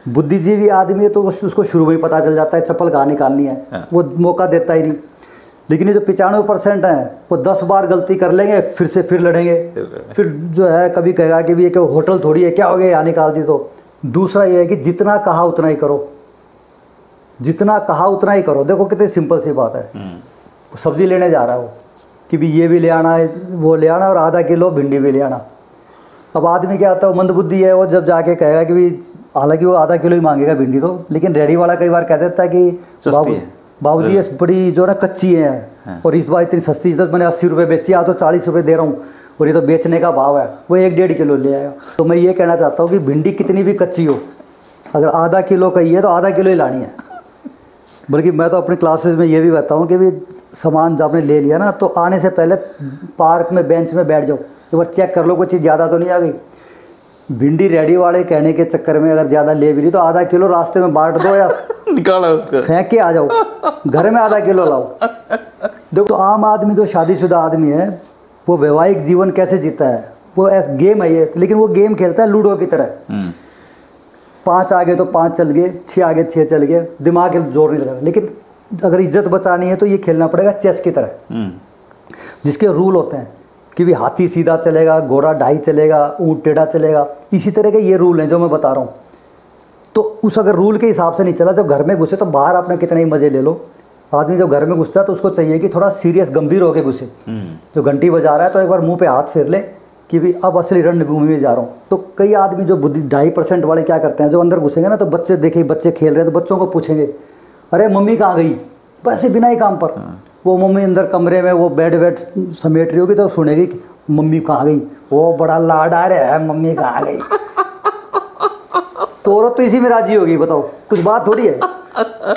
बुद्धिजीवी आदमी है तो उसको शुरू में ही पता चल जाता है चप्पल कहाँ निकालनी है। हाँ। वो मौका देता ही नहीं। लेकिन ये जो 95% हैं वो 10 बार गलती कर लेंगे, फिर लड़ेंगे। फिर जो है कभी कहेगा कि भी ये क्या होटल थोड़ी है, क्या हो गया यहाँ निकाल दी। तो दूसरा ये है कि जितना कहा उतना ही करो, जितना कहा उतना ही करो। देखो कितनी सिंपल सी बात है। सब्जी लेने जा रहा है वो कि भी ये भी ले आना है, वो ले आना, और आधा किलो भिंडी भी ले आना। अब आदमी क्या आता है, वो मंदबुद्धि है, वो जब जाके कहेगा कि भी, हालांकि वो आधा किलो ही मांगेगा भिंडी तो, लेकिन रेडी वाला कई बार कह देता है कि बाबूजी ये बड़ी जो ना कच्ची है। हाँ। और इस बार इतनी सस्ती, जब मैंने 80 रुपये बेची, आज तो 40 रुपये दे रहा हूँ, और ये तो बेचने का भाव है, वो 1-1.5 किलो ले आएगा। तो मैं ये कहना चाहता हूँ कि भिंडी कितनी भी कच्ची हो, अगर आधा किलो का ही है तो आधा किलो ही लानी है। बल्कि मैं तो अपनी क्लासेस में ये भी बताता हूँ कि भी सामान जब आपने ले लिया ना, तो आने से पहले पार्क में बेंच में बैठ जाओ, एक बार चेक कर लो कोई चीज़ ज़्यादा तो नहीं आ गई। भिंडी रेडी वाले कहने के चक्कर में अगर ज़्यादा ले भी ली तो आधा किलो रास्ते में बांट दो या निकाला उसको, फेंक के आ जाओ, घर में आधा किलो लाओ। देखो तो आम आदमी जो शादीशुदा आदमी है वो वैवाहिक जीवन कैसे जीता है, वो गेम है ये, लेकिन वो गेम खेलता है लूडो की तरह। 5 आगे तो 5 चल गए, 6 आगे 6 चल गए, दिमाग जोर नहीं लगा। लेकिन अगर इज्जत बचानी है तो ये खेलना पड़ेगा चेस की तरह, जिसके रूल होते हैं कि भी हाथी सीधा चलेगा, घोड़ा ढाई चलेगा, ऊँट टेढ़ा चलेगा। इसी तरह के ये रूल हैं जो मैं बता रहा हूँ। तो उस अगर रूल के हिसाब से नहीं चला, जब घर में घुसे तो बाहर आपने कितने ही मज़े ले लो। आदमी जब घर में घुसता है तो उसको चाहिए कि थोड़ा सीरियस गंभीर होकर घुसे। जो घंटी बजा रहा है तो एक बार मुंह पे हाथ फेर ले कि भी अब असली रणभूमि में जा रहा हूँ। तो कई आदमी जो बुद्धि 2.5% वाले क्या करते हैं, जो अंदर घुसेंगे ना तो बच्चे देखे बच्चे खेल रहे हैं तो बच्चों को पूछेंगे, अरे मम्मी कहाँ गई, वैसे बिना ही काम पर। वो मम्मी अंदर कमरे में वो बेड समेट रही होगी तो सुनेगी कि मम्मी कहाँ गई, वो बड़ा लाड आ रहा है, मम्मी कहाँ गई। तो औरत तो इसी में राजी होगी, बताओ कुछ बात थोड़ी है।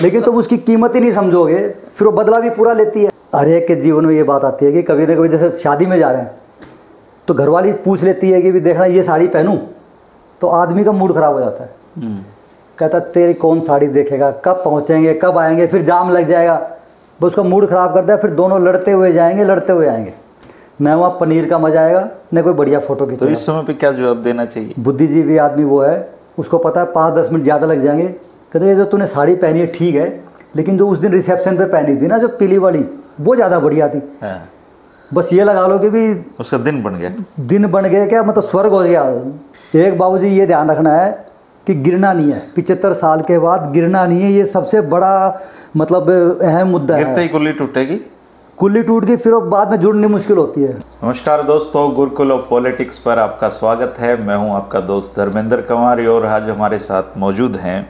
लेकिन तुम उसकी कीमत ही नहीं समझोगे, फिर वो बदला भी पूरा लेती है। हर एक के जीवन में ये बात आती है कि कभी ना कभी, जैसे शादी में जा रहे हैं तो घरवाली पूछ लेती है कि भी देखना ये साड़ी पहनूं, तो आदमी का मूड खराब हो जाता है। कहता तेरी कौन साड़ी देखेगा, कब पहुंचेंगे, कब आएंगे, फिर जाम लग जाएगा, बस उसका मूड ख़राब करता है। फिर दोनों लड़ते हुए जाएंगे, लड़ते हुए आएंगे, न वहाँ पनीर का मजा आएगा न कोई बढ़िया फोटो खींचेगा। तो इस समय पे क्या जवाब देना चाहिए? बुद्धिजीवी आदमी वो है, उसको पता है 5-10 मिनट ज़्यादा लग जाएंगे। कहते जो तूने साड़ी पहनी है ठीक है, लेकिन जो उस दिन रिसेप्शन पे पहनी थी ना, जो पीली वाली, वो ज़्यादा बढ़िया थी। बस ये लगा लो कि भी उसका दिन बन गया, दिन बन गया, क्या मतलब स्वर्ग हो गया। एक बाबूजी ये ध्यान रखना है कि गिरना नहीं है, 75 साल के बाद गिरना नहीं है, ये सबसे बड़ा मतलब अहम मुद्दा है। गिरते ही कुल्ली टूटेगी, कुल्ली टूट गई फिर बाद में जुड़नी मुश्किल होती है। नमस्कार दोस्तों, गुरुकुल ऑफ पॉलिटिक्स पर आपका स्वागत है। मैं हूं आपका दोस्त धर्मेंद्र कुमार और आज हमारे साथ मौजूद हैं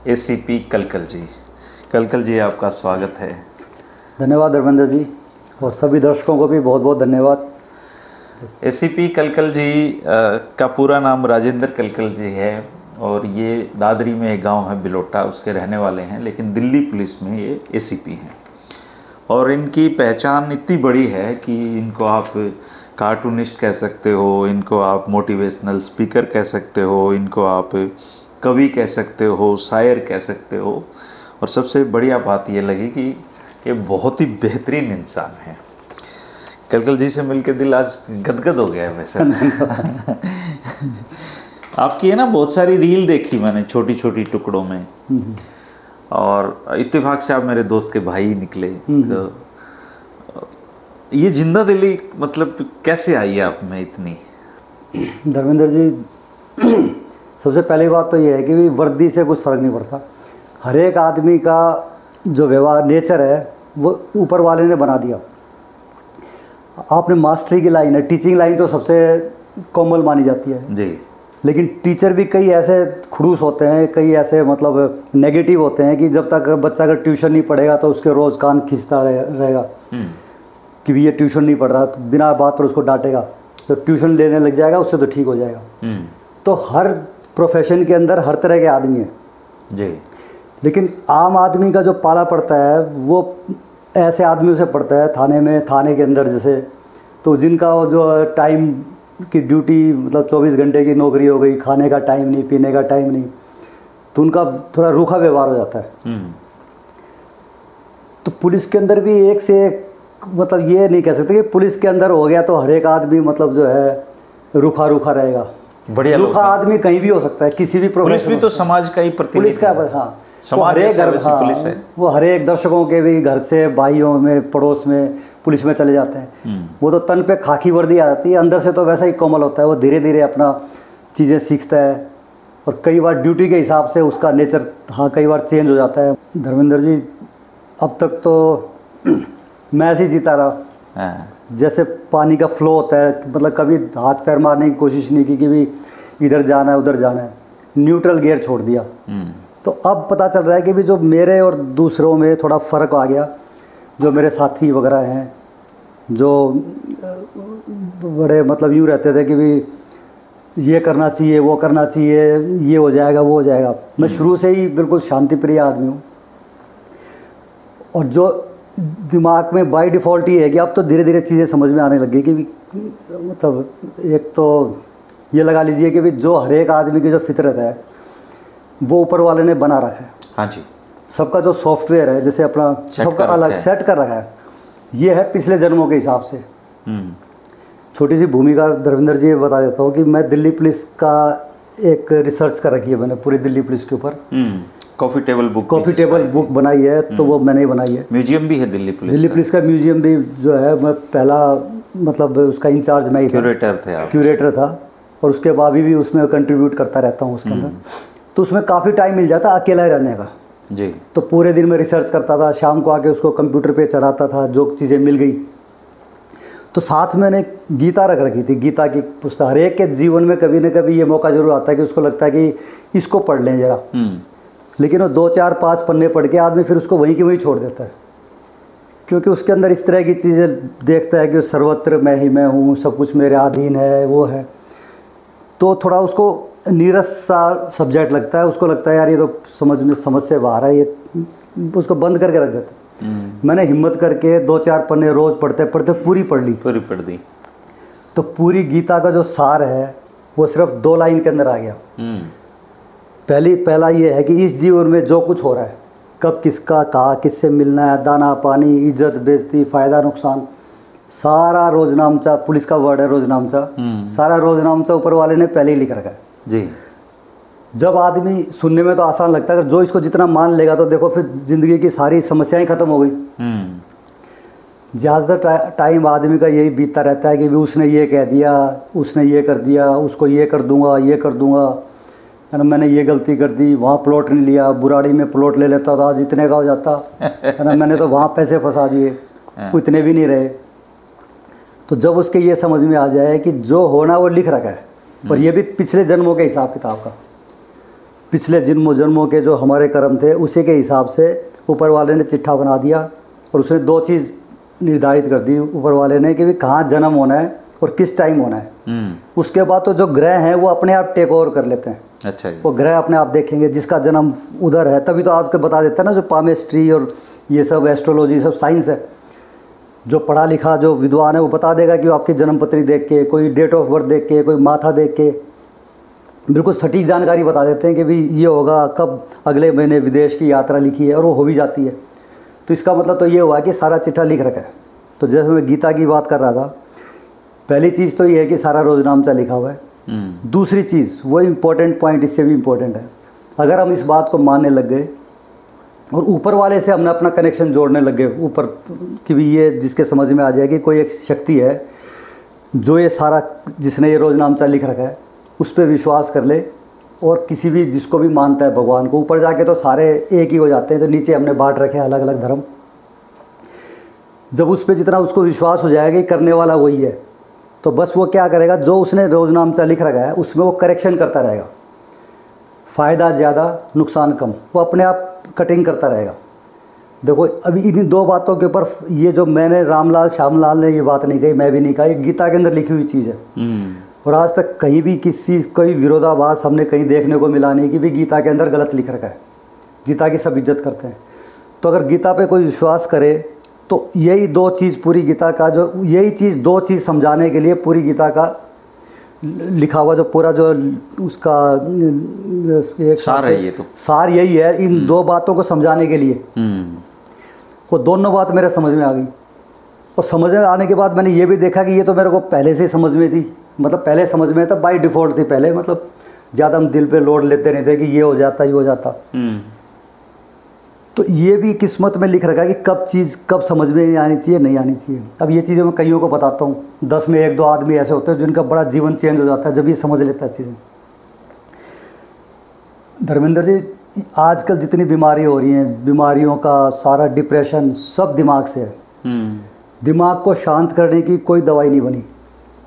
एसीपी कलकल जी। कलकल जी, आपका स्वागत है। धन्यवाद धर्मेंद्र जी, और सभी दर्शकों को भी बहुत बहुत धन्यवाद। एसीपी कलकल जी का पूरा नाम राजेंद्र कलकल जी है और ये दादरी में एक गांव है बिलोटा, उसके रहने वाले हैं, लेकिन दिल्ली पुलिस में ये एसीपी हैं। और इनकी पहचान इतनी बड़ी है कि इनको आप कार्टूनिस्ट कह सकते हो, इनको आप मोटिवेशनल स्पीकर कह सकते हो, इनको आप कवि कह सकते हो, शायर कह सकते हो, और सबसे बढ़िया बात ये लगी कि ये बहुत ही बेहतरीन इंसान है। कलकल जी से मिलके दिल आज गदगद हो गया है। वैसे आपकी है ना बहुत सारी रील देखी मैंने छोटी छोटी टुकड़ों में, और इत्तेफाक से आप मेरे दोस्त के भाई निकले। तो ये जिंदा दिली मतलब कैसे आई है आप में इतनी? धर्मेंद्र जी, सबसे पहली बात तो ये है कि वर्दी से कुछ फ़र्क नहीं पड़ता। हर एक आदमी का जो व्यवहार नेचर है वो ऊपर वाले ने बना दिया। आपने मास्टरी की लाइन है, टीचिंग लाइन तो सबसे कोमल मानी जाती है जी, लेकिन टीचर भी कई ऐसे खड़ूस होते हैं, कई ऐसे मतलब नेगेटिव होते हैं कि जब तक बच्चा अगर ट्यूशन नहीं पढ़ेगा तो उसके रोज़ कान खींचता रहेगा कि भी ये ट्यूशन नहीं पढ़ रहा, तो बिना बात पर उसको डांटेगा तो ट्यूशन लेने लग जाएगा, उससे तो ठीक हो जाएगा। तो हर प्रोफेशन के अंदर हर तरह के आदमी हैं जी, लेकिन आम आदमी का जो पाला पड़ता है वो ऐसे आदमियों से पड़ता है थाने के अंदर जैसे, तो जिनका जो टाइम की ड्यूटी मतलब 24 घंटे की नौकरी हो गई, खाने का टाइम नहीं, पीने का टाइम नहीं, तो उनका थोड़ा रूखा व्यवहार हो जाता है। तो पुलिस के अंदर भी एक से एक, मतलब ये नहीं कह सकते कि पुलिस के अंदर हो गया तो हर एक आदमी मतलब जो है रूखा रूखा रहेगा। बढ़िया लोग रूखा आदमी कहीं भी हो सकता है, किसी भी पुलिस भी तो समाज का ही प्रतिनिधि पुलिस का, हाँ समाज जैसा वैसी पुलिस है। वो हर एक दर्शकों के भी घर से, भाइयों में, पड़ोस में पुलिस में चले जाते हैं। वो तो तन पे खाकी वर्दी आ जाती है, अंदर से तो वैसा ही कोमल होता है। वो धीरे धीरे अपना चीज़ें सीखता है और कई बार ड्यूटी के हिसाब से उसका नेचर हाँ कई बार चेंज हो जाता है। धर्मेंद्र जी अब तक तो मैं ऐसे ही जीता रहा, जैसे पानी का फ्लो होता है, मतलब कभी हाथ पैर मारने की कोशिश नहीं की कि भी इधर जाना है उधर जाना है, न्यूट्रल गियर छोड़ दिया। तो अब पता चल रहा है कि भी जो मेरे और दूसरों में थोड़ा फ़र्क आ गया, जो मेरे साथी वगैरह हैं जो बड़े मतलब यूँ रहते थे कि भी ये करना चाहिए वो करना चाहिए, ये हो जाएगा वो हो जाएगा। मैं शुरू से ही बिल्कुल शांति प्रिय आदमी हूँ और जो दिमाग में बाय डिफ़ॉल्ट ही है कि अब तो धीरे धीरे चीज़ें समझ में आने लग गई कि भी मतलब एक तो ये लगा लीजिए कि भी जो हर एक आदमी की जो फितरत है वो ऊपर वाले ने बना रखा है। हाँ जी, सबका जो सॉफ्टवेयर है जैसे अपना सबका अलग सेट कर रखा है, ये है पिछले जन्मों के हिसाब से। छोटी सी भूमिका धर्मेंद्र जी बता देता हूँ कि मैं दिल्ली पुलिस का एक रिसर्च कर रखी है मैंने पूरी दिल्ली पुलिस के ऊपर। कॉफ़ी टेबल बुक बनाई है, तो वो मैंने ही बनाई है। म्यूजियम भी है दिल्ली पुलिस का म्यूजियम भी जो है, मैं पहला मतलब उसका इंचार्ज मैं ही था, क्यूरेटर था और उसके बाद भी उसमें कंट्रीब्यूट करता रहता हूँ उसके अंदर। तो उसमें काफ़ी टाइम मिल जाता अकेला रहने का जी। तो पूरे दिन में रिसर्च करता था, शाम को आके उसको कंप्यूटर पे चढ़ाता था जो चीज़ें मिल गई। तो साथ में मैंने गीता रख रखी थी, गीता की पुस्तक। हर एक के जीवन में कभी न कभी ये मौका जरूर आता है कि उसको लगता है कि इसको पढ़ लें ज़रा, लेकिन वो 2 4 5 पन्ने पढ़ के आदमी फिर उसको वहीं की वहीं छोड़ देता है, क्योंकि उसके अंदर इस तरह की चीज़ें देखता है कि सर्वत्र मैं ही मैं हूँ, सब कुछ मेरे अधीन है, वो है। तो थोड़ा उसको नीरस सा सब्जेक्ट लगता है, उसको लगता है यार ये तो समझ से बाहर है, ये उसको बंद करके रख देता है। मैंने हिम्मत करके 2 4 पन्ने रोज़ पढ़ते पढ़ते पूरी पढ़ दी। तो पूरी गीता का जो सार है वो सिर्फ 2 लाइन के अंदर आ गया। पहला ये है कि इस जीवन में जो कुछ हो रहा है, कब किसका कहा, किससे मिलना है, दाना पानी, इज्जत बेइज्जती, फ़ायदा नुकसान, सारा रोजनामचा, पुलिस का वर्ड है रोजनामचा, सारा रोजनामचा ऊपर वाले ने पहले ही लिख रखा है जी। जब आदमी सुनने में तो आसान लगता है, अगर जो इसको जितना मान लेगा तो देखो फिर ज़िंदगी की सारी समस्याएं ख़त्म हो गई। ज़्यादातर टाइम आदमी का यही बीतता रहता है कि भी उसने ये कह दिया, उसने ये कर दिया, उसको ये कर दूंगा, ये कर दूंगा, है ना, मैंने ये गलती कर दी, वहाँ प्लॉट नहीं लिया, बुराड़ी में प्लॉट ले लेता था, आज इतने का हो जाता, है ना, मैंने तो वहाँ पैसे फंसा दिए, इतने भी नहीं रहे। तो जब उसके ये समझ में आ जाए कि जो होना वो लिख रखा है, और ये भी पिछले जन्मों के हिसाब किताब का, पिछले जन्मों के जो हमारे कर्म थे उसी के हिसाब से ऊपर वाले ने चिट्ठा बना दिया और उसने 2 चीज़ निर्धारित कर दी ऊपर वाले ने कि भी कहाँ जन्म होना है और किस टाइम होना है। उसके बाद तो जो ग्रह हैं वो अपने आप टेक ओवर कर लेते हैं। अच्छा, वो ग्रह अपने आप देखेंगे, जिसका जन्म उधर है तभी तो आपको बता देता है ना, जो पामेस्ट्री और ये सब एस्ट्रोलॉजी सब साइंस है, जो पढ़ा लिखा जो विद्वान है वो बता देगा कि आपकी जन्मपत्री देख के, कोई डेट ऑफ बर्थ देख के, कोई माथा देख के बिल्कुल सटीक जानकारी बता देते हैं कि भी ये होगा कब, अगले महीने विदेश की यात्रा लिखी है और वो हो भी जाती है। तो इसका मतलब तो ये हुआ कि सारा चिट्ठा लिख रखा है। तो जैसे मैं गीता की बात कर रहा था, पहली चीज़ तो ये है कि सारा रोजनामचा लिखा हुआ है। दूसरी चीज़, वो इम्पोर्टेंट पॉइंट इससे भी इम्पोर्टेंट है, अगर हम इस बात को मानने लग गए और ऊपर वाले से हमने अपना कनेक्शन जोड़ने लग गए ऊपर कि भी ये जिसके समझ में आ जाए कि कोई एक शक्ति है जो ये सारा, जिसने ये रोजनामचा लिख रखा है, उस पर विश्वास कर ले, और किसी भी जिसको भी मानता है भगवान को, ऊपर जाके तो सारे एक ही हो जाते हैं, तो नीचे हमने बांट रखे हैं अलग अलग धर्म। जब उस पर जितना उसको विश्वास हो जाएगा कि करने वाला वही है, तो बस वो क्या करेगा, जो उसने रोजनामचा लिख रखा है उसमें वो करेक्शन करता रहेगा, फ़ायदा ज़्यादा नुकसान कम, वो अपने आप कटिंग करता रहेगा। देखो अभी इन 2 बातों के ऊपर, ये जो मैंने रामलाल श्यामलाल ने ये बात नहीं कही, मैं भी नहीं कही, गीता के अंदर लिखी हुई चीज़ है। और आज तक कहीं भी किसी कोई विरोधाभास हमने कहीं देखने को मिला नहीं कि भी गीता के अंदर गलत लिख रखा है। गीता की सब इज्जत करते हैं। तो अगर गीता पे कोई विश्वास करे तो यही 2 चीज़ पूरी गीता का, जो यही चीज़ 2 चीज़ समझाने के लिए पूरी गीता का लिखा हुआ जो पूरा जो उसका एक सार है, ये तो सार यही है, इन 2 बातों को समझाने के लिए। वो दोनों बात मेरे समझ में आ गई, और समझ में आने के बाद मैंने ये भी देखा कि ये तो मेरे को पहले से समझ में थी, मतलब पहले समझ में था, बाय डिफ़ॉल्ट थी पहले, मतलब ज़्यादा हम दिल पे लोड लेते नहीं थे कि ये हो जाता, ये हो जाता। तो ये भी किस्मत में लिख रखा है कि कब चीज़ कब समझ में आनी चाहिए, नहीं आनी चाहिए। अब ये चीज़ें मैं कईयों को बताता हूँ, 10 में 1-2 आदमी ऐसे होते हैं जिनका बड़ा जीवन चेंज हो जाता है जब ये समझ लेता है चीज़ें। धर्मेंद्र जी, आजकल जितनी बीमारी हो रही हैं, बीमारियों का सारा डिप्रेशन सब दिमाग से है। दिमाग को शांत करने की कोई दवाई नहीं बनी।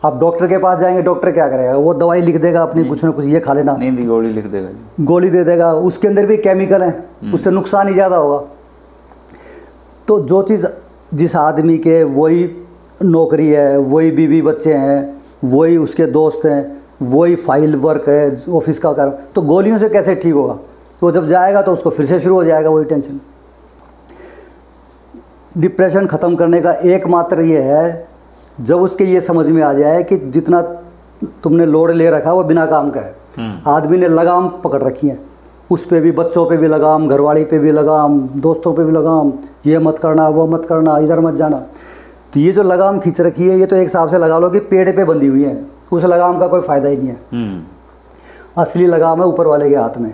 आप डॉक्टर के पास जाएंगे, डॉक्टर क्या करेगा? वो दवाई लिख देगा अपनी, कुछ ना कुछ ये खा लेना, नींद की गोली लिख देगा, गोली दे देगा, उसके अंदर भी केमिकल है, उससे नुकसान ही ज़्यादा होगा। तो जो चीज़ जिस आदमी के वही नौकरी है, वही बीवी बच्चे हैं, वही उसके दोस्त हैं, वही फाइल वर्क है ऑफिस का काम, तो गोलियों से कैसे ठीक होगा? तो जब जाएगा तो उसको फिर से शुरू हो जाएगा वही टेंशन। डिप्रेशन ख़त्म करने का एकमात्र ये है, जब उसके ये समझ में आ जाए कि जितना तुमने लोड ले रखा वो बिना काम का है। आदमी ने लगाम पकड़ रखी है, उस पे भी, बच्चों पे भी लगाम, घरवाली पे भी लगाम, दोस्तों पे भी लगाम, ये मत करना, वो मत करना, इधर मत जाना। तो ये जो लगाम खींच रखी है, ये तो एक हिसाब से लगा लो कि पेड़ पे बंधी हुई है, उस लगाम का कोई फ़ायदा ही नहीं है। असली लगाम है ऊपर वाले के हाथ में।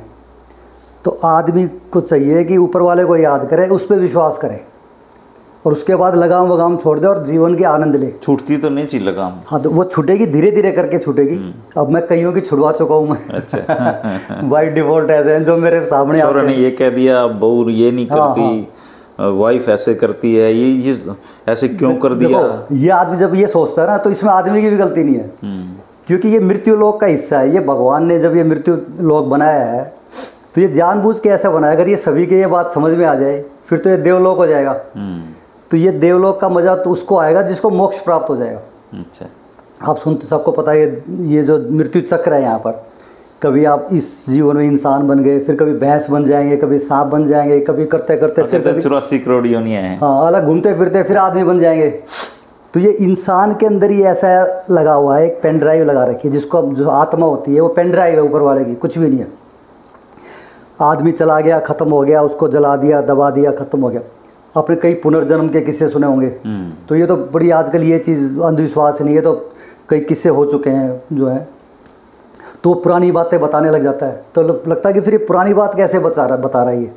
तो आदमी को चाहिए कि ऊपर वाले को याद करे, उस पर विश्वास करे, और उसके बाद लगाम वगाम छोड़ दे और जीवन के आनंद ले। छूटती तो नहीं चाहिए लगाम। हाँ, तो वो छूटेगी, धीरे धीरे करके छूटेगी। अब मैं कईयों की छुड़वा चुका हूँ मैं। अच्छा। बाई डिफॉल्ट ऐसे हैं जो मेरे सामने आते हैं। ने ये कह दिया, बहू ये नहीं करती, वाइफ ऐसे करती है, ये ऐसे क्यों कर दिया? ये आदमी जब ये सोचता है ना, तो इसमें आदमी की भी गलती नहीं है, क्योंकि ये मृत्यु लोक का हिस्सा है। ये भगवान ने जब ये मृत्यु लोक बनाया है तो ये जानबूझ के ऐसा बनाया। अगर ये सभी के ये बात समझ में आ जाए फिर तो ये देवलोक हो जाएगा। तो ये देवलोक का मजा तो उसको आएगा जिसको मोक्ष प्राप्त हो जाएगा। अच्छा, आप सुनते, सबको पता है ये जो मृत्यु चक्र है यहाँ पर, कभी आप इस जीवन में इंसान बन गए, फिर कभी भैंस बन जाएंगे, कभी सांप बन जाएंगे, कभी करते करते फिर 84 करोड़ योनियां हैं। हाँ, अलग घूमते फिरते फिर आदमी बन जाएंगे। तो ये इंसान के अंदर ही ऐसा लगा हुआ है, एक पेन ड्राइव लगा रखी है जिसको अब जो आत्मा होती है वो पेन ड्राइव है ऊपर वाले की, कुछ भी नहीं है। आदमी चला गया, ख़त्म हो गया, उसको जला दिया, दबा दिया, ख़त्म हो गया। आपने कई पुनर्जन्म के किस्से सुने होंगे। तो ये तो बड़ी आजकल ये चीज़ अंधविश्वास नहीं है, तो कई किस्से हो चुके हैं जो है, तो पुरानी बातें बताने लग जाता है। तो लगता है कि फिर ये पुरानी बात कैसे बता रहा है ये,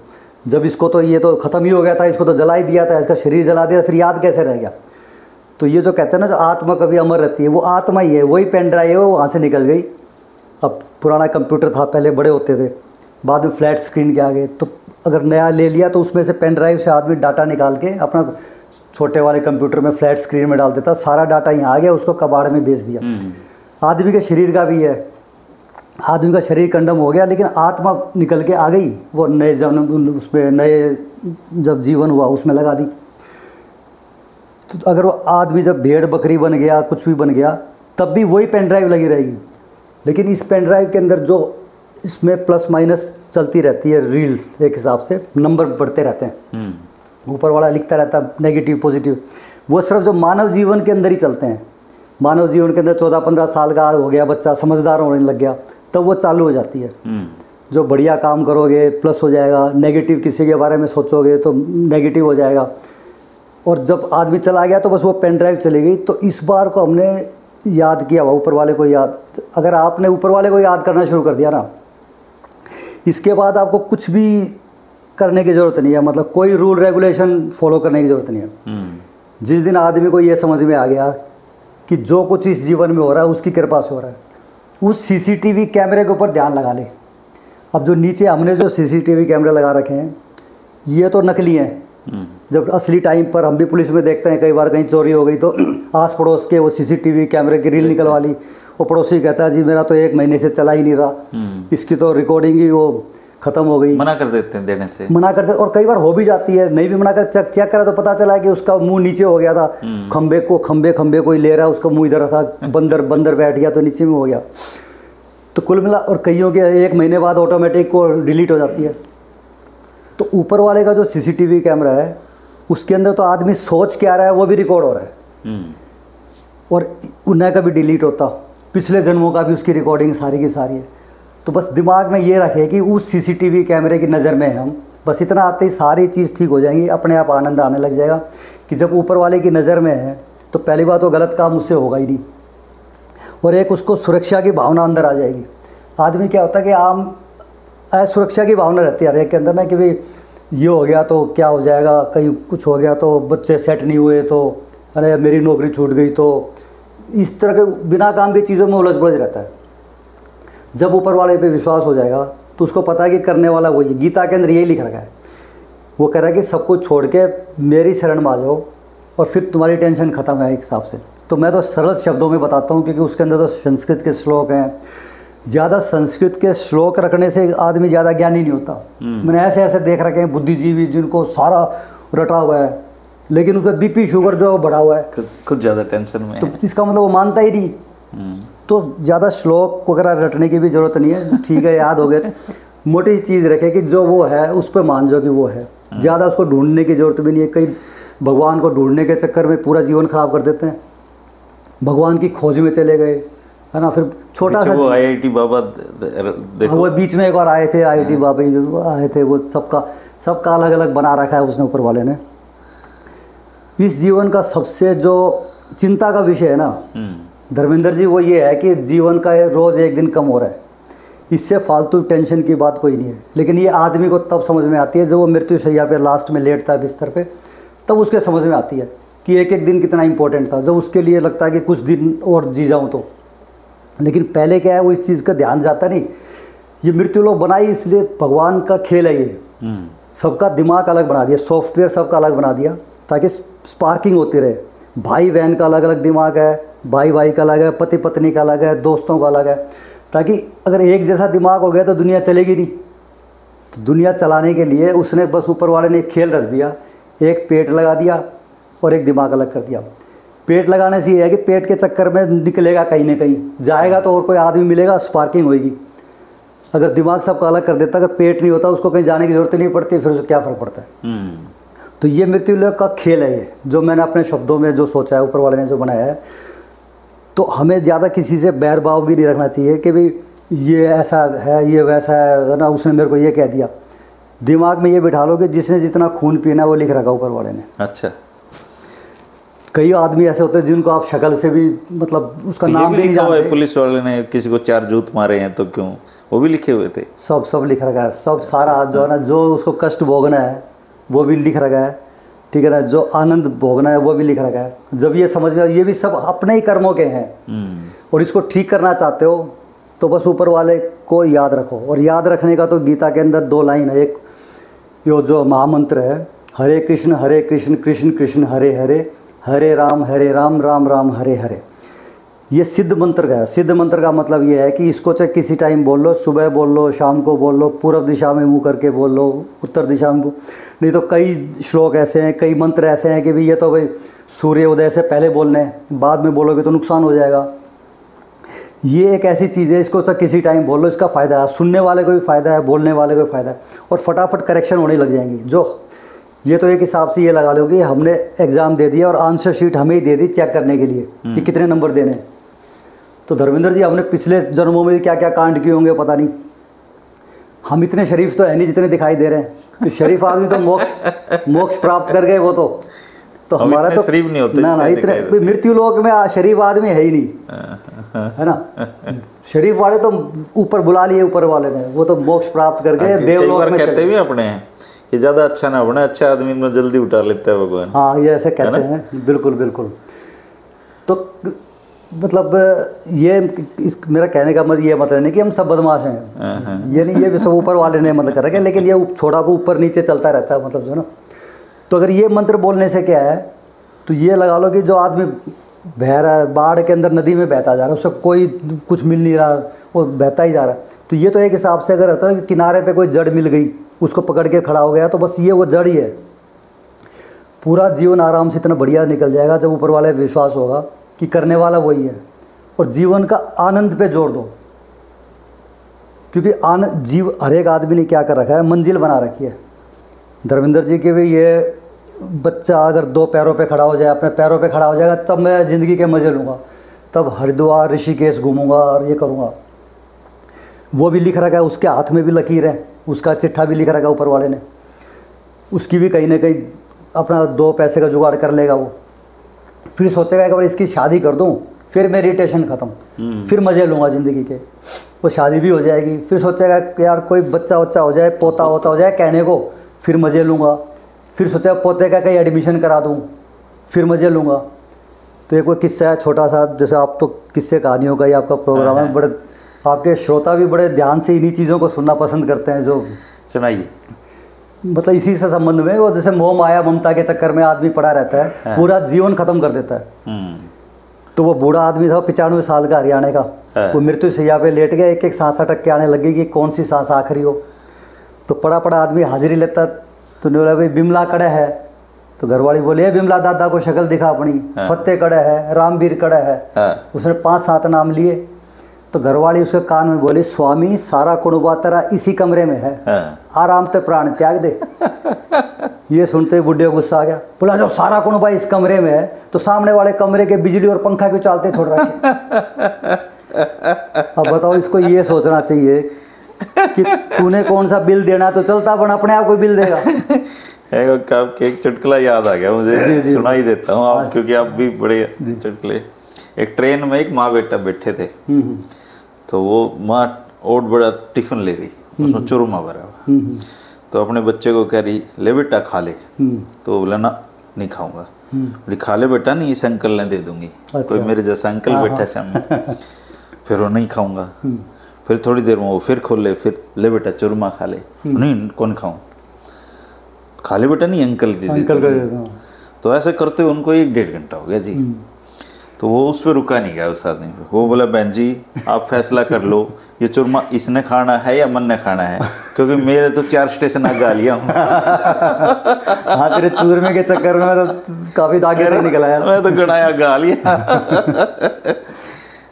जब इसको तो ये तो ख़त्म ही हो गया था, इसको तो जला ही दिया था, इसका शरीर जला दिया, फिर याद कैसे रह गया? तो ये जो कहते हैं ना, जो आत्मा कभी अमर रहती है, वो आत्मा ही है, वही पेन ड्राइव है, वो वहाँ से निकल गई। अब पुराना कंप्यूटर था, पहले बड़े होते थे, बाद में फ्लैट स्क्रीन के आ गए, तो अगर नया ले लिया तो उसमें से पेन ड्राइव से आदमी डाटा निकाल के अपना छोटे वाले कंप्यूटर में फ्लैट स्क्रीन में डाल देता, सारा डाटा यहाँ आ गया, उसको कबाड़ में बेच दिया। आदमी के शरीर का भी है, आदमी का शरीर कंडम हो गया, लेकिन आत्मा निकल के आ गई, वो नए जन्म, उसमें नए जब जीवन हुआ उसमें लगा दी। तो अगर वो आदमी जब भेड़ बकरी बन गया, कुछ भी बन गया, तब भी वही पेन ड्राइव लगी रहेगी। लेकिन इस पेन ड्राइव के अंदर जो इसमें प्लस माइनस चलती रहती है, रील्स एक हिसाब से नंबर बढ़ते रहते हैं, ऊपर वाला लिखता रहता है नेगेटिव पॉजिटिव, वो सिर्फ जो मानव जीवन के अंदर ही चलते हैं। मानव जीवन के अंदर 14-15 साल का हो गया बच्चा, समझदार होने लग गया, तब वो चालू हो जाती है। जो बढ़िया काम करोगे प्लस हो जाएगा, नेगेटिव किसी के बारे में सोचोगे तो नेगेटिव हो जाएगा। और जब आदमी चला गया तो बस वो पेन ड्राइव चली गई। तो इस बार को हमने याद किया हुआ, ऊपर वाले को याद, अगर आपने ऊपर वाले को याद करना शुरू कर दिया ना, इसके बाद आपको कुछ भी करने की ज़रूरत नहीं है, मतलब कोई रूल रेगुलेशन फॉलो करने की ज़रूरत नहीं है। जिस दिन आदमी को ये समझ में आ गया कि जो कुछ इस जीवन में हो रहा है उसकी कृपा से हो रहा है, उस सीसीटीवी कैमरे के ऊपर ध्यान लगा ले। अब जो नीचे हमने जो सीसीटीवी कैमरे लगा रखे हैं ये तो नकली हैं। जब असली टाइम पर हम भी पुलिस में देखते हैं, कई बार कहीं चोरी हो गई तो आस पड़ोस के वो सीसीटीवी कैमरे की रील निकलवा ली, वो पड़ोसी कहता है जी मेरा तो 1 महीने से चला ही नहीं रहा, इसकी तो रिकॉर्डिंग ही वो ख़त्म हो गई। मना कर देते हैं देने से, मना करते, और कई बार हो भी जाती है, नहीं भी मना कर चेक करा तो पता चला कि उसका मुंह नीचे हो गया था, खंबे कोई ले रहा है, उसका मुंह इधर था, बंदर बैठ गया तो नीचे में हो गया। तो कुल मिला, और कईयों के 1 महीने बाद ऑटोमेटिक को डिलीट हो जाती है। तो ऊपर वाले का जो सीसीटीवी कैमरा है उसके अंदर तो आदमी सोच क्या रहा है वो भी रिकॉर्ड हो रहा है, और उन्हें का भी डिलीट होता, पिछले जन्मों का भी उसकी रिकॉर्डिंग सारी की सारी है। तो बस दिमाग में ये रखे कि उस सीसीटीवी कैमरे की नज़र में हम, बस इतना आते ही सारी चीज़ ठीक हो जाएंगी, अपने आप आनंद आने लग जाएगा कि जब ऊपर वाले की नज़र में है तो पहली बात तो गलत काम उससे होगा ही नहीं, और एक उसको सुरक्षा की भावना अंदर आ जाएगी। आदमी क्या होता है कि आम असुरक्षा की भावना रहती है हर एक के अंदर ना, कि भाई ये हो गया तो क्या हो जाएगा, कहीं कुछ हो गया तो बच्चे सेट नहीं हुए तो, अरे मेरी नौकरी छूट गई तो, इस तरह के बिना काम की चीज़ों में उलझ पुलझ रहता है। जब ऊपर वाले पे विश्वास हो जाएगा तो उसको पता है कि करने वाला वही है। गीता के अंदर यही लिख रखा है, वो कह रहा है कि सब कुछ छोड़ के मेरी शरण में आ जाओ और फिर तुम्हारी टेंशन खत्म है एक हिसाब से। तो मैं तो सरल शब्दों में बताता हूँ, क्योंकि उसके अंदर तो संस्कृत के श्लोक हैं। ज़्यादा संस्कृत के श्लोक रखने से आदमी ज़्यादा ज्ञानी नहीं होता। मैंने ऐसे ऐसे देख रखे हैं बुद्धिजीवी जिनको सारा रटा हुआ है, लेकिन उसका बीपी शुगर जो बढ़ा हुआ है, कुछ ज़्यादा टेंशन में तो इसका मतलब वो मानता ही नहीं। तो ज़्यादा श्लोक वगैरह रटने की भी ज़रूरत नहीं है, ठीक है याद हो गए। मोटी चीज़ रखे कि जो वो है उस पर मान जाओ कि वो है। ज़्यादा उसको ढूंढने की ज़रूरत भी नहीं है। कई भगवान को ढूंढने के चक्कर में पूरा जीवन ख़राब कर देते हैं, भगवान की खोज में चले गए, है ना। फिर छोटा सा वो IIT बाबा देखो, वो बीच में एक और आए थे IIT बाबा ही जो आए थे, वो सबका अलग अलग बना रखा है उसने ऊपर वाले ने। इस जीवन का सबसे जो चिंता का विषय है ना धर्मेंद्र जी, वो ये है कि जीवन का रोज़ एक दिन कम हो रहा है। इससे फालतू टेंशन की बात कोई नहीं है। लेकिन ये आदमी को तब समझ में आती है जब वो मृत्यु शैया पे लास्ट में लेटता है बिस्तर पे, तब उसके समझ में आती है कि एक एक दिन कितना इंपॉर्टेंट था। जब उसके लिए लगता है कि कुछ दिन और जी जाऊँ तो, लेकिन पहले क्या है वो इस चीज़ का ध्यान जाता नहीं। ये मृत्यु लोग बनाई इसलिए भगवान का खेल है ये। सबका दिमाग अलग बना दिया, सॉफ्टवेयर सबका अलग बना दिया ताकि स्पार्किंग होती रहे। भाई बहन का अलग अलग दिमाग है, भाई भाई का अलग है, पति पत्नी का अलग है, दोस्तों का अलग है, ताकि अगर एक जैसा दिमाग हो गया तो दुनिया चलेगी नहीं। तो दुनिया चलाने के लिए उसने बस ऊपर वाले ने एक खेल रच दिया, एक पेट लगा दिया और एक दिमाग अलग कर दिया। पेट लगाने से ये है कि पेट के चक्कर में निकलेगा कहीं ना कहीं, जाएगा तो और कोई आदमी मिलेगा, स्पार्किंग होगी। अगर दिमाग सबका अलग कर देता, अगर पेट नहीं होता उसको कहीं जाने की जरूरत नहीं पड़ती, फिर उसको क्या फ़र्क पड़ता है। तो ये मृत्यु लोक का खेल है ये, जो मैंने अपने शब्दों में जो सोचा है, ऊपर वाले ने जो बनाया है। तो हमें ज़्यादा किसी से बैर भाव भी नहीं रखना चाहिए कि भाई ये ऐसा है, ये वैसा है ना, उसने मेरे को ये कह दिया। दिमाग में ये बिठा लो कि जिसने जितना खून पीना है वो लिख रखा ऊपर वाले ने। अच्छा, कई आदमी ऐसे होते हैं जिनको आप शक्ल से भी मतलब उसका नाम भी नहीं जानते। पुलिस वाले ने किसी को 4 जूत मारे हैं तो क्यों, वो भी लिखे हुए थे। सब लिख रखा है, सब सारा जो है ना, जो उसको कष्ट भोगना है वो भी लिख रखा है, ठीक है ना, जो आनंद भोगना है वो भी लिख रखा है। जब ये समझ में, ये भी सब अपने ही कर्मों के हैं और इसको ठीक करना चाहते हो तो बस ऊपर वाले को याद रखो। और याद रखने का तो गीता के अंदर 2 लाइन है। एक यो जो महामंत्र है, हरे कृष्ण कृष्ण कृष्ण हरे हरे, हरे राम राम राम हरे हरे। ये सिद्ध मंत्र का है। सिद्ध मंत्र का मतलब ये है कि इसको चाहे किसी टाइम बोल लो, सुबह बोल लो, शाम को बोल लो, पूर्व दिशा में मुंह करके बोल लो, उत्तर दिशा में। नहीं तो कई श्लोक ऐसे हैं, कई मंत्र ऐसे हैं कि भाई ये तो भाई सूर्य उदय से पहले बोलने हैं, बाद में बोलोगे तो नुकसान हो जाएगा। ये एक ऐसी चीज़ है, इसको चाहे किसी टाइम बोल लो, इसका फ़ायदा है, सुनने वाले को भी फ़ायदा है, बोलने वाले को भी फ़ायदा है, और फटाफट करेक्शन होने लग जाएंगी। जो ये तो एक हिसाब से ये लगा लो कि हमने एग्ज़ाम दे दिया और आंसर शीट हमें ही दे दी चेक करने के लिए कि कितने नंबर देने। तो धर्मेंद्र जी, हमने पिछले जन्मों में क्या क्या कांड किए होंगे पता नहीं। हम इतने शरीफ तो है नहीं जितने दिखाई दे रहे हैं। तो शरीफ आदमी तो मोक्ष प्राप्त कर गए वो तो हमारा तो शरीफ नहीं होते ना इतने मृत्यु लोक में शरीफ आदमी है ही नहीं, है ना। शरीफ वाले तो ऊपर बुला लिए ऊपर वाले ने, वो तो मोक्ष प्राप्त करके देवलोक में कहते भी अपने हैं कि ज़्यादा अच्छा ना बने, अच्छा आदमी में जल्दी उठा लेता है भगवान। हाँ, ये ऐसे कहते हैं, बिल्कुल बिल्कुल। तो मतलब ये मेरा कहने का मतलब ये मतलब नहीं कि हम सब बदमाश हैं, ये नहीं, ये भी सब ऊपर वाले ने मतलब कर रखे, लेकिन ये छोड़ा को ऊपर नीचे चलता रहता है, मतलब जो ना। तो अगर ये मंत्र बोलने से क्या है, तो ये लगा लो कि जो आदमी बह रहा है, बाढ़ के अंदर नदी में बहता जा रहा है, उससे कोई कुछ मिल नहीं रहा, वो बहता ही जा रहा है। तो ये तो एक हिसाब से अगर होता है कि किनारे पे कोई जड़ मिल गई, उसको पकड़ के खड़ा हो गया, तो बस ये वो जड़ ही है। पूरा जीवन आराम से इतना बढ़िया निकल जाएगा जब ऊपर वाले विश्वास होगा कि करने वाला वही है। और जीवन का आनंद पे जोर दो, क्योंकि हर एक आदमी ने क्या कर रखा है, मंजिल बना रखी है। धर्मेंद्र जी के भी ये बच्चा अगर 2 पैरों पे खड़ा हो जाए, अपने पैरों पे खड़ा हो जाएगा, तब मैं ज़िंदगी के मज़े लूँगा, तब हरिद्वार ऋषिकेश घूमूंगा और ये करूँगा। वो भी लिख रखा है, उसके हाथ में भी लकीर है, उसका चिट्ठा भी लिख रखा है ऊपर वाले ने, उसकी भी कहीं ना कहीं अपना 2 पैसे का जुगाड़ कर लेगा वो। फिर सोचेगा कि अगर इसकी शादी कर दूँ फिर मेरी टेंशन ख़त्म, फिर मज़े लूँगा ज़िंदगी के। वो शादी भी हो जाएगी, फिर सोचेगा कि यार कोई बच्चा वच्चा हो जाए, पोता होता हो जाए कहने को, फिर मज़े लूँगा। फिर सोचा पोते का कहीं एडमिशन करा दूँ, फिर मज़े लूँगा। तो ये कोई किस्सा है छोटा सा, जैसे आप तो किस्से कहानियों का ही आपका प्रोग्राम है, बड़े आपके श्रोता भी बड़े ध्यान से इन्हीं चीज़ों को सुनना पसंद करते हैं। जो सुनाइए। मतलब इसी से संबंध में, वो जैसे मोह माया ममता के चक्कर में आदमी पड़ा रहता है, पूरा जीवन खत्म कर देता है। तो वो बूढ़ा आदमी था 95 साल का, हरियाणा का, वो मृत्यु शैया पे लेट गया, एक एक सांस अटक के आने लगी कि कौन सी सांस आखिरी हो। तो पड़ा पड़ा आदमी हाजिरी लेता, तो बोला भाई बिमला कड़ा है। तो घरवाली बोले बिमला दादा को शक्ल दिखा अपनी, फतेह कड़ा है, रामवीर कड़ा है। उसने 5-7 नाम लिए। तो घरवाली उसके कान में बोली स्वामी सारा कुणबा तेरा इसी कमरे में है, आराम से प्राण त्याग दे। ये सुनते ही बुढ़े को गुस्सा आ गया, बोला जब सारा कुणबा इस कमरे में है तो सामने वाले कमरे के बिजली और पंखा क्यों चलते छोड़ रखे। अब बताओ, इसको ये सोचना चाहिए कि तूने कौन सा बिल देना, तो चलता बन अपने आप कोई बिल देगा। एक चुटकुला याद आ गया मुझे, सुना ही देता हूँ आप, क्योंकि आप भी बड़े चुटकुले। एक ट्रेन में एक माँ बेटा बैठे थे, तो वो माँ और बड़ा टिफिन ले रही, उसमें चूरमा भरा हुआ। तो अपने बच्चे को कह रही ले बेटा खा ले। तो बोला ना नहीं खाऊंगा। बोली खा ले बेटा, नहीं इस अंकल ने दे दूंगी। कोई मेरे जैसा अंकल बैठा सामने। फिर वो नहीं खाऊंगा। फिर थोड़ी देर में वो फिर खोल ले, फिर ले बेटा चूरमा खा ले। नहीं कौन खाऊं, खा ले बेटा, नहीं अंकल दे दे। तो ऐसे करते उनको 1-1.5 घंटा हो गया जी। तो वो उस पर रुका नहीं गया उस आदमी पे। वो बोला बहन जी आप फैसला कर लो, ये चूरमा इसने खाना है या मन ने खाना है, क्योंकि मेरे तो 4 स्टेशन आगे आ लिया हूँ। हाँ तेरे चूरमे के चक्कर में तो काफी आगे तक निकल आया। मैं तो गड़ाया गा लिया।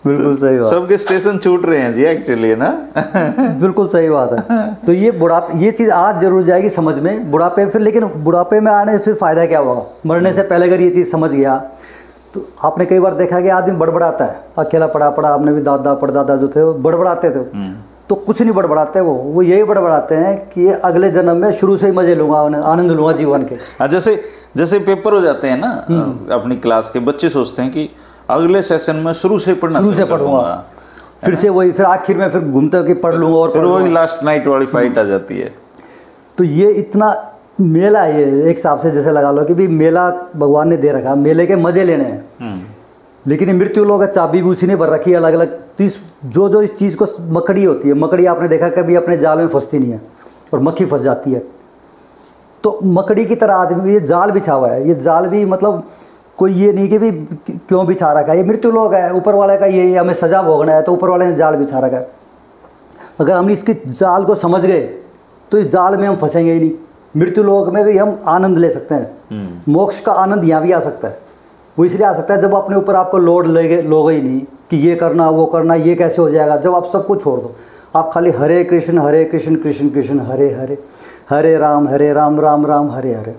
बिल्कुल सही बात, सबके स्टेशन छूट रहे हैं जी एक्चुअली ना। बिल्कुल सही बात है। तो ये बुढ़ापे, ये चीज़ आज जरूर जाएगी समझ में बुढ़ापे फिर, लेकिन बुढ़ापे में आने से फिर फ़ायदा क्या होगा। मरने से पहले अगर ये चीज़ समझ गया, तो आपने कई बार देखा कि आदमी बड़बड़ाता है, अकेला पड़ा पड़ा, आपने भी दादा परदादा जो थे वो बड़बड़ाते थे। तो कुछ नहीं बड़बड़ाते, वो यही बड़बड़ाते हैं कि अगले जन्म में शुरू से ही मजे लूँगा, आनंद लूँगा जीवन के। जैसे पेपर हो जाते हैं ना अपनी क्लास के, बच्चे सोचते हैं कि अगले सेशन में शुरू से पढ़ूंगा, फिर से वही, फिर आखिर में फिर घूमते कि पढ़ लूँगा, और फिर वही लास्ट नाइट वाली फाइट आ जाती है। तो ये इतना मेला है, ये एक हिसाब से जैसे लगा लो कि भी मेला भगवान ने दे रखा, मेले के मजे लेने हैं। लेकिन मृत्यु लोग चाबी भी उसी ने भर रखी है अलग अलग। तो जो इस चीज़ को मकड़ी होती है, मकड़ी आपने देखा कभी अपने जाल में फंसती नहीं है और मक्खी फंस जाती है। तो मकड़ी की तरह आदमी ये जाल बिछा हुआ है, ये जाल भी मतलब कोई ये नहीं कि भी क्यों बिछा रखा है, ये मृत्यु लोग है, ऊपर वाले का ये हमें सजा भोगना है तो ऊपर वाले ने जाल बिछा रखा है। अगर हम इसकी जाल को समझ गए तो इस जाल में हम फंसेंगे ही नहीं। मृत्यु लोक में भी हम आनंद ले सकते हैं, मोक्ष का आनंद यहाँ भी आ सकता है। वो इसलिए आ सकता है जब अपने ऊपर आपको लोड लोगे ही नहीं कि ये करना वो करना, ये कैसे हो जाएगा। जब आप सब कुछ छोड़ दो, आप खाली हरे कृष्ण कृष्ण कृष्ण हरे हरे, हरे राम राम राम हरे हरे,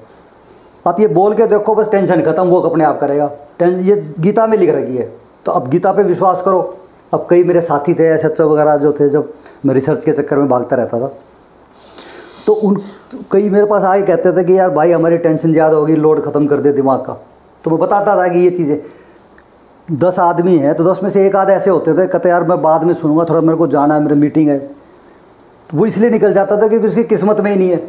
आप ये बोल के देखो, बस टेंशन खत्म, वो अपने आप करेगा। ये गीता में लिख रखी है, तो अब गीता पे विश्वास करो। अब कई मेरे साथी थे ऐसे अच्छा वगैरह जो थे, जब मैं रिसर्च के चक्कर में भागता रहता था, तो कई मेरे पास आके कहते थे कि यार भाई हमारी टेंशन ज़्यादा होगी, लोड ख़त्म कर दे दिमाग का। तो मैं बताता था कि ये चीज़ें 10 आदमी हैं तो 10 में से 1 आध ऐसे होते थे, कहते यार मैं बाद में सुनूंगा, थोड़ा मेरे को जाना है, मेरी मीटिंग है। तो वो इसलिए निकल जाता था क्योंकि उसकी किस्मत में ही नहीं है।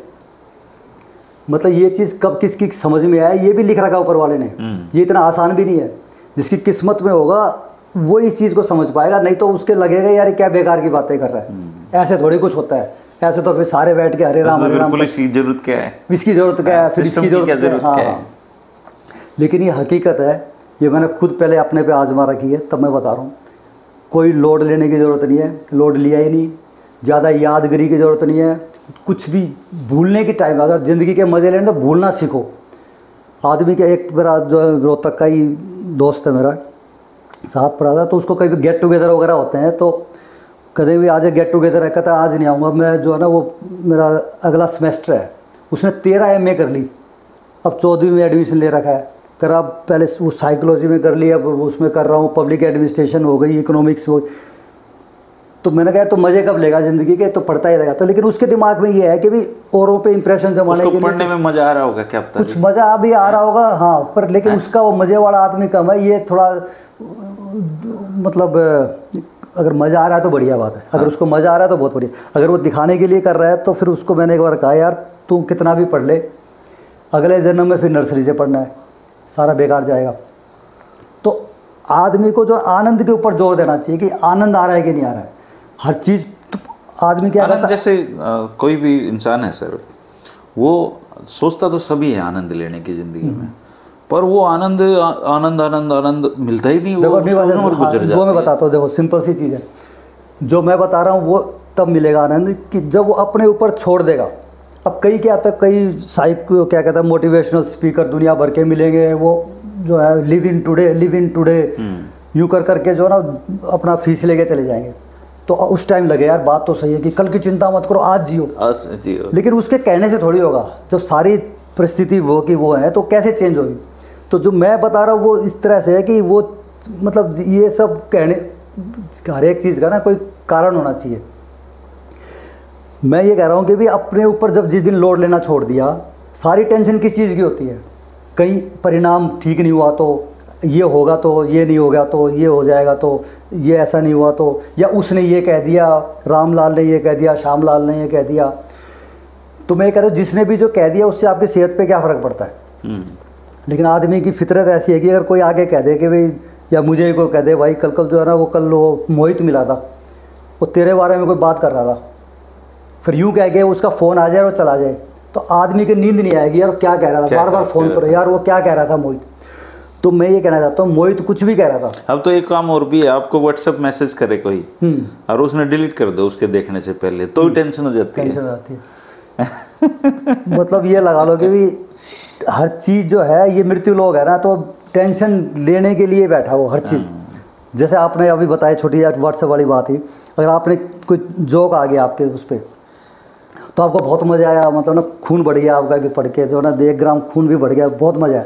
मतलब ये चीज़ कब किसकी समझ में आए ये भी लिख रखा ऊपर वाले ने, ये इतना आसान भी नहीं है। जिसकी किस्मत में होगा वो इस चीज़ को समझ पाएगा, नहीं तो उसके लगेगा यार क्या बेकार की बातें कर रहा है, ऐसे थोड़ी कुछ होता है। ऐसे तो फिर सारे बैठ के हरे राम इसकी जरूरत क्या है, इसकी जरूरत क्या है, फिर इसकी जरूरत क्या है। लेकिन ये हकीकत है, ये मैंने खुद पहले अपने पे आजमा रखी है, तब मैं बता रहा हूँ। कोई लोड लेने की ज़रूरत नहीं है, लोड लिया ही नहीं। ज़्यादा यादगिरी की ज़रूरत नहीं है, कुछ भी भूलने की टाइम, अगर ज़िंदगी के मज़े लेने तो भूलना सीखो। आदमी के एक मेरा जो रोहतक का ही दोस्त है मेरा, साथ पढ़ा था, तो उसको कभी गेट टुगेदर वगैरह होते हैं तो कभी भी आज गेट टुगेदर है, कहता आज नहीं आऊँगा मैं, जो है ना वो मेरा अगला सेमेस्टर है। उसने 13 MA कर ली, अब 14वीं में एडमिशन ले रखा है। कर अब पहले वो साइकोलॉजी में कर ली, अब उसमें कर रहा हूँ, पब्लिक एडमिनिस्ट्रेशन हो गई, इकोनॉमिक्स हो। तो मैंने कहा तो मज़े कब लेगा ज़िंदगी के, तो पढ़ता ही रहेगा। तो लेकिन उसके दिमाग में ये है कि भी औरों पे इंप्रेशन जमाने के लिए पढ़ने में मज़ा आ रहा होगा, क्या पता कुछ मज़ा भी आ रहा होगा, हाँ, पर लेकिन उसका वो मज़े वाला आदमी कम है। ये थोड़ा मतलब अगर मज़ा आ रहा है तो बढ़िया बात है, अगर उसको मज़ा आ रहा है तो बहुत बढ़िया, अगर वो दिखाने के लिए कर रहा है तो फिर उसको मैंने एक बार कहा यार तू कितना भी पढ़ ले, अगले जन्म में फिर नर्सरी से पढ़ना है, सारा बेकार जाएगा। तो आदमी को जो आनंद के ऊपर जोर देना चाहिए कि आनंद आ रहा है कि नहीं आ रहा है, हर चीज़ तो आदमी क्या आनंद जैसे कोई भी इंसान है सर, वो सोचता तो सभी है आनंद लेने की ज़िंदगी में, पर वो आनंद आनंद आनंद आनंद मिलता ही नहीं, देखो वो मैं बताता हूँ। देखो सिंपल सी चीज़ है, जो मैं बता रहा हूँ वो तब मिलेगा आनंद कि जब वो अपने ऊपर छोड़ देगा। अब कई क्या आता है, कई क्या कहता है मोटिवेशनल स्पीकर दुनिया भर के मिलेंगे, वो जो है लिव इन टुडे यूँ कर करके जो ना अपना फीस लेके चले जाएंगे। तो उस टाइम लगे यार बात तो सही है कि कल की चिंता मत करो, आज जियो। लेकिन उसके कहने से थोड़ी होगा, जब सारी परिस्थिति वो की वो है तो कैसे चेंज होगी। तो जो मैं बता रहा हूँ वो इस तरह से है कि वो मतलब ये सब कहने, हर एक चीज़ का ना कोई कारण होना चाहिए। मैं ये कह रहा हूँ कि भी अपने ऊपर जब जिस दिन लोड लेना छोड़ दिया, सारी टेंशन किस चीज़ की होती है, कहीं परिणाम ठीक नहीं हुआ तो ये होगा, तो ये नहीं होगा तो ये हो जाएगा, तो ये ऐसा नहीं हुआ तो, या उसने ये कह दिया, रामलाल ने ये कह दिया, श्यामलाल ने ये कह दिया। तो मैं कह रहा हूँ जिसने भी जो कह दिया उससे आपकी सेहत पे क्या फ़र्क पड़ता है। लेकिन आदमी की फितरत ऐसी है कि अगर कोई आगे कह दे कि भाई, या मुझे कोई कह दे भाई कल जो है ना वो कल वो मोहित मिला था, वो तेरे बारे में कोई बात कर रहा था, फिर यूँ कह के उसका फ़ोन आ जाए और चला जाए, तो आदमी की नींद नहीं आएगी यार क्या कह रहा था, बार बार फ़ोन करो यार वो क्या कह रहा था मोहित। तो मैं ये कहना चाहता हूँ मोहित कुछ भी कह रहा था। अब तो एक काम और भी है, आपको व्हाट्सएप मैसेज करे कोई और उसने डिलीट कर दो उसके देखने से पहले, तो भी टेंशन हो जाती है। मतलब ये लगा लो कि भी हर चीज़ जो है ये मृत्यु लोग है ना, तो टेंशन लेने के लिए बैठा हो हर चीज़। जैसे आपने अभी बताया छोटी व्हाट्सएप वाली बात ही, अगर आपने कोई जोक आ गया आपके उस पर तो आपको बहुत मज़ा आया, मतलब ना खून बढ़ गया आपका कि पढ़ के जो ना 1 ग्राम खून भी बढ़ गया, बहुत मज़ा आया।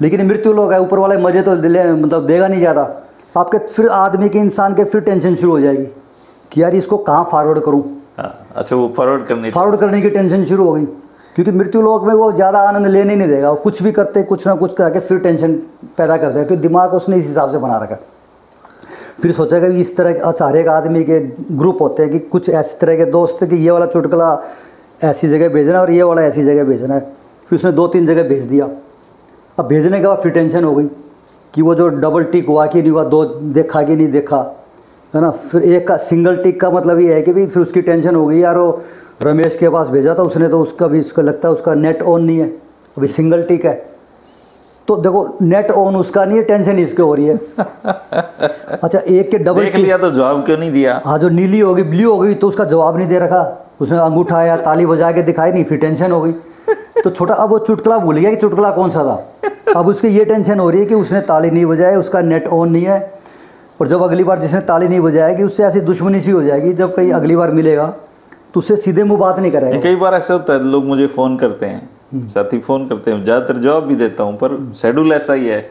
लेकिन मृत्यु लोग है, ऊपर वाले मज़े तो दिले मतलब देगा नहीं ज़्यादा आपके, फिर आदमी के इंसान के फिर टेंशन शुरू हो जाएगी कि यार इसको कहाँ फॉरवर्ड करूँ। अच्छा, वो फॉरवर्ड करने की टेंशन शुरू हो गई, क्योंकि मृत्यु लोक में वो ज़्यादा आनंद लेने ही नहीं देगा, वो कुछ भी करते कुछ ना कुछ करके फिर टेंशन पैदा कर देगा, क्योंकि दिमाग उसने इस हिसाब से बना रखा। फिर सोचेगा कि इस तरह अच्छा हर एक आदमी के ग्रुप होते हैं कि कुछ इस तरह के दोस्त कि ये वाला चुटकुला ऐसी जगह भेजना और ये वाला ऐसी जगह भेजना है, फिर उसने 2-3 जगह भेज दिया। अब भेजने के बाद फिर टेंशन हो गई कि वो जो डबल टिक हुआ कि नहीं हुआ, 2 देखा कि नहीं देखा, है ना। फिर एक का सिंगल टिक का मतलब ये है कि भाई फिर उसकी टेंशन हो गई यार, वो रमेश के पास भेजा था उसने तो उसका भी उसको लगता है उसका नेट ऑन नहीं है, अभी सिंगल टिक है। तो देखो नेट ऑन उसका नहीं है, टेंशन इसके हो रही है। अच्छा एक के डबल देख लिया तो जवाब क्यों नहीं दिया, हाँ जो नीली होगी ब्लू हो गई तो उसका जवाब नहीं दे रखा, उसने अंगूठा या ताली बजा के दिखाई नहीं, फिर टेंशन हो गई। तो छोटा अब वो चुटकुला भूल गया कि चुटकुला कौन सा था, अब उसकी ये टेंशन हो रही है कि उसने ताली नहीं बजाई, उसका नेट ऑन नहीं है, और जब अगली बार जिसने ताली नहीं बजाएगी उससे ऐसी दुश्मनी सी हो जाएगी, जब कहीं अगली बार मिलेगा तो उससे सीधे मुंह बात नहीं करेगा। कई बार ऐसा होता है, लोग मुझे फ़ोन करते हैं, साथी फ़ोन करते हैं, ज़्यादातर जवाब भी देता हूँ, पर शेड्यूल ऐसा ही है।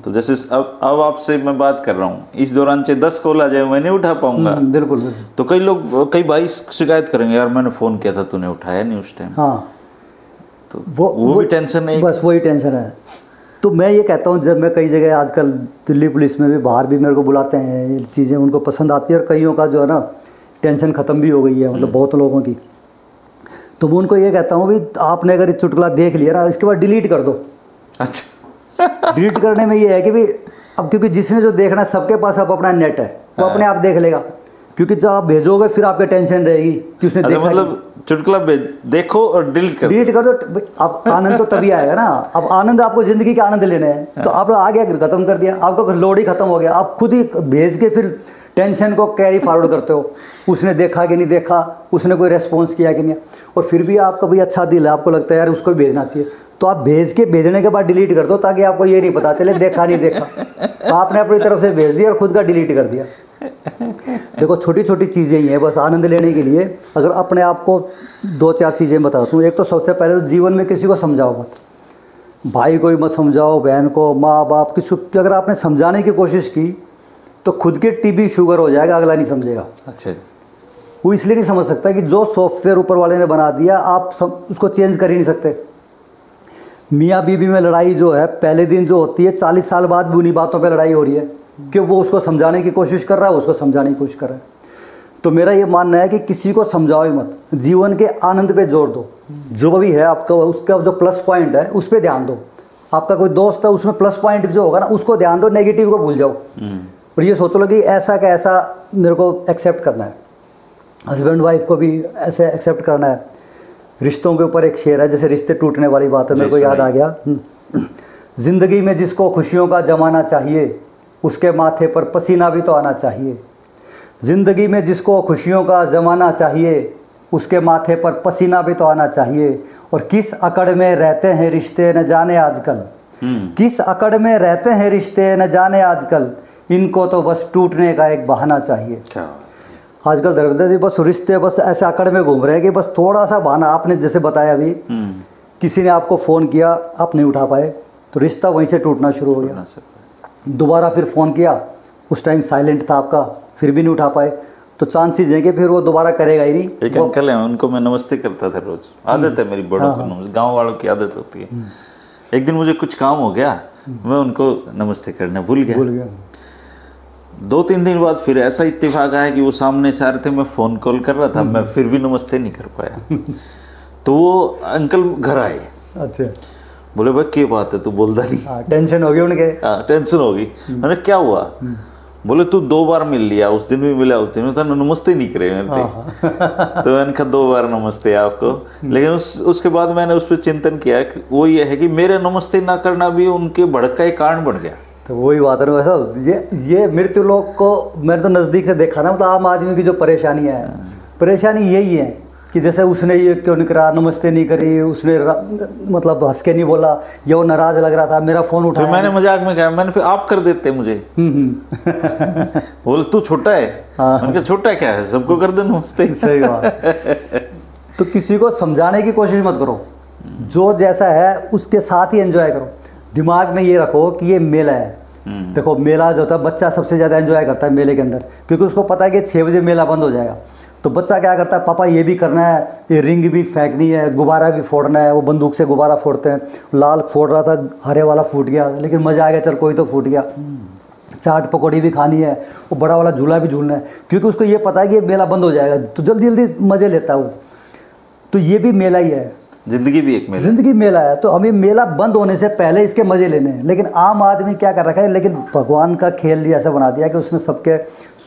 तो जैसे अब आपसे मैं बात कर रहा हूँ, इस दौरान से 10 कॉल आ जाए मैं नहीं उठा पाऊंगा। बिल्कुल। तो कई भाई शिकायत करेंगे, यार मैंने फ़ोन किया था तूने उठाया नहीं उस टाइम। हाँ, तो वो भी टेंशन है, बस वही टेंशन है। तो मैं ये कहता हूँ, जब मैं कई जगह आजकल दिल्ली पुलिस में भी बाहर भी मेरे को बुलाते हैं, ये चीज़ें उनको पसंद आती है, और कईयों का जो है ना टेंशन ख़त्म भी हो गई है, मतलब बहुत लोगों की। तो मैं उनको ये कहता हूँ भी आपने अगर चुटकुला देख लिया ना, इसके बाद डिलीट कर दो। अच्छा डिलीट करने में ये है कि भाई अब क्योंकि जिसने जो देखना है सबके पास अब अपना नेट है, वो अपने आप देख लेगा, क्योंकि जब आप भेजोगे फिर आपकी टेंशन रहेगी कि उसने देखा। मतलब चुटकुला देखो और डिलीट कर दो। अब आनंद तो तभी आएगा ना, अब आनंद आपको ज़िंदगी के आनंद लेने हैं, तो आप आगे ख़त्म कर दिया, आपका लोड ही ख़त्म हो गया, आप खुद ही भेज के फिर टेंशन को कैरी फॉरवर्ड करते हो, उसने देखा कि नहीं देखा, उसने कोई रेस्पॉन्स किया कि नहीं, और फिर भी आपका भाई अच्छा दिल है, आपको लगता है यार उसको भी भेजना चाहिए, तो आप भेजने के बाद डिलीट कर दो, ताकि आपको ये नहीं पता चले देखा नहीं देखा। तो आपने अपनी तरफ से भेज दिया और खुद का डिलीट कर दिया। देखो छोटी छोटी चीज़ें ही हैं, बस आनंद लेने के लिए। अगर अपने आप को 2-4 चीज़ें बताता हूँ। एक तो सबसे पहले तो जीवन में किसी को समझाओ मत, भाई को ही मत समझाओ, बहन को, माँ बाप किसी को। अगर आपने समझाने की कोशिश की तो खुद के टीबी शुगर हो जाएगा, अगला नहीं समझेगा। अच्छा, वो इसलिए नहीं समझ सकता कि जो सॉफ्टवेयर ऊपर वाले ने बना दिया आप उसको चेंज कर ही नहीं सकते। मियाँ बीवी में लड़ाई जो है पहले दिन जो होती है, 40 साल बाद भी उन्हीं बातों पे लड़ाई हो रही है। कि वो उसको समझाने की कोशिश कर रहा है, उसको समझाने की कोशिश कर रहा है। तो मेरा ये मानना है कि किसी को समझाओ ही मत, जीवन के आनंद पे जोर दो। जो भी है आपका, उसका जो प्लस पॉइंट है उस पर ध्यान दो। आपका कोई दोस्त है, उसमें प्लस पॉइंट जो होगा ना उसको ध्यान दो, नेगेटिव को भूल जाओ। और ये सोच लो कि ऐसा का ऐसा मेरे को एक्सेप्ट करना है, हस्बैंड वाइफ को भी ऐसे एक्सेप्ट करना है। रिश्तों के ऊपर एक शेर है, जैसे रिश्ते टूटने वाली बात है, मेरे को याद आ गया। जिंदगी में जिसको खुशियों का जमाना चाहिए, उसके माथे पर पसीना भी तो आना चाहिए। ज़िंदगी में जिसको खुशियों का ज़माना चाहिए, उसके माथे पर पसीना भी तो आना चाहिए। और किस अकड़ में रहते हैं रिश्ते न जाने आजकल, किस अकड़ में रहते हैं रिश्ते न जाने आजकल, इनको तो बस टूटने का एक बहाना चाहिए। आजकल धर्मेंद्र जी बस रिश्ते बस ऐसे अकड़ में घूम रहे हैं कि बस थोड़ा सा बहाना। आपने जैसे बताया अभी, किसी ने आपको फ़ोन किया, आप नहीं उठा पाए, तो रिश्ता वहीं से टूटना शुरू हो गया। दोबारा फिर फ़ोन किया, उस टाइम साइलेंट था आपका, फिर भी नहीं उठा पाए, तो चांसेस हैं कि फिर वो दोबारा करेगा ही नहीं। एक अंकल है, उनको मैं नमस्ते करता था रोज, आदत है मेरी, बड़ों को नमस्ते, गांव वालों की आदत होती है। एक दिन मुझे कुछ काम हो गया, मैं उनको नमस्ते करना भूल गया। 2-3 दिन बाद फिर ऐसा इत्तेफाक आया कि वो सामने से आ रहे थे, मैं फ़ोन कॉल कर रहा था, मैं फिर भी नमस्ते नहीं कर पाया। तो वो अंकल घर आए। अच्छा, बोले भाई क्या बात है, तू बोलता नहीं? टेंशन हो गई उनके। टेंशन हो गई। मैंने क्या हुआ? बोले तू 2 बार मिल लिया, उस दिन भी मिला, उस दिन में तो नमस्ते नहीं करे मेरे। तो मैंने कहा 2 बार नमस्ते आपको। लेकिन उसके बाद मैंने उस पर चिंतन किया कि वो ये है कि मेरे नमस्ते ना करना भी उनके भड़क का एक कारण बन गया। तो वही बात है वैसा, ये मृत्यु लोग को मैंने तो नज़दीक से देखा ना। मतलब आम आदमी की जो परेशानियाँ हैं, परेशानी यही है कि जैसे उसने ये क्यों नहीं करा, नमस्ते नहीं करी, उसने मतलब हंस के नहीं बोला, या वो नाराज़ लग रहा था, मेरा फ़ोन उठाया। मैंने मजाक में कहा, मैंने फिर आप कर देते मुझे। बोल तू छोटा है। मैंने कहा छोटा क्या है, सबको कर दे नमस्ते। सही बात। तो किसी को समझाने की कोशिश मत करो, जो जैसा है उसके साथ ही एंजॉय करो। दिमाग में ये रखो कि ये मेला है। देखो मेला जो होता है, बच्चा सबसे ज़्यादा एंजॉय करता है मेले के अंदर, क्योंकि उसको पता है कि 6 बजे मेला बंद हो जाएगा। तो बच्चा क्या करता है, पापा ये भी करना है, ये रिंग भी फेंकनी है, गुब्बारा भी फोड़ना है। वो बंदूक से गुब्बारा फोड़ते हैं, लाल फोड़ रहा था, हरे वाला फूट गया, लेकिन मज़ा आ गया, चल कोई तो फूट गया। चाट पकौड़ी भी खानी है, वो बड़ा वाला झूला भी झूलना है, क्योंकि उसको ये पता है कि ये मेला बंद हो जाएगा, तो जल्दी जल्दी मज़े लेता है वो। तो ये भी मेला ही है, जिंदगी भी एक मेला, जिंदगी मेला है। तो हमें मेला बंद होने से पहले इसके मज़े लेने हैं। लेकिन आम आदमी क्या कर रखा है, लेकिन भगवान का खेल ही ऐसा बना दिया कि उसने सबके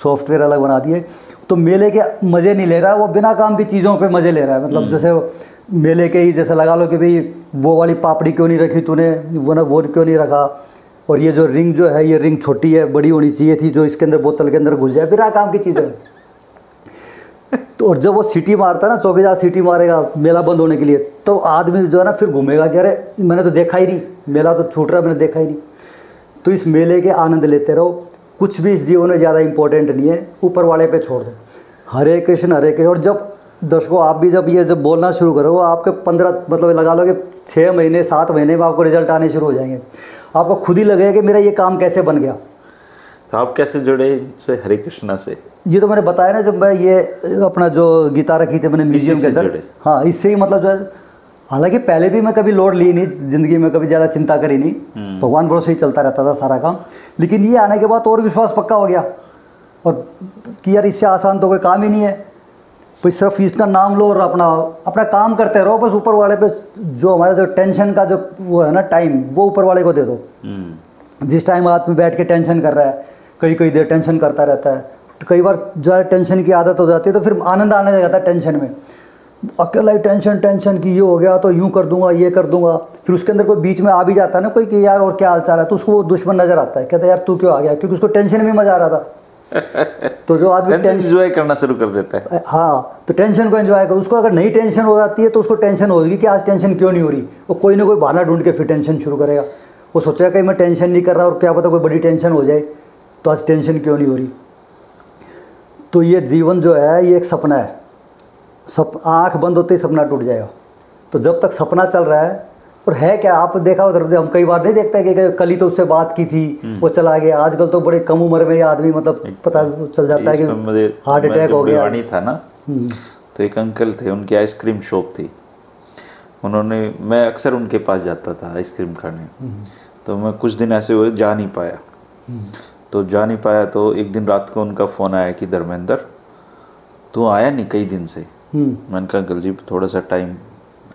सॉफ्टवेयर अलग बना दिए। तो मेले के मज़े नहीं ले रहा है वो, बिना काम की चीज़ों पे मज़े ले रहा है। मतलब जैसे मेले के ही जैसे लगा लो कि भाई वो वाली पापड़ी क्यों नहीं रखी तूने, वो क्यों नहीं रखा, और ये जो रिंग जो है, ये रिंग छोटी है, बड़ी होनी चाहिए थी, जो इसके अंदर बोतल के अंदर घुस जाए, बिना काम की चीज़ें। तो और जब वो सीटी मारता है ना, चौकीदार सीटी मारेगा मेला बंद होने के लिए, तो आदमी जो है ना फिर घूमेगा कि अरे मैंने तो देखा ही नहीं, मेला तो छूट रहा है, मैंने देखा ही नहीं। तो इस मेले के आनंद लेते रहो। कुछ भी इस जीवन में ज़्यादा इंपॉर्टेंट नहीं है, ऊपर वाले पे छोड़ दो। हरे कृष्ण हरे कृष्ण। और जब दर्शकों आप भी जब बोलना शुरू करो, आपके 15 मतलब लगा लो कि 6 महीने 7 महीने में आपको रिजल्ट आने शुरू हो जाएंगे। आपको खुद ही लगेगा कि मेरा ये काम कैसे बन गया। तो आप कैसे जुड़े इनसे, हरे कृष्णा से? ये तो मैंने बताया ना, जब मैं ये अपना जो गीता रखी थी मैंने म्यूजियम के अंदर, हाँ इससे ही मतलब जो है। हालांकि पहले भी मैं कभी लोड ली नहीं ज़िंदगी में, कभी ज़्यादा चिंता करी नहीं, भगवान भरोसे ही चलता रहता था सारा काम। लेकिन ये आने के बाद और विश्वास पक्का हो गया, और कि यार इससे आसान तो कोई काम ही नहीं है। तो सिर्फ इसका नाम लो और अपना काम करते रहो, बस ऊपर वाले पे जो हमारा जो टेंशन का जो वो है ना टाइम, वो ऊपर वाले को दे दो। जिस टाइम आदमी बैठ के टेंशन कर रहा है, कई देर टेंशन करता रहता है, तो कई बार जो है टेंशन की आदत हो जाती है, तो फिर आनंद आने लग जाता है टेंशन में। अकेला ही टेंशन की ये हो गया तो यूँ कर दूंगा, ये कर दूंगा। फिर उसके अंदर कोई बीच में आ भी जाता है ना कोई कि यार और क्या हाल चाल है, तो उसको वो दुश्मन नजर आता है, कहता है यार तू क्यों आ गया, क्योंकि उसको टेंशन में मजा आ रहा था। तो जो आदमी एंजॉय करना शुरू कर देता है, हाँ, तो टेंशन को एंजॉय कर। उसको अगर नहीं टेंशन हो जाती है तो उसको टेंशन होगी कि आज टेंशन क्यों नहीं हो रही, वो कोई ना कोई बहाना ढूंढ के फिर टेंशन शुरू करेगा। वो सोचेगा कि मैं टेंशन नहीं कर रहा, और क्या पता कोई बड़ी टेंशन हो जाए, तो आज टेंशन क्यों नहीं हो रही। तो ये जीवन जो है ये एक सपना है, आँख बंद होते ही सपना टूट जाएगा। तो जब तक सपना चल रहा है, और है क्या, आप देखा उधर हम कई बार नहीं देखते कि कल ही तो उससे बात की थी वो चला गया। आजकल तो बड़े कम उम्र में आदमी मतलब पता चल जाता है कि हार्ट अटैक हो गया। था ना, तो एक अंकल थे, उनकी आइसक्रीम शॉप थी। उन्होंने, मैं अक्सर उनके पास जाता था आइसक्रीम खाने, तो मैं कुछ दिन ऐसे हुए जा नहीं पाया। तो जा नहीं पाया। तो एक दिन रात को उनका फ़ोन आया कि धर्मेंद्र तू आया नहीं कई दिन से। मैंने कहा अंकल जी थोड़ा सा टाइम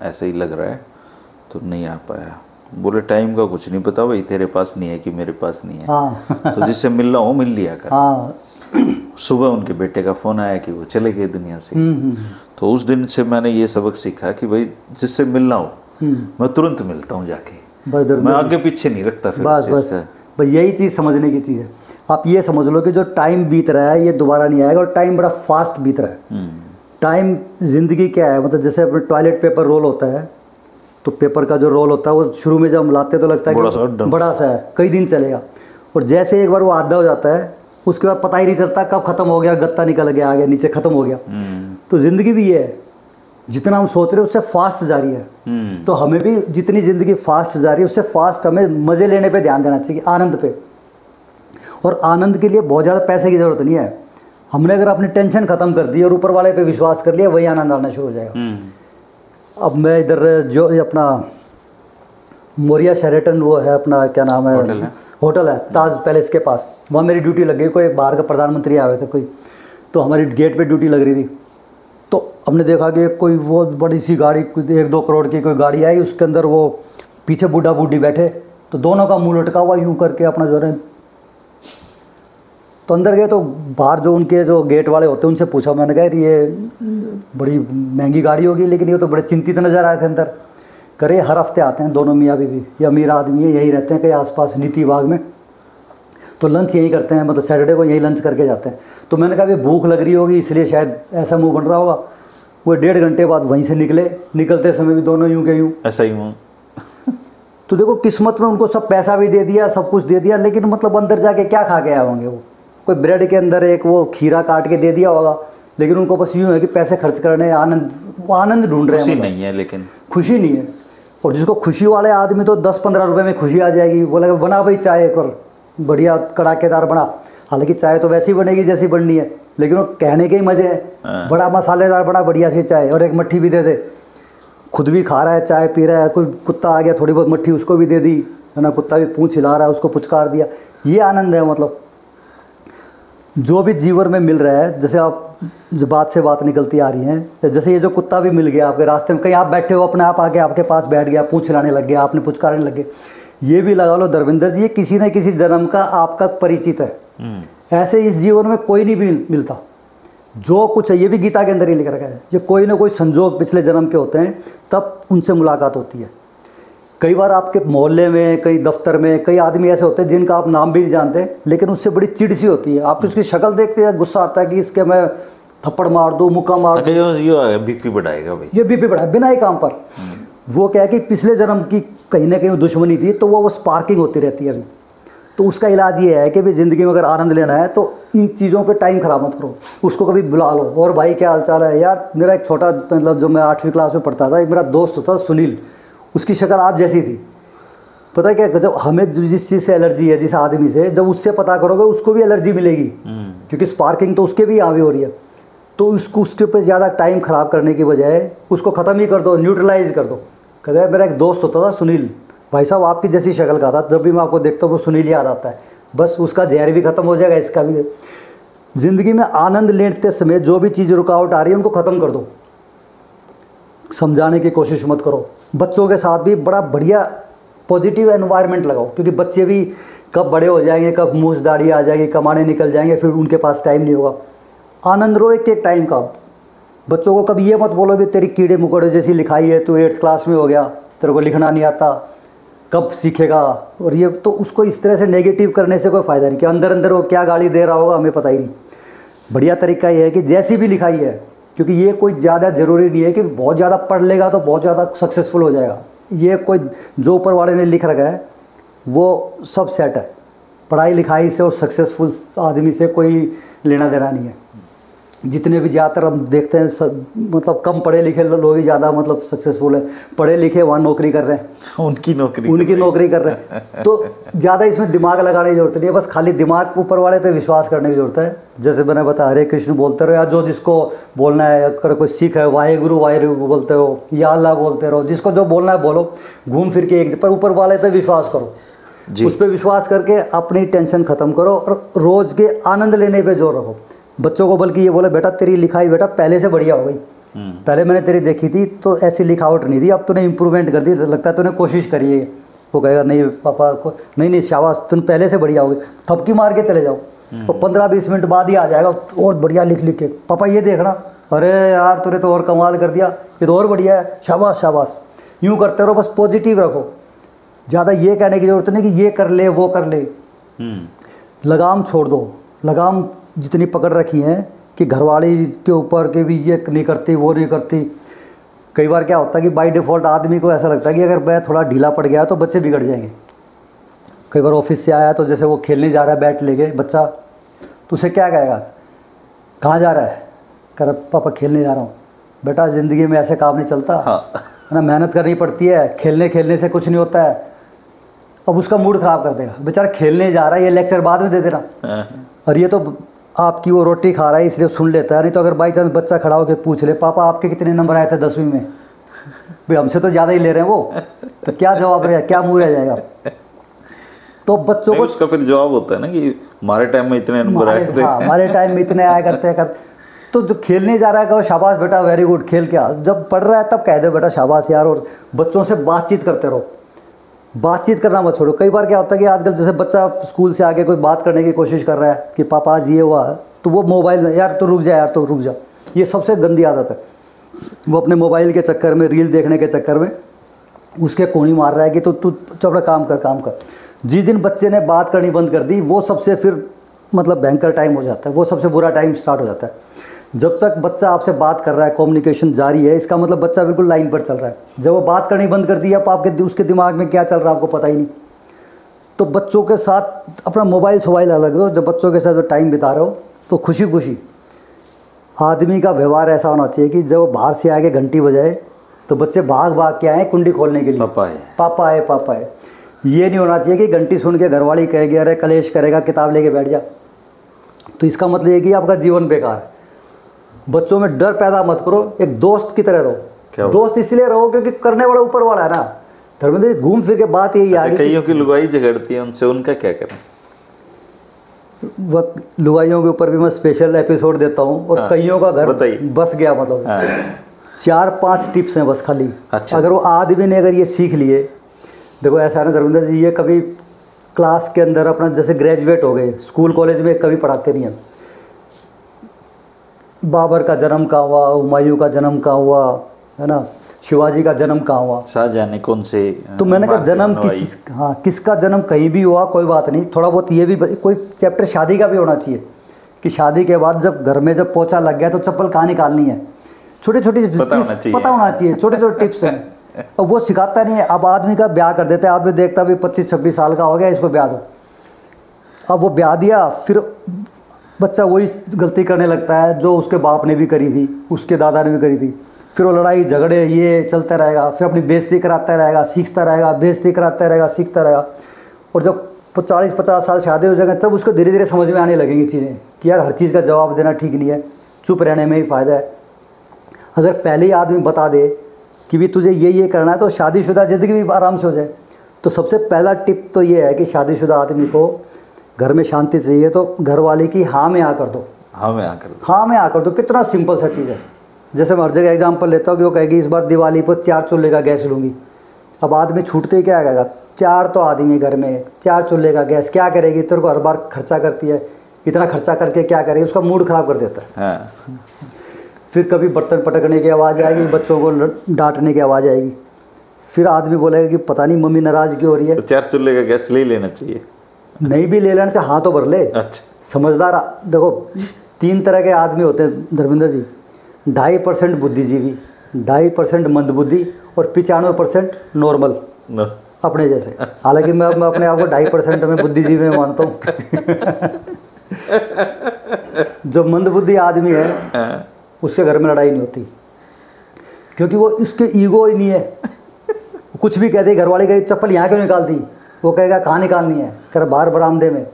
ऐसे ही लग रहा है तो नहीं आ पाया। बोले टाइम का कुछ नहीं पता भाई, तेरे पास नहीं है कि मेरे पास नहीं है। हाँ। तो जिससे मिल रहा हूँ मिल लिया कर। हाँ। सुबह उनके बेटे का फ़ोन आया कि वो चले गए दुनिया से। तो उस दिन से मैंने ये सबक सीखा कि भाई जिससे मिल रहा हूँ मैं तुरंत मिलता हूँ जाके, मैं आगे पीछे नहीं रखता। फिर बस यही चीज़ समझने की चीज़ है। आप ये समझ लो कि जो टाइम बीत रहा है ये दोबारा नहीं आएगा, और टाइम बड़ा फास्ट बीत रहा है। टाइम ज़िंदगी क्या है, मतलब जैसे अपने टॉयलेट पेपर रोल होता है तो पेपर का जो रोल होता है वो शुरू में जब हम लाते तो लगता है कि बड़ा सा है, कई दिन चलेगा, और जैसे एक बार वो आधा हो जाता है उसके बाद पता ही नहीं चलता कब खत्म हो गया, गत्ता निकल गया, आ गया नीचे, खत्म हो गया। तो ज़िंदगी भी ये है, जितना हम सोच रहे हैं उससे फास्ट जा रही है। तो हमें भी जितनी ज़िंदगी फास्ट जा रही है उससे फास्ट हमें मज़े लेने पे ध्यान देना चाहिए, आनंद पे। और आनंद के लिए बहुत ज़्यादा पैसे की ज़रूरत नहीं है। हमने अगर अपनी टेंशन ख़त्म कर दी और ऊपर वाले पे विश्वास कर लिया, वही आनंद आना शुरू हो जाएगा। अब मैं इधर जो अपना मोरिया शेरेटन वो है अपना, क्या नाम है, होटल है ताज पैलेस के पास, वहाँ मेरी ड्यूटी लग गई। कोई बाहर का प्रधानमंत्री आए हुए थे कोई, तो हमारी गेट पे ड्यूटी लग रही थी। तो हमने देखा कि कोई वो बड़ी सी गाड़ी 1-2 करोड़ की कोई गाड़ी आई, उसके अंदर वो पीछे बूढ़ा बूढ़ी बैठे, तो दोनों का मुंह लटका हुआ यूँ करके अपना जो है। तो अंदर गए तो बाहर जो उनके जो गेट वाले होते हैं उनसे पूछा, मैंने कहा ये बड़ी महंगी गाड़ी होगी, लेकिन ये तो बड़े चिंतित नज़र आए थे अंदर। करे हर हफ्ते आते हैं दोनों मियाँ बीवी, ये अमीर आदमी है, यही रहते हैं कहीं आसपास नीति बाग में, तो लंच यहीं करते हैं, मतलब सैटरडे को यहीं लंच करके जाते हैं। तो मैंने कहा भूख लग रही होगी इसलिए शायद ऐसा मुंह बन रहा होगा। वो 1.5 घंटे बाद वहीं से निकले, निकलते समय भी दोनों यूँ के यूँ ऐसा ही मुँह। तो देखो किस्मत में उनको सब पैसा भी दे दिया, सब कुछ दे दिया, लेकिन मतलब अंदर जाके क्या खा के आए होंगे वो। कोई ब्रेड के अंदर एक वो खीरा काट के दे दिया होगा, लेकिन उनको बस यूँ है कि पैसे खर्च करने, आनंद, वो आनंद ढूंढ रहे हैं। खुशी नहीं है, लेकिन खुशी नहीं है। और जिसको खुशी वाले आदमी तो 10-15 रुपये में खुशी आ जाएगी, बोलेगा बना भाई चाय पर बढ़िया कड़ाकेदार बना। हालांकि चाय तो वैसी बनेगी जैसी बननी है, लेकिन वो कहने के ही मज़े हैं, बड़ा मसालेदार, बड़ा बढ़िया सी चाय, और एक मट्ठी भी दे दे। खुद भी खा रहा है, चाय पी रहा है, कोई कुत्ता आ गया थोड़ी बहुत मट्ठी उसको भी दे दी, है ना, कुत्ता भी पूंछ हिला रहा है उसको पुचकार दिया। ये आनंद है। मतलब जो भी जीवन में मिल रहा है, जैसे आप जो बात से बात निकलती आ रही है, जैसे ये जो कुत्ता भी मिल गया आपके रास्ते में, कहीं आप बैठे हो अपने आप आके आपके पास बैठ गया, पूंछ हिलाने लग गया, आपने पुचकारने लग गए, ये भी लगा लो धर्मेंद्र जी, ये किसी न किसी जन्म का आपका परिचित है। ऐसे इस जीवन में कोई नहीं भी मिलता। जो कुछ है ये भी गीता के अंदर ही लिख रखा है, ये कोई ना कोई संजोग पिछले जन्म के होते हैं, तब उनसे मुलाकात होती है। कई बार आपके मोहल्ले में, कई दफ्तर में, कई आदमी ऐसे होते हैं जिनका आप नाम भी नहीं जानते, लेकिन उससे बड़ी चिड़ सी होती है। आपकी उसकी शक्ल देखते हैं गुस्सा आता है कि इसके मैं थप्पड़ मार दूँ, मुक्का मार दूँ। ये बीपी बढ़ाएगा भाई, ये बीपी बढ़ाए बिना ही काम पर। वो क्या है कि पिछले जन्म की कहीं ना कहीं दुश्मनी थी, तो वो स्पार्किंग होती रहती है अभी। तो उसका इलाज ये है कि भाई ज़िंदगी में अगर आनंद लेना है तो इन चीज़ों पे टाइम ख़राब मत करो, उसको कभी बुला लो। और भाई क्या हाल चाल है यार, मेरा एक छोटा, मतलब जो मैं 8वीं क्लास में पढ़ता था, एक मेरा दोस्त होता सुनील, उसकी शक्ल आप जैसी थी। पता है क्या, जब हमें जिस चीज़ से एलर्जी है, जिस आदमी से, जब उससे पता करोगे उसको भी एलर्जी मिलेगी, क्योंकि स्पार्किंग तो उसके भी यहाँ भी हो रही है। तो उसके ऊपर ज़्यादा टाइम ख़राब करने की बजाय उसको ख़त्म ही कर दो, न्यूट्रलाइज कर दो। कहते हैं मेरा एक दोस्त होता था सुनील, भाई साहब आपकी जैसी शक्ल का था, जब भी मैं आपको देखता हूँ वो सुनील याद आता है। बस उसका जहर भी ख़त्म हो जाएगा, इसका भी। ज़िंदगी में आनंद लेते समय जो भी चीज़ रुकावट आ रही है उनको ख़त्म कर दो, समझाने की कोशिश मत करो। बच्चों के साथ भी बड़ा बढ़िया पॉजिटिव एनवायरनमेंट लगाओ, क्योंकि बच्चे भी कब बड़े हो जाएंगे, कब मूछ दाढ़ी आ जाएगी, कमाने निकल जाएंगे, फिर उनके पास टाइम नहीं होगा। आनंद रो एक टाइम का। बच्चों को कभी ये मत बोलो कि तेरी कीड़े मुकड़े जैसी लिखाई है, तू 8th क्लास में हो गया, तेरे को लिखना नहीं आता, कब सीखेगा। और ये तो उसको इस तरह से नेगेटिव करने से कोई फ़ायदा नहीं, कि अंदर अंदर वो क्या गाली दे रहा होगा हमें पता ही नहीं। बढ़िया तरीका ये है कि जैसी भी लिखाई है, क्योंकि ये कोई ज़्यादा ज़रूरी नहीं है कि बहुत ज़्यादा पढ़ लेगा तो बहुत ज़्यादा सक्सेसफुल हो जाएगा। ये कोई जो ऊपर वाले ने लिख रखा है वो सब सेट है। पढ़ाई लिखाई से और सक्सेसफुल आदमी से कोई लेना देना नहीं है। जितने भी ज़्यादातर हम देखते हैं मतलब कम पढ़े लिखे लोग ही ज़्यादा मतलब सक्सेसफुल है, पढ़े लिखे वहाँ नौकरी कर रहे हैं, उनकी नौकरी कर रहे हैं। तो ज़्यादा इसमें दिमाग लगाने की जरूरत नहीं है, बस खाली दिमाग ऊपर वाले पे विश्वास करने की जरूरत है। जैसे मैंने बताया, हरे कृष्ण बोलते रहो, या जो जिसको बोलना है, अगर कोई सिख है वाहेगुरु वाहेगुरु बोलते हो, या अल्लाह बोलते रहो, जिसको जो बोलना है बोलो, घूम फिर के एक पर ऊपर वाले पे विश्वास करो। उस पर विश्वास करके अपनी टेंशन ख़त्म करो और रोज़ के आनंद लेने पे जोर रखो। बच्चों को बल्कि ये बोले बेटा तेरी लिखाई बेटा पहले से बढ़िया हो गई, पहले मैंने तेरी देखी थी तो ऐसी लिखावट नहीं थी, अब तूने इम्प्रूवमेंट कर दी, लगता है तूने कोशिश करी है। वो कहेगा नहीं पापा को नहीं शाबाश तुम पहले से बढ़िया हो गई, थपकी मार के चले जाओ तो 15-20 मिनट बाद ही आ जाएगा और बढ़िया लिख के, पापा ये देखना, अरे यार तूने तो और कमाल कर दिया, ये तो और बढ़िया है, शाबाश शाबाश। यूँ करते रहो, बस पॉजिटिव रखो, ज़्यादा ये कहने की ज़रूरत नहीं कि ये कर ले वो कर ले। लगाम छोड़ दो, लगाम जितनी पकड़ रखी है कि घरवाली के ऊपर के भी ये नहीं करती वो नहीं करती। कई बार क्या होता है कि बाय डिफ़ॉल्ट आदमी को ऐसा लगता है कि अगर मैं थोड़ा ढीला पड़ गया तो बच्चे बिगड़ जाएंगे। कई बार ऑफिस से आया तो जैसे वो खेलने जा रहा है बैट लेके बच्चा, तो उसे क्या कहेगा, कहाँ जा रहा है, कह रहा पापा खेलने जा रहा हूँ। बेटा ज़िंदगी में ऐसे काम नहीं चलता, है ना, मेहनत करनी पड़ती है, खेलने से कुछ नहीं होता है। अब उसका मूड ख़राब कर देगा, बेचारा खेलने जा रहा है, ये लेक्चर बाद में दे देना, और ये तो आपकी वो रोटी खा रहा है इसलिए सुन लेता है। नहीं तो अगर बाई चांस बच्चा खड़ा होकर पूछ ले पापा आपके कितने नंबर आए थे 10वीं में, भाई हमसे तो ज़्यादा ही ले रहे हैं वो, तो क्या जवाब रहेगा, क्या मुँह रह जाएगा। तो बच्चों को उसका फिर जवाब होता है ना कि हमारे टाइम में इतने नंबर आए थे, हमारे टाइम में इतने आया करते हैं तो जो खेलने जा रहा है कहो शाबाश बेटा वेरी गुड खेल के आ, जब पढ़ रहा है तब कह दो बेटा शाबाश यार। और बच्चों से बातचीत करते रहो, बातचीत करना मत छोड़ो। कई बार क्या होता है कि आजकल जैसे बच्चा स्कूल से आके कोई बात करने की कोशिश कर रहा है कि पापा आज ये हुआ, तो वो मोबाइल में यार तो रुक जा यार तो रुक जा, ये सबसे गंदी आदत है। वो अपने मोबाइल के चक्कर में, रील देखने के चक्कर में उसके कोनी मार रहा है कि तो तू चल काम कर। जिस दिन बच्चे ने बात करनी बंद कर दी वो सबसे फिर मतलब भयंकर टाइम हो जाता है, वो सबसे बुरा टाइम स्टार्ट हो जाता है। जब तक बच्चा आपसे बात कर रहा है, कम्युनिकेशन जारी है, इसका मतलब बच्चा बिल्कुल लाइन पर चल रहा है। जब वो बात करनी बंद कर दी अब आपके उसके दिमाग में क्या चल रहा है आपको पता ही नहीं। तो बच्चों के साथ अपना मोबाइल अलग दो, जब बच्चों के साथ टाइम बिता रहे हो तो खुशी खुशी। आदमी का व्यवहार ऐसा होना चाहिए कि जब बाहर से आके घंटी बजाए तो बच्चे भाग भाग के आए कुंडी खोलने के लिए, पापा आए। ये नहीं होना चाहिए कि घंटी सुन के घरवाली कहेगी अरे कलेश करेगा किताब लेके बैठ जा, तो इसका मतलब ये कि आपका जीवन बेकार है। बच्चों में डर पैदा मत करो, एक दोस्त की तरह रहो। दोस्त इसलिए रहो क्योंकि करने वाला ऊपर वाला है ना। धर्मेंद्र जी घूम फिर के बात यही आ गई, कईयों की लुगाई झगड़ती है उनसे, उनका क्या करें? वह लुगाइयों के ऊपर भी मैं स्पेशल एपिसोड देता हूँ। और कईयों का घर बस गया, मतलब 4-5 टिप्स हैं बस खाली। अच्छा। अगर वो आदमी ने अगर ये सीख लिए, देखो ऐसा है ना धर्मेंद्र जी, ये कभी क्लास के अंदर अपना जैसे ग्रेजुएट हो गए, स्कूल कॉलेज में कभी पढ़ाते नहीं हैं। बाबर का जन्म कहाँ हुआ, हुमायूं का जन्म कहाँ हुआ, है ना, शिवाजी का जन्म कहाँ हुआ, शाहजहां ने कौन से, तो मैंने कहा जन्म किसका जन्म कहीं भी हुआ कोई बात नहीं, थोड़ा बहुत ये भी कोई चैप्टर शादी का भी होना चाहिए कि शादी के बाद जब घर में जब पोछा लग गया तो चप्पल कहाँ निकालनी है, छोटी छोटी पता होना चाहिए, छोटे छोटे टिप्स हैं। और वो सिखाता नहीं है। अब आदमी का ब्याह कर देता है, आदमी देखता भी 25-26 साल का हो गया, इसको ब्याह दो। अब वो ब्याह दिया, फिर बच्चा वही गलती करने लगता है जो उसके बाप ने भी करी थी, उसके दादा ने भी करी थी। फिर वो लड़ाई झगड़े ये चलता रहेगा, फिर अपनी बेइज्जती कराता रहेगा, सीखता रहेगा, बेइज्जती कराता रहेगा, सीखता रहेगा। और जब 40-50 साल शादी हो जाएगा तब उसको धीरे धीरे समझ में आने लगेंगी चीज़ें कि यार हर चीज़ का जवाब देना ठीक नहीं है, चुप रहने में ही फ़ायदा है। अगर पहले ही आदमी बता दे कि भी तुझे ये करना है तो शादीशुदा ज़िंदगी भी आराम से हो जाए। तो सबसे पहला टिप तो ये है कि शादीशुदा आदमी को घर में शांति चाहिए तो घर वाले की हाँ में आ कर दो, हाँ में आ कर दो। कितना सिंपल सा चीज़ है। जैसे मैं हर जगह एग्जाम्पल लेता हूँ कि वो कहेगी इस बार दिवाली पर 4 चूल्हे का गैस लूँगी। अब आदमी छूटते ही क्या कहेगा, 4 तो आदमी घर में, 4 चूल्हे का गैस क्या करेगी, तेरे को हर बार खर्चा करती है, इतना खर्चा करके क्या करेगी, उसका मूड ख़राब कर देता है। हाँ। फिर कभी बर्तन पटकने की आवाज़ आएगी, बच्चों को डांटने की आवाज़ आएगी, फिर आदमी बोलेगा कि पता नहीं मम्मी नाराज़ क्यों हो रही है। तो 4 चूल्हे का गैस ले लेना चाहिए। नहीं भी ले लेने से हाँ तो भर ले। अच्छा। समझदार देखो 3 तरह के आदमी होते हैं धर्मेंद्र जी, 2.5% बुद्धिजीवी, 2.5% मंदबुद्धि और 95% नॉर्मल अपने जैसे। हालांकि मैं अपने आप को 2.5% में बुद्धिजीवी में मानता हूँ। जो मंदबुद्धि आदमी है उसके घर में लड़ाई नहीं होती क्योंकि वो उसके ईगो ही नहीं है। कुछ भी कहते, घर वाले कहे चप्पल यहाँ क्यों निकालती, वो कहेगा कहाँ निकालनी है, कर बाहर बरामदे में।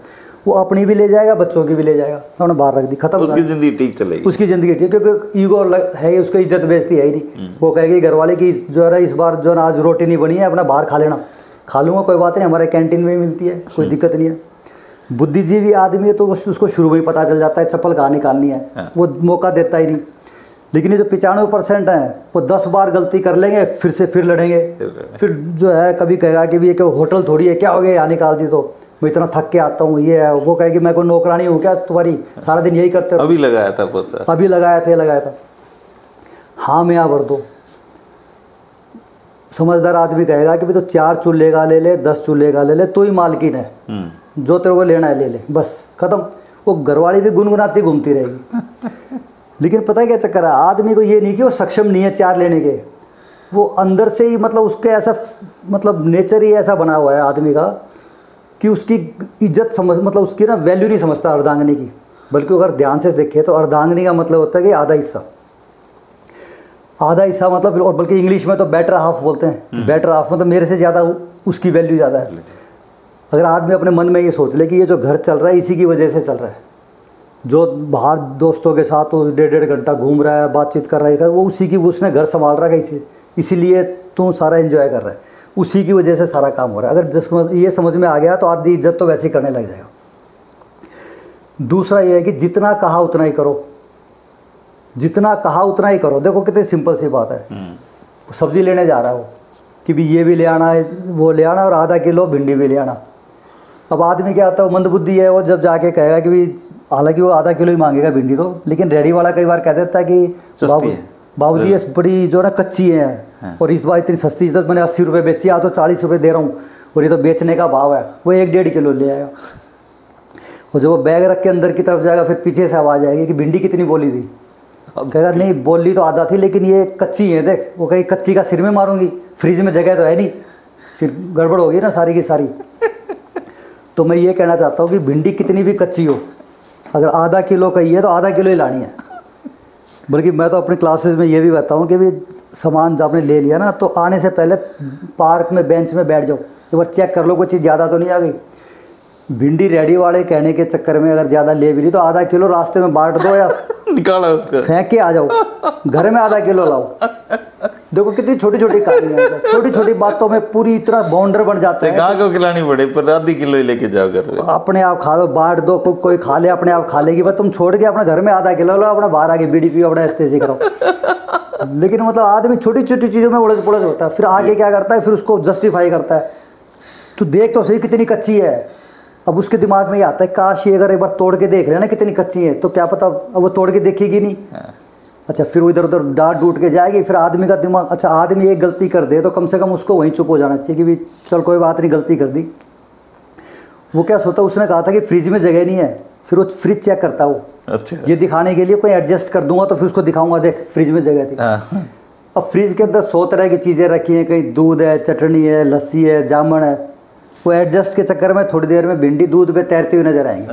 वो अपनी भी ले जाएगा, बच्चों की भी ले जाएगा, उन्होंने बाहर रख दी, खत्म। उसकी ज़िंदगी ठीक चलेगी, उसकी ज़िंदगी ठीक, क्योंकि ईगो है, उसकी इज्जत बेइज्जती है ही नहीं। वो कहेगी घर वाले की जो है इस बार जो आज रोटी नहीं बनी है अपना बाहर खा लेना, खा लूँगा कोई बात नहीं, हमारे कैंटीन में ही मिलती है, कोई दिक्कत नहीं है। बुद्धिजीवी आदमी है तो उसको शुरू में ही पता चल जाता है चप्पल कहाँ निकालनी है, वो मौका देता ही नहीं। लेकिन ये जो 95% हैं वो 10 बार गलती कर लेंगे, फिर लड़ेंगे। फिर जो है कभी कहेगा कि भी ये होटल थोड़ी है, क्या हो गया यहाँ निकाल दी तो, मैं इतना थक के आता हूँ, ये है वो कहे कि मैं कोई नौकरानी हूँ क्या तुम्हारी, सारा दिन यही करते हो। अभी लगाया था पोछा, अभी लगाया था। हाँ मैं यहाँ भर दो। समझदार आदमी कहेगा कि भी तो 4 चूल्हे का ले ले, 10 चूल्हे का ले ले, तो ही मालकिन है, जो तेरे को लेना है ले ले, बस खत्म। वो घरवाली भी गुनगुनाती घूमती रहेगी। लेकिन पता है क्या चक्कर है, आदमी को ये नहीं कि वो सक्षम नहीं है 4 लेने के, वो अंदर से ही मतलब उसके ऐसा मतलब नेचर ही ऐसा बना हुआ है आदमी का कि उसकी इज्जत समझ मतलब उसकी ना वैल्यू नहीं समझता अर्धांगिनी की। बल्कि अगर ध्यान से देखें तो अर्धांगिनी का मतलब होता है कि आधा हिस्सा मतलब, और बल्कि इंग्लिश में तो बेटर हाफ बोलते हैं। बेटर हाफ मतलब मेरे से ज़्यादा उसकी वैल्यू ज़्यादा है। अगर आदमी अपने मन में ये सोच ले कि ये जो घर चल रहा है इसी की वजह से चल रहा है, जो बाहर दोस्तों के साथ वो 1.5 घंटा घूम रहा है, बातचीत कर रहा है, वो उसी की, उसने घर संभाल रहा है इसीलिए तू सारा एंजॉय कर रहा है, उसी की वजह से सारा काम हो रहा है। अगर जिसको ये समझ में आ गया तो आधी इज्जत तो वैसे ही करने लग जाएगा। दूसरा ये है कि जितना कहा उतना ही करो, जितना कहा उतना ही करो। देखो कितनी सिंपल सी बात है। सब्जी लेने जा रहा हो कि भी ये भी ले आना है, वो ले आना, और आधा किलो भिंडी भी ले आना। अब आदमी क्या आता है, मंदबुद्धि है, वो जब जाके कहेगा कि भी, हालांकि वो आधा किलो ही मांगेगा भिंडी तो, लेकिन रेडी वाला कई बार कह देता है कि बाबूजी ये बड़ी जो ना कच्ची है, और इस बार इतनी सस्ती, इज्जत मैंने 80 रुपये बेची, आज तो 40 रुपये दे रहा हूँ, और ये तो बेचने का भाव है। वो 1-1.5 किलो ले आएगा, और जब वो बैग रख के अंदर की तरफ जाएगा, फिर पीछे से आवाज़ आएगी कि भिंडी कितनी बोली थी। अब कहेगा नहीं बोली तो आधा थी, लेकिन ये कच्ची है, देख। वो कहीं कच्ची का सिर में मारूंगी, फ्रिज में जगह तो है नहीं, फिर गड़बड़ होगी ना सारी की सारी। तो मैं ये कहना चाहता हूँ कि भिंडी कितनी भी कच्ची हो, अगर आधा किलो का ही है तो आधा किलो ही लानी है। बल्कि मैं तो अपनी क्लासेस में ये भी बताऊँ कि भी सामान जब आपने ले लिया ना, तो आने से पहले पार्क में बेंच में बैठ जाओ, एक बार चेक कर लो कोई चीज़ ज़्यादा तो नहीं आ गई। भिंडी रेडी वाले कहने के चक्कर में अगर ज़्यादा ले भी ली तो आधा किलो रास्ते में बांट दो या निकाला उसको, फेंक के आ जाओ, घर में आधा किलो लाओ। देखो कितनी छोटी छोटी कहानियां हैं, छोटी छोटी बातों में पूरी इतना बाउंडर बन जाता है। कहाँ को खिलानी पड़े, पर आधी किलो ही लेके जाओ घर में, अपने आप खा दो, बांट दो, कोई खा ले, अपने आप खा लेगी। बस तुम छोड़ के अपने घर में आधा किलो लो, अपना बाहर आके बीड़ी पियो, अपना ऐसे करो। लेकिन मतलब आदमी छोटी छोटी चीज़ों में उलझ पुलझ होता है, फिर आगे क्या करता है, फिर उसको जस्टिफाई करता है। तो देख तो सही कितनी कच्ची है। अब उसके दिमाग में ये आता है काश ये अगर एक बार तोड़ के देख लेना कितनी कच्ची है, तो क्या पता अब वो तोड़ के देखेगी नहीं। अच्छा, फिर वो इधर उधर डांट डूट के जाएगी। फिर आदमी का दिमाग, अच्छा आदमी एक गलती कर दे तो कम से कम उसको वहीं चुप हो जाना चाहिए कि भी चल कोई बात नहीं, गलती कर दी। वो क्या सोता, उसने कहा था कि फ्रिज में जगह नहीं है, फिर वो फ्रिज चेक करता वो, अच्छा ये दिखाने के लिए कोई एडजस्ट कर दूंगा तो फिर उसको दिखाऊंगा देख फ्रिज में जगह थी। अब फ्रिज के अंदर 100 तरह की चीज़ें रखी हैं, कहीं दूध है, चटनी है, लस्सी है, जामुन है। वो एडजस्ट के चक्कर में थोड़ी देर में भिंडी दूध पे तैरती हुई नजर आएंगी।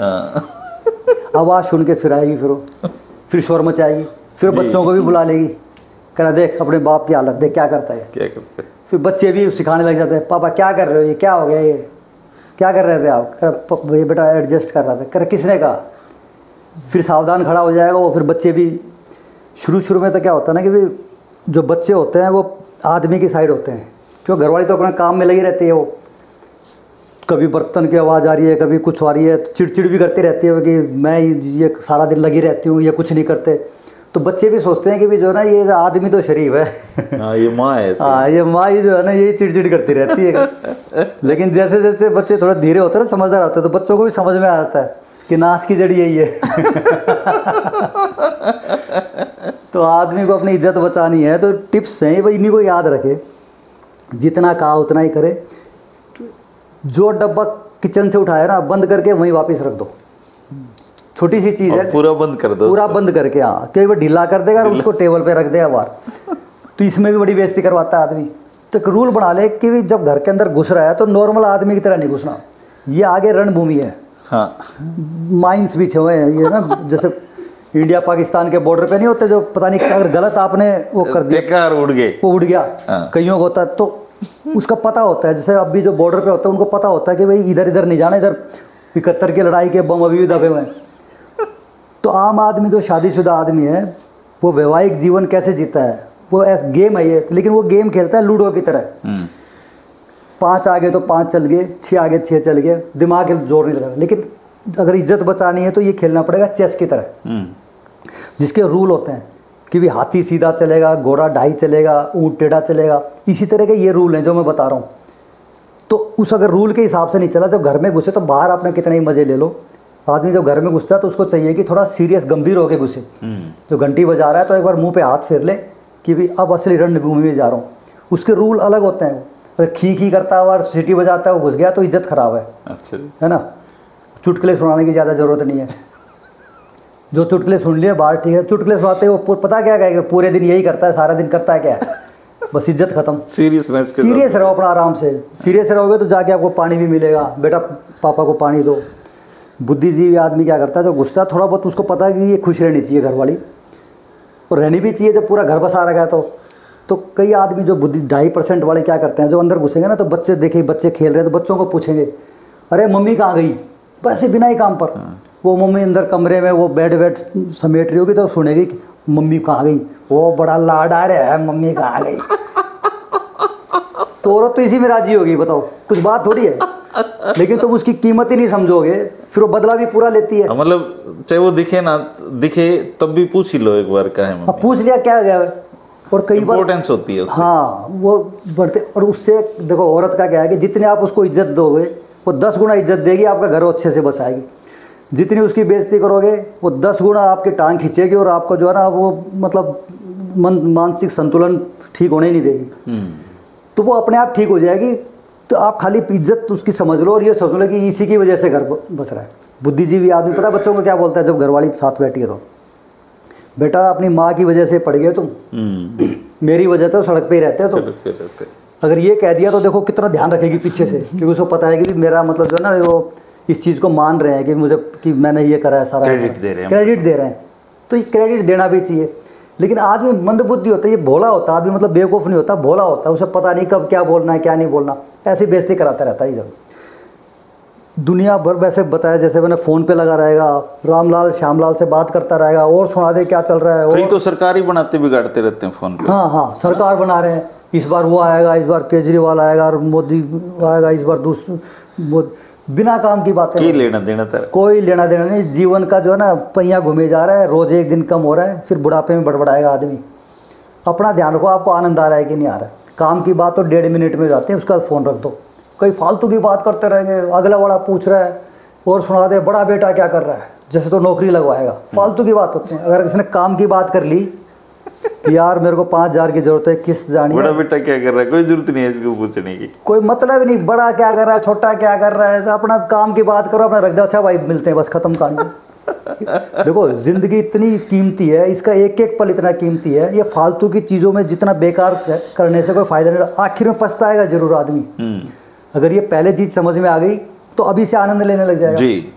आवाज़ सुन के फिर आएगी, फिर शोर मचाएगी, फिर बच्चों को भी बुला लेगी, कहना देख अपने बाप की हालत देख क्या करता है, क्या करते हैं। फिर बच्चे भी सिखाने लग जाते हैं, पापा क्या कर रहे हो, ये क्या हो गया, ये क्या कर रहे थे आप, ये बेटा एडजस्ट कर रहा था। कर किसने कहा, फिर सावधान खड़ा हो जाएगा वो। फिर बच्चे भी शुरू में तो क्या होता है ना कि भी जो बच्चे होते हैं वो आदमी की साइड होते हैं, क्यों घरवाली तो अपने काम में लगी रहती है। वो कभी बर्तन की आवाज़ आ रही है, कभी कुछ आ रही है, तो चिड़चिड़ भी करती रहती है कि मैं ये सारा दिन लगी रहती हूँ, ये कुछ नहीं करते। तो बच्चे भी सोचते हैं कि भी जो ना ये आदमी तो शरीफ है, हाँ ये माँ है, हाँ ये माँ ही जो है ना यही चिड़चिड़ करती रहती है। लेकिन जैसे जैसे बच्चे थोड़े धीरे होते हैं ना, समझदार होते हैं, तो बच्चों को भी समझ में आ जाता है कि नाश की जड़ी यही है। तो आदमी को अपनी इज्जत बचानी है तो टिप्स हैं भाई, इन्हीं को याद रखे, जितना कहा उतना ही करे। जो डब्बा किचन से उठाया ना बंद करके वहीं वापस रख दो, छोटी सी चीज़ है, पूरा बंद कर दो, पूरा बंद करके। हाँ, कई बार ढीला कर देगा और उसको टेबल पे रख देगा बाहर, तो इसमें भी बड़ी बेइज्जती करवाता है आदमी। तो एक रूल बना ले कि जब घर के अंदर घुस रहा है तो नॉर्मल आदमी की तरह नहीं घुसना, ये आगे रणभूमि है। हाँ माइंस बिछे हुए हैं ये ना, जैसे इंडिया पाकिस्तान के बॉर्डर पे नहीं होते जो पता नहीं अगर गलत आपने वो कर दिया उड़ गए, वो उड़ गया। कईयों को होता है तो उसका पता होता है, जैसे अभी जो बॉर्डर पे होता है उनको पता होता है कि भाई इधर इधर नहीं जाना, इधर 71 की लड़ाई के बम अभी भी दबे हुए हैं। तो आम आदमी जो शादीशुदा आदमी है वो वैवाहिक जीवन कैसे जीता है, वो ऐसा गेम है ये, लेकिन वो गेम खेलता है लूडो की तरह। 5 आ गए तो 5 चल गए, 6 आ गए 6 चल गए, दिमाग जोर नहीं लगा। लेकिन अगर इज्जत बचानी है तो ये खेलना पड़ेगा चेस की तरह, जिसके रूल होते हैं कि भी हाथी सीधा चलेगा, घोड़ा ढाई चलेगा, ऊँट टेढ़ा चलेगा। इसी तरह के ये रूल हैं जो मैं बता रहा हूँ। तो उस अगर रूल के हिसाब से नहीं चला, जब घर में घुसे तो बाहर आपने कितने ही मज़े ले लो, आदमी जब घर में घुसता है तो उसको चाहिए कि थोड़ा सीरियस गंभीर होकर घुसे। जो घंटी बजा रहा है तो एक बार मुंह पे हाथ फेर ले कि भी अब असली रणभूमि में जा रहा हूँ। उसके रूल अलग होते हैं। अगर खी करता है और सीटी बजाता है वो घुस गया तो इज्जत खराब है। अच्छा, है ना। चुटकुले सुनाने की ज़्यादा ज़रूरत नहीं है। जो चुटकुले सुन लिए बाहर ठीक है, चुटकुले सुनाते वो पता क्या कहेगा, पूरे दिन यही करता है, सारा दिन करता है क्या, बस इज्जत खत्म। सीरियस रहो अपना, आराम से सीरियस रहोगे तो जाके आपको पानी भी मिलेगा, बेटा पापा को पानी दो। बुद्धिजीवी आदमी क्या करता है, जो घुसता है थोड़ा बहुत उसको पता है कि ये खुश रहनी चाहिए घरवाली, और रहनी भी चाहिए जब पूरा घर बसा रखा है तो कई आदमी जो बुद्धि 2.5% वाले क्या करते हैं, जो अंदर घुसेंगे ना तो बच्चे देखे बच्चे खेल रहे हैं तो बच्चों को पूछेंगे अरे मम्मी कहाँ गई, वैसे बिना ही काम पर। वो मम्मी अंदर कमरे में वो बेड समेट रही होगी तो सुनेगी कि मम्मी कहाँ गई, वो बड़ा लाड आ रहा है मम्मी कहाँ गई। तो औरत तो इसी में राजी होगी, बताओ कुछ बात थोड़ी है। लेकिन तुम उसकी कीमत ही नहीं समझोगे, फिर वो बदला भी पूरा लेती है। मतलब चाहे वो दिखे ना दिखे तब भी पूछ ही लो एक बार का है। अब पूछ लिया क्या गया, और कई बार इम्पोर्टेंस होती है उससे। हाँ वो बढ़ते। और उससे देखो औरत का क्या है कि जितने आप उसको इज्जत दोगे वो 10 गुना इज्जत देगी, आपका घर अच्छे से बसाएगी। जितनी उसकी बेइज्जती करोगे वो 10 गुना आपकी टांग खींचेगी और आपको जो है ना वो मतलब मानसिक संतुलन ठीक होने ही नहीं देगी। तो वो अपने आप ठीक हो जाएगी। तो आप खाली इज्जत उसकी समझ लो और ये सोच लो कि इसी की वजह से घर बस रहा है। बुद्धिजीवी आदमी पता बच्चों को क्या बोलता है जब घरवाली साथ बैठी है तो, बेटा अपनी माँ की वजह से पड़ गए तुम, मेरी वजह तो सड़क पे ही रहते हो तुम। अगर ये कह दिया तो देखो कितना ध्यान रखेगी पीछे से, क्योंकि उसको पता है कि मेरा मतलब जो है ना वो इस चीज़ को मान रहे हैं कि मुझे कि मैंने ये करा है, सारा क्रेडिट दे रहे हैं। तो ये क्रेडिट देना भी चाहिए। लेकिन आदमी मंदबुद्धि होता है, ये भोला होता है आदमी, मतलब बेवकूफ़ नहीं होता, भोला होता है। उसे पता नहीं कब क्या बोलना है क्या नहीं बोलना, ऐसी बेइज्जती कराता रहता है। जब दुनिया भर वैसे बताया जैसे मैंने फ़ोन पे लगा रहेगा, रामलाल श्यामलाल से बात करता रहेगा और सुना दे क्या चल रहा है। कई तो सरकार ही बनाते बिगाड़ते रहते हैं फ़ोन पे। हाँ सरकार बना रहे हैं, इस बार वो आएगा, इस बार केजरीवाल आएगा और मोदी आएगा, इस बार बिना काम की बात कोई लेना देना कोई लेना देना नहीं। जीवन का जो है ना पहिया घूमे जा रहा है, रोज़ एक दिन कम हो रहा है, फिर बुढ़ापे में बड़बड़ाएगा आदमी। अपना ध्यान रखो, आपको आनंद आ रहा है कि नहीं आ रहा है। काम की बात तो 1.5 मिनट में जाते हैं, उसका बाद फ़ोन रख दो। कई फालतू की बात करते रहेंगे, अगला वाला पूछ रहा है और सुना दे बड़ा बेटा क्या कर रहा है, जैसे तो नौकरी लगवाएगा। फालतू की बात होती है। अगर किसी ने काम की बात कर ली कि यार मेरे को 5,000 की जरूरत है, किस्त जानी है, बड़ा बेटा क्या कर रहा है, कोई जरूरत नहीं है इसको पूछने की, कोई मतलब नहीं। बड़ा क्या कर रहा है, छोटा क्या कर रहा है, तो अपना काम की बात करो, अपना रख दो, अच्छा भाई मिलते हैं, बस खत्म कहानी। देखो जिंदगी इतनी कीमती है, इसका एक एक पल इतना कीमती है। ये फालतू की चीज़ों में जितना बेकार करने से कोई फ़ायदा नहीं, आखिर में पछताएगा जरूर आदमी। अगर ये पहले चीज़ समझ में आ गई तो अभी से आनंद लेने लग जाएगा जी।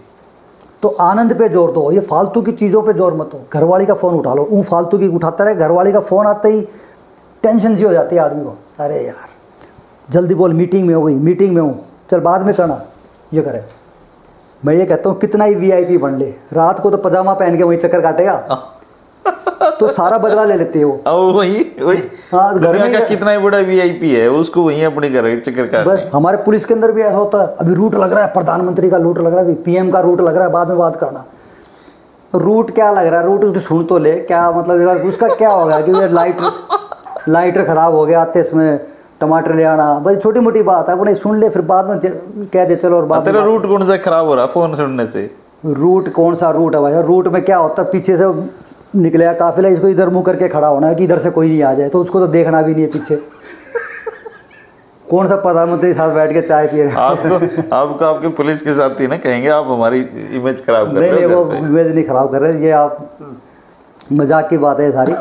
तो आनंद पे जोर दो, ये फालतू की चीज़ों पे जोर मत दो। घरवाली का फ़ोन उठा लो, वो फालतू की उठाता रहे, घरवाली का फ़ोन आते ही टेंशन सी हो जाती है आदमी को। अरे यार जल्दी बोल, मीटिंग में हो गई, मीटिंग में हूँ, चल बाद में करना, ये करे। मैं ये कहता हूँ कितना ही VIP बन ले, रात को तो पजामा पहन के वहीं चक्कर काटेगा तो सारा बदला ले लेते हो। वही हाँ, घर में का कितना ही बड़ा VIP है, उसको वहीं अपने घर चक्कर काटने। हमारे पुलिस के अंदर भी ऐसा होता है, अभी रूट लग रहा है, प्रधानमंत्री का रूट लग रहा है, PM का रूट लग रहा है, बाद में बात करना। रूट क्या लग रहा है, रूट उसकी सुन तो ले, क्या मतलब उसका क्या होगा कि लाइटर खराब हो गया, आते इसमें टमाटर ले आना, बस छोटी मोटी बात है, वो नहीं सुन ले, फिर बाद में कह दे चलो। और बात तेरा रूट कौन सा खराब हो रहा फोन सुनने से? रूट कौन सा रूट है भाई? रूट में क्या होता है, पीछे से निकलेगा काफिला, इसको इधर मुंह करके खड़ा होना है कि इधर से कोई नहीं आ जाए, तो उसको तो देखना भी नहीं है पीछे कौन सा प्रधानमंत्री साथ बैठ के चाय पिए। आपको आपके पुलिस के साथ ही ना कहेंगे आप हमारी इमेज खराब कर रहे हो। नहीं, वो इमेज नहीं खराब कर रहे, ये आप मजाक की बात है सारी।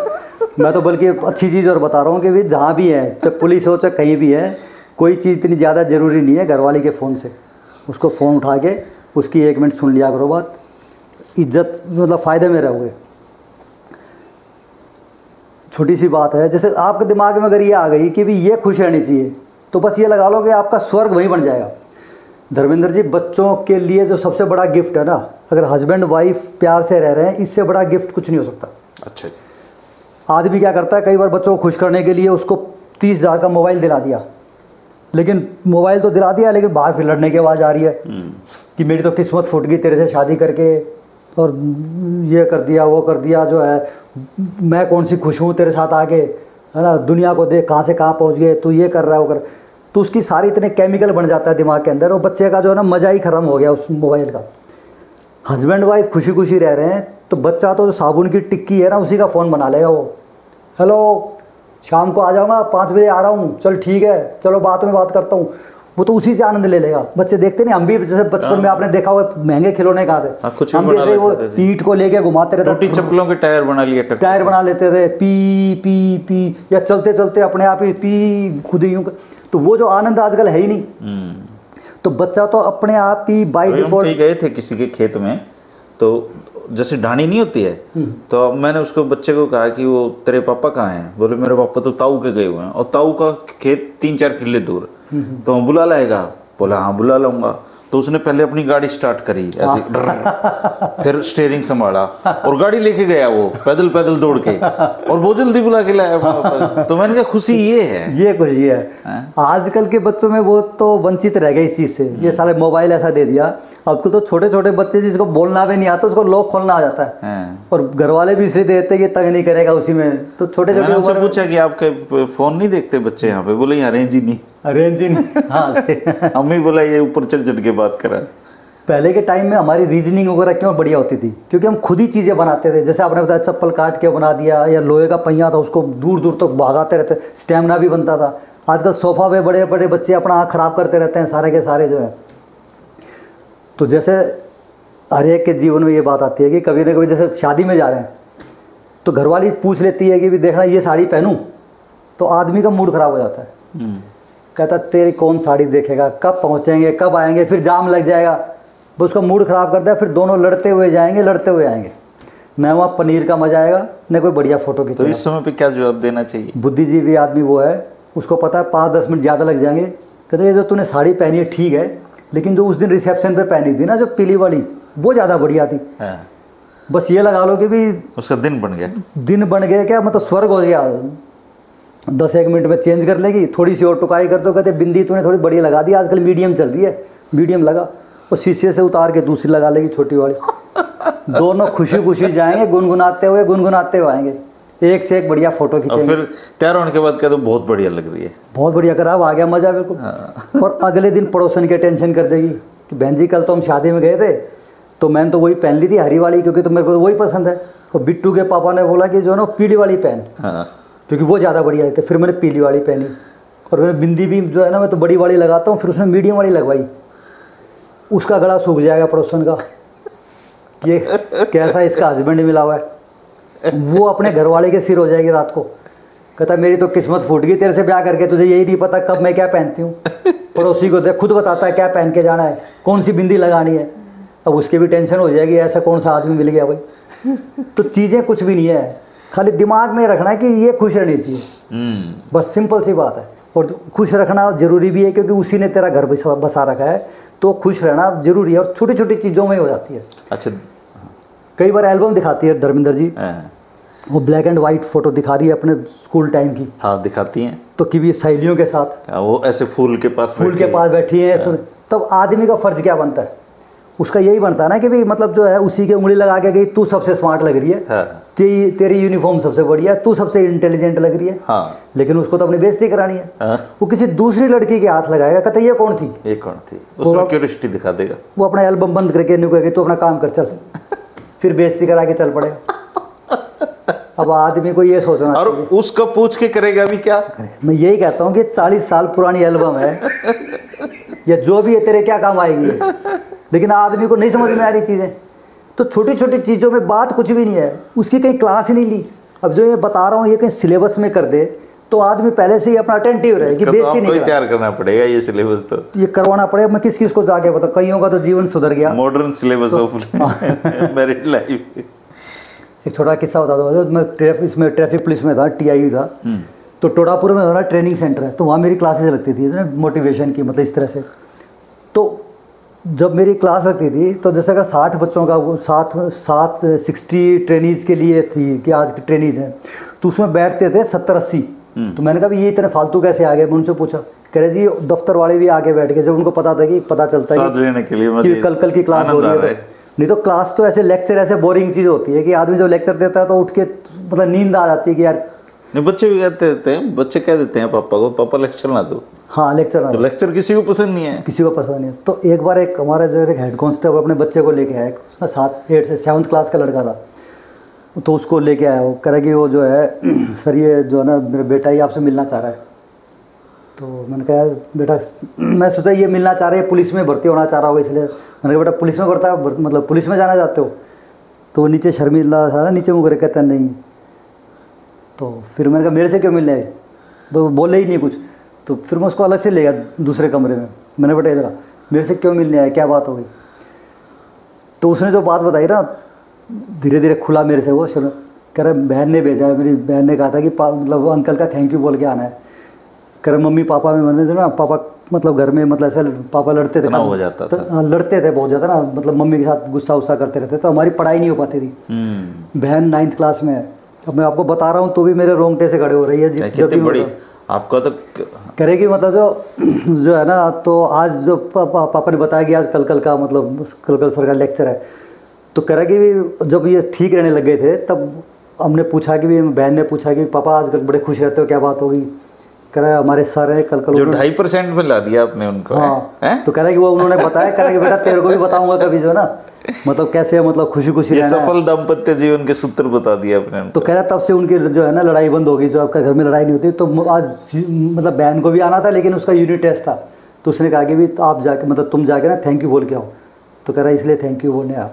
मैं तो बल्कि अच्छी चीज़ और बता रहा हूँ कि भाई जहाँ भी है, चाहे पुलिस हो चाहे कहीं भी है, कोई चीज़ इतनी ज़्यादा ज़रूरी नहीं है घरवाली के फ़ोन से। उसको फ़ोन उठा के उसकी 1 मिनट सुन लिया करो बात, इज्जत मतलब फ़ायदे में रहोगे। छोटी सी बात है, जैसे आपके दिमाग में अगर ये आ गई कि भी ये खुश रहनी चाहिए, तो बस ये लगा लो कि आपका स्वर्ग वहीं बन जाएगा। धर्मेंद्र जी, बच्चों के लिए जो सबसे बड़ा गिफ्ट है ना, अगर हस्बैंड वाइफ प्यार से रह रहे हैं, इससे बड़ा गिफ्ट कुछ नहीं हो सकता। अच्छा जी। आदमी क्या करता है, कई बार बच्चों को खुश करने के लिए उसको 30,000 का मोबाइल दिला दिया, लेकिन मोबाइल तो दिला दिया, लेकिन बाहर फिर लड़ने की आवाज़ आ रही है कि मेरी तो किस्मत फूट गई तेरे से शादी करके, और ये कर दिया वो कर दिया, जो है मैं कौन सी खुश हूँ तेरे साथ आके, है ना, दुनिया को देख कहाँ से कहाँ पहुँच गए, तू ये कर रहा है वो कर। तो उसकी सारी इतने केमिकल बन जाता है दिमाग के अंदर, और बच्चे का जो है ना मज़ा ही ख़त्म हो गया उस मोबाइल का। हस्बैंड वाइफ खुशी खुशी रह रहे हैं, तो बच्चा तो साबुन की टिक्की है ना, उसी का फ़ोन बना लेगा वो, हेलो शाम को आ जाऊँगा 5 बजे आ रहा हूँ, चल ठीक है, चलो बाद में बात करता हूँ। वो तो उसी से आनंद ले लेगा। बच्चे देखते नहीं, हम भी जैसे बचपन में आपने देखा होगा महंगे खिलौने कहा थे, कुछ हम जैसे वो ईंट को लेके घुमाते रहते, टूटी चप्पलों के टायर बना लिया करते, टायर बना लेते थे, पी पी पी, या चलते चलते अपने आप ही पी खुद ही यूँ। तो वो जो आनंद आजकल है ही नहीं। तो बच्चा तो अपने आप ही बाई डिफॉल्ट। गए थे किसी के खेत में, तो जैसे ढाणी नहीं होती है, तो मैंने उसको बच्चे को कहा कि वो तेरे पापा कहाँ हैं? बोले मेरे पापा तो ताऊ के गए हुए हैं, और ताऊ का खेत 3-4 किले दूर, तो मैं बुला लाएगा? बोला हाँ बुला लाऊंगा। तो उसने पहले अपनी गाड़ी स्टार्ट करी ऐसे, फिर स्टीयरिंग संभाला और गाड़ी लेके गया वो पैदल पैदल दौड़ के, और बहुत जल्दी बुला के लाया। तो मैंने कहा खुशी ये है, ये खुशी है। आजकल के बच्चों में वो तो वंचित रह गए इस चीज़ से। ये साले मोबाइल ऐसा दे दिया। अब तो छोटे छोटे बच्चे जिसको बोलना भी नहीं आता उसको लॉक खोलना आ जाता है, और घर वाले भी इसलिए देते हैं कि तंग नहीं करेगा उसी में। तो छोटे छोटे उनसे पूछा कि आपके फोन नहीं देखते बच्चे यहाँ पे? बोले यहाँ रेंज ही नहीं, रेंज ही नहीं। हाँ अम्मी बोला ये ऊपर चढ़ चढ़ के बात करा। पहले के टाइम में हमारी रीजनिंग वगैरह क्यों बढ़िया होती थी? क्योंकि हम खुद ही चीज़ें बनाते थे। जैसे आपने बताया चप्पल काट के बना दिया, या लोहे का पहिया था उसको दूर दूर तक भागाते रहते, स्टेमिना भी बनता था। आजकल सोफ़ा पे बड़े बड़े बच्चे अपना आँख ख़राब करते रहते हैं सारे के सारे जो है। तो जैसे हर एक के जीवन में ये बात आती है कि कभी ना कभी जैसे शादी में जा रहे हैं तो घरवाली पूछ लेती है कि भी देखना ये साड़ी पहनूं, तो आदमी का मूड ख़राब हो जाता है। कहता तेरी कौन साड़ी देखेगा, कब पहुंचेंगे कब आएंगे, फिर जाम लग जाएगा। वो उसका मूड ख़राब करता है, फिर दोनों लड़ते हुए जाएंगे लड़ते हुए आएंगे। न वहाँ पनीर का मजा आएगा न कोई बढ़िया फ़ोटो खींचेगा। तो इस समय पे क्या जवाब देना चाहिए? बुद्धिजीवी आदमी वो है, उसको पता है 5-10 मिनट ज़्यादा लग जाएंगे। कहते ये जो तूने साड़ी पहनी है ठीक है, लेकिन जो उस दिन रिसेप्शन पे पहनी थी ना जो पीली वाली, वो ज़्यादा बढ़िया थी। बस ये लगा लो कि भी उसका दिन बन गया। दिन बन गया क्या, मतलब स्वर्ग हो गया। 10-1 मिनट में चेंज कर लेगी, थोड़ी सी और टुकाई कर दो, कहते बिंदी तूने थोड़ी बड़ी लगा दी, आजकल मीडियम चल रही है, मीडियम लगा। और शीशे से उतार के दूसरी लगा लेगी छोटी वाली। दोनों खुशी खुशी जाएंगे, गुनगुनाते हुए आएंगे, एक से एक बढ़िया फोटो खींचेंगे। और फिर तैयार होने के बाद कहते तो बहुत बढ़िया लग रही है, बहुत बढ़िया करा, अब आ गया मजा बिल्कुल। और अगले दिन पड़ोसन के टेंशन कर देगी कि बहन जी कल तो हम शादी में गए थे, तो मैंने तो वही पहन ली थी हरी वाली, क्योंकि तो मेरे को वही पसंद है। और बिट्टू के पापा ने बोला कि जो है ना पीली वाली पहन, क्योंकि वो ज़्यादा बढ़िया थी। फिर मैंने पीली वाली पहनी, और मैंने बिंदी भी जो है ना मैं तो बड़ी वाली लगाता हूँ, फिर उसने मीडियम वाली लगवाई। उसका गला सूख जाएगा पड़ोसन का, ये कैसा इसका हस्बैंड मिला हुआ है। वो अपने घर वाले के सिर हो जाएगी रात को, कहता मेरी तो किस्मत फूट गई तेरे से ब्याह करके, तुझे यही नहीं पता कब मैं क्या पहनती हूँ। पड़ोसी को खुद बताता है क्या पहन के जाना है, कौन सी बिंदी लगानी है। अब उसके भी टेंशन हो जाएगी, ऐसा कौन सा आदमी मिल गया भाई। तो चीज़ें कुछ भी नहीं है, खाली दिमाग में रखना है कि ये खुश रहनी चाहिए, बस सिंपल सी बात है। और खुश रखना जरूरी भी है, क्योंकि उसी ने तेरा घर बसा रखा है, तो खुश रहना जरूरी है। और छोटी छोटी चीज़ों में हो जाती है। अच्छा, कई बार एल्बम दिखाती है धर्मेंद्र जी, वो ब्लैक एंड वाइट फोटो दिखा रही है अपने स्कूल टाइम की। हाँ दिखाती हैं, तो कि भी सहेलियों के साथ वो ऐसे फूल के पास बैठी है। तब आदमी का फर्ज क्या बनता है? उसका यही बनता है ना कि भाई मतलब जो है उसी के उंगली लगा के गई, तू सबसे स्मार्ट लग रही है, तेरी यूनिफॉर्म सबसे बढ़िया है, तू सबसे इंटेलिजेंट लग रही है। लेकिन उसको तो अपनी बेइज्जती करानी है। वो किसी दूसरी लड़की के हाथ लगाएगा, कहता ये कौन थी, उसमें क्यूरियोसिटी दिखा देगा। वो अपना एल्बम बंद करके नहीं कहेगी तू अपना काम कर चल, फिर बेइज्जती करा के चल पड़ेगा। अब आदमी को ये सोचना, और उसको पूछ के करेगा भी क्या? मैं यही कहता हूँ कि 40 साल पुरानी एल्बम है या जो भी है, तेरे क्या काम आएगी। लेकिन आदमी को नहीं समझ में आ रही चीज़ें। तो छोटी छोटी चीज़ों में बात कुछ भी नहीं है, उसकी कहीं क्लास ही नहीं ली। अब जो ये बता रहा हूँ ये कहीं सिलेबस में कर दे तो आदमी पहले से ही अपना अटेंटिव रहे कि बेइज्जती नहीं तैयार करना पड़ेगा, ये सिलेबस तो ये करवाना पड़ेगा। मैं किस को जाके बता, कईयों का तो जीवन सुधर गया। Modern syllabus of married life. एक छोटा किस्सा बता दो। मैं ट्रैफिक पुलिस में था, TIU था, तो टोडापुर में हमारा ट्रेनिंग सेंटर है, तो वहाँ मेरी क्लासेस लगती थी मोटिवेशन की, मतलब इस तरह से। तो जब मेरी क्लास लगती थी तो जैसे अगर 60 बच्चों का वो 60 ट्रेनीज़ के लिए थी कि आज की ट्रेनीज़ हैं, तो उसमें बैठते थे 70-80 तो मैंने कहा भी ये इतने फालतू कैसे आ गए, मैं उनसे पूछा, कह रहे जी दफ्तर वाले भी आके बैठ गए, जब उनको पता था कि पता चलता है कि कल की क्लास हो रही है। नहीं तो क्लास तो ऐसे लेक्चर ऐसे बोरिंग चीज़ होती है कि आदमी जब लेक्चर देता है तो उठ के मतलब नींद आ जाती है कि यार। नहीं, बच्चे भी कहते देते हैं, बच्चे कह देते हैं पापा को, पापा लेक्चर ना दो। हाँ लेक्चर ना, तो लेक्चर किसी को पसंद नहीं है, किसी को पसंद नहीं है। तो एक बार एक हमारा जो एक हेड कांस्टेबल अपने बच्चे को लेके आया, उसका 7 क्लास का लड़का था, तो उसको लेके आया, वो कह रहा कि वो जो है सर ये जो है ना मेरा बेटा ही आपसे मिलना चाह रहा है। तो मैंने कहा बेटा, मैं सोचा ये मिलना चाह रहा है, पुलिस में भर्ती होना चाह रहा होगा, इसलिए मैंने कहा बेटा पुलिस में भरता है, मतलब पुलिस में जाना चाहते हो? तो वो नीचे शर्मिंदा सा नीचे मुँह करके कहता नहीं। तो फिर मैंने कहा मेरे से क्यों मिलने आए? तो बोले ही नहीं कुछ। तो फिर मैं उसको अलग से ले गया दूसरे कमरे में, मैंने बेटा इधर मेरे से क्यों मिलने आया, क्या बात हो गई? तो उसने जो बात बताई ना, धीरे धीरे खुला मेरे से वो कह रहा बहन ने भेजा है, मेरी बहन ने कहा था कि मतलब अंकल का थैंक यू बोल के आना है। कह रहे मम्मी पापा में मैंने ना पापा मतलब घर में मतलब ऐसा पापा लड़ते थे, हो जाता था, लड़ते थे बहुत ज़्यादा ना, मतलब मम्मी के साथ गुस्सा उस्सा करते रहते, तो हमारी पढ़ाई नहीं हो पाती थी। बहन 9th क्लास में है, अब मैं आपको बता रहा हूँ तो भी मेरे रोंगटे से खड़े हो रही है जब भी बड़ी आपका तो करेगी मतलब जो है ना। तो आज जो पापा ने बताया कि आज कल का मतलब कल सर का लेक्चर है, तो कह रहा कि जब ये ठीक रहने लग गए थे तब हमने पूछा कि भी बहन ने पूछा कि पापा आज बड़े खुश रहते हो, क्या बात होगी? कह रहा है हमारे सर है कल जो 2.5% में ला दिया आपने उनको। हाँ तो कह रहा है कि वो उन्होंने बताया, कह रहा है कि बेटा तेरे को भी बताऊंगा कभी जो ना मतलब कैसे मतलब खुशी खुशी रहना है। सफल दाम्पत्य जीवन के सूत्र बता दिए आपने। तो कह रहा तब से उनकी जो है ना लड़ाई बंद हो गई, जो आपका घर में लड़ाई नहीं होती। तो आज मतलब बहन को भी आना था लेकिन उसका यूनिट टेस्ट था, तो उसने कहा कि भी तो आप जाके मतलब तुम जाके ना थैंक यू बोल के आओ। तो कह रहा इसलिए थैंक यू बोलने आ।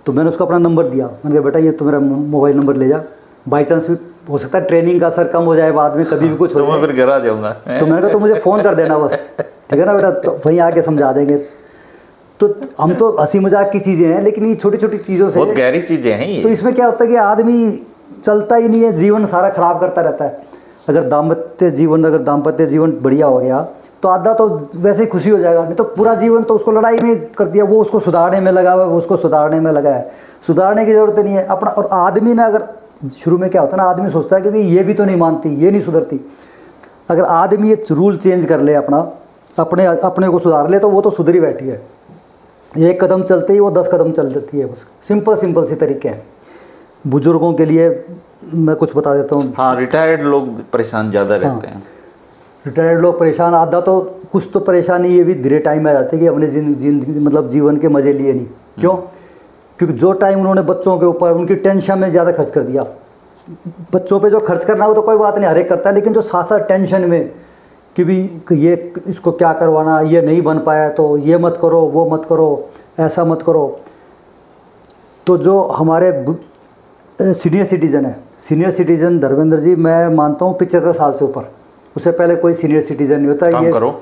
तो मैंने उसको अपना नंबर दिया, मैंने कहा बेटा ये तो मेरा मोबाइल नंबर ले जा, बाई चांस भी हो सकता है ट्रेनिंग का असर कम हो जाए बाद में, कभी भी कुछ हो तो मैं फिर घर आ जाऊंगा। तो मैंने कहा तो मुझे फ़ोन कर देना बस, ठीक है ना बेटा, तो वहीं आके समझा देंगे। तो हम तो हंसी मजाक की चीज़ें हैं, लेकिन ये छोटी छोटी चीज़ों से बहुत गहरी चीज़ें हैं ये। तो इसमें क्या होता है कि आदमी चलता ही नहीं है, जीवन सारा खराब करता रहता है। अगर दाम्पत्य जीवन बढ़िया हो गया तो आधा तो वैसे ही खुशी हो जाएगा, नहीं तो पूरा जीवन तो उसको लड़ाई में कर दिया, वो उसको सुधारने में लगा हुआ है, वो उसको सुधारने में लगा है। सुधारने की ज़रूरत नहीं है अपना। और आदमी ना अगर शुरू में क्या होता है ना, आदमी सोचता है कि भाई ये भी तो नहीं मानती, ये नहीं सुधरती। अगर आदमी ये रूल चेंज कर ले अपना, अपने को सुधार ले, तो वो तो सुधर ही बैठी है। एक कदम चलते ही वो 10 कदम चल देती है, बस सिंपल सी तरीके हैं। बुजुर्गों के लिए मैं कुछ बता देता हूँ। हाँ, रिटायर्ड लोग परेशान ज़्यादा रहते हैं। रिटायर्ड लोग परेशान, आधा तो कुछ तो परेशानी ये भी धीरे टाइम में आ जाती है कि अपने जिंदगी मतलब जीवन के मज़े लिए नहीं। क्यों? क्योंकि जो टाइम उन्होंने बच्चों के ऊपर उनकी टेंशन में ज़्यादा खर्च कर दिया। बच्चों पे जो खर्च करना हो तो कोई बात नहीं, हर एक करता है, लेकिन जो साथ टेंशन में कि भी ये इसको क्या करवाना, ये नहीं बन पाया तो ये मत करो, वो मत करो, ऐसा मत करो। तो जो हमारे सीनियर सिटीज़न है, सीनियर सिटीज़न धर्मेंद्र जी मैं मानता हूँ 75 साल से ऊपर, उससे पहले कोई सीनियर सिटीज़न नहीं होता। ये करो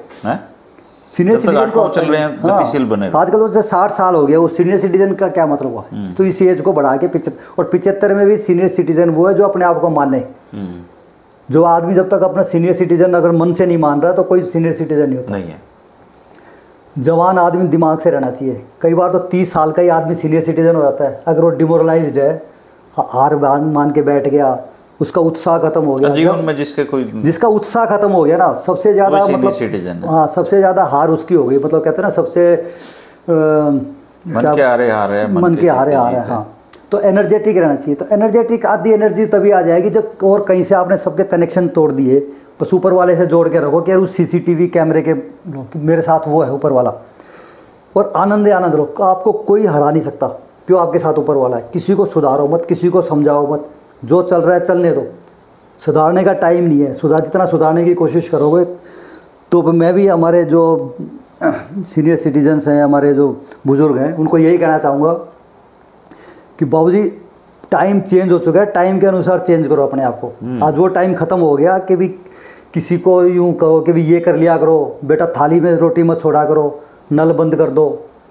सीनियर सिटीजन को चल रहे हैं, गतिशील बने। आजकल तो 60 साल हो गया, वो सीनियर सिटीजन का क्या मतलब हुआ? तो इस एज को बढ़ा के 75, और 75 में भी सीनियर सिटीजन वो है जो अपने आप को माने। जो आदमी जब तक अपना सीनियर सिटीजन अगर मन से नहीं मान रहा तो कोई सीनियर सिटीजन नहीं होता। नहीं है। जवान आदमी दिमाग से रहना चाहिए। कई बार तो 30 साल का ही आदमी सीनियर सिटीजन हो जाता है, अगर वो डिमोरलाइज्ड है, हार मान के बैठ गया, उसका उत्साह खत्म हो गया जीवन में, जिसका उत्साह खत्म हो गया ना, सबसे ज़्यादा मतलब हाँ सबसे ज़्यादा हार उसकी हो गई। मतलब कहते हैं ना सबसे मन के हारे हारे। हाँ, तो एनर्जेटिक रहना चाहिए। तो एनर्जेटिक आधी एनर्जी तभी आ जाएगी जब और कहीं से आपने सबके कनेक्शन तोड़ दिए, बस ऊपर वाले से जोड़ के रखो कि यार उस CCTV कैमरे के मेरे साथ वो है ऊपर वाला, और आनंद लो, आपको कोई हरा नहीं सकता। क्यों? आपके साथ ऊपर वाला है। किसी को सुधारो मत, किसी को समझाओ मत, जो चल रहा है चलने दो। सुधारने का टाइम नहीं है। जितना सुधारने की कोशिश करोगे तो मैं भी हमारे जो सीनियर सिटीजन्स हैं, हमारे जो बुज़ुर्ग हैं, उनको यही कहना चाहूँगा कि बाबूजी टाइम चेंज हो चुका है, टाइम के अनुसार चेंज करो अपने आप को। आज वो टाइम ख़त्म हो गया कि भी किसी को यूँ कहो कि भी ये कर लिया करो, बेटा थाली में रोटी मत छोड़ा करो, नल बंद कर दो,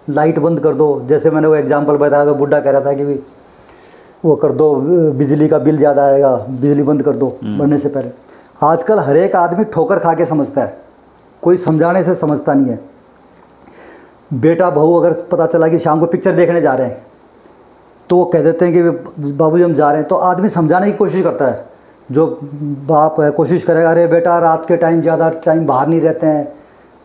लाइट बंद कर दो। जैसे मैंने वो एग्जाम्पल बताया था, बुढ़ा कह रहा था कि भी वो कर दो, बिजली का बिल ज़्यादा आएगा, बिजली बंद कर दो बनने से पहले। आजकल हर एक आदमी ठोकर खा के समझता है, कोई समझाने से समझता नहीं है। बेटा बहू अगर पता चला कि शाम को पिक्चर देखने जा रहे हैं तो वो कह देते हैं कि बाबूजी हम जा रहे हैं, तो आदमी समझाने की कोशिश करता है जो बाप है कोशिश करेगा, अरे बेटा रात के टाइम ज़्यादा टाइम बाहर नहीं रहते हैं,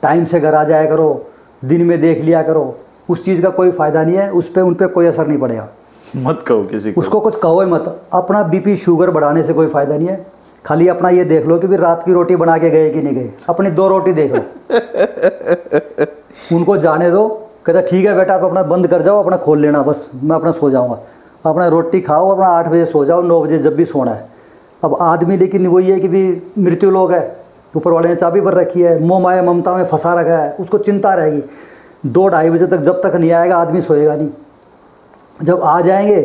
टाइम से घर आ जाया करो, दिन में देख लिया करो, उस चीज़ का कोई फ़ायदा नहीं है, उन पर कोई असर नहीं पड़ेगा। मत कहो किसी को, उसको कुछ कहो ही मत। अपना बीपी शुगर बढ़ाने से कोई फ़ायदा नहीं है। खाली अपना ये देख लो कि भी रात की रोटी बना के गए कि नहीं गए, अपनी 2 रोटी देख लो। उनको जाने दो, कहता ठीक है बेटा आप अपना बंद कर जाओ, अपना खोल लेना, बस मैं अपना सो जाऊँगा। अपना रोटी खाओ, अपना 8 बजे सो जाओ, 9 बजे जब भी सोना है। अब आदमी लेकिन वही है कि भी मृत्यु लोग है, ऊपर वाले ने चाबी पर रखी है, मोह माया ममता में फंसा रखा है, उसको चिंता रहेगी। 2-2:30 बजे तक जब तक नहीं आएगा आदमी सोएगा नहीं। जब आ जाएंगे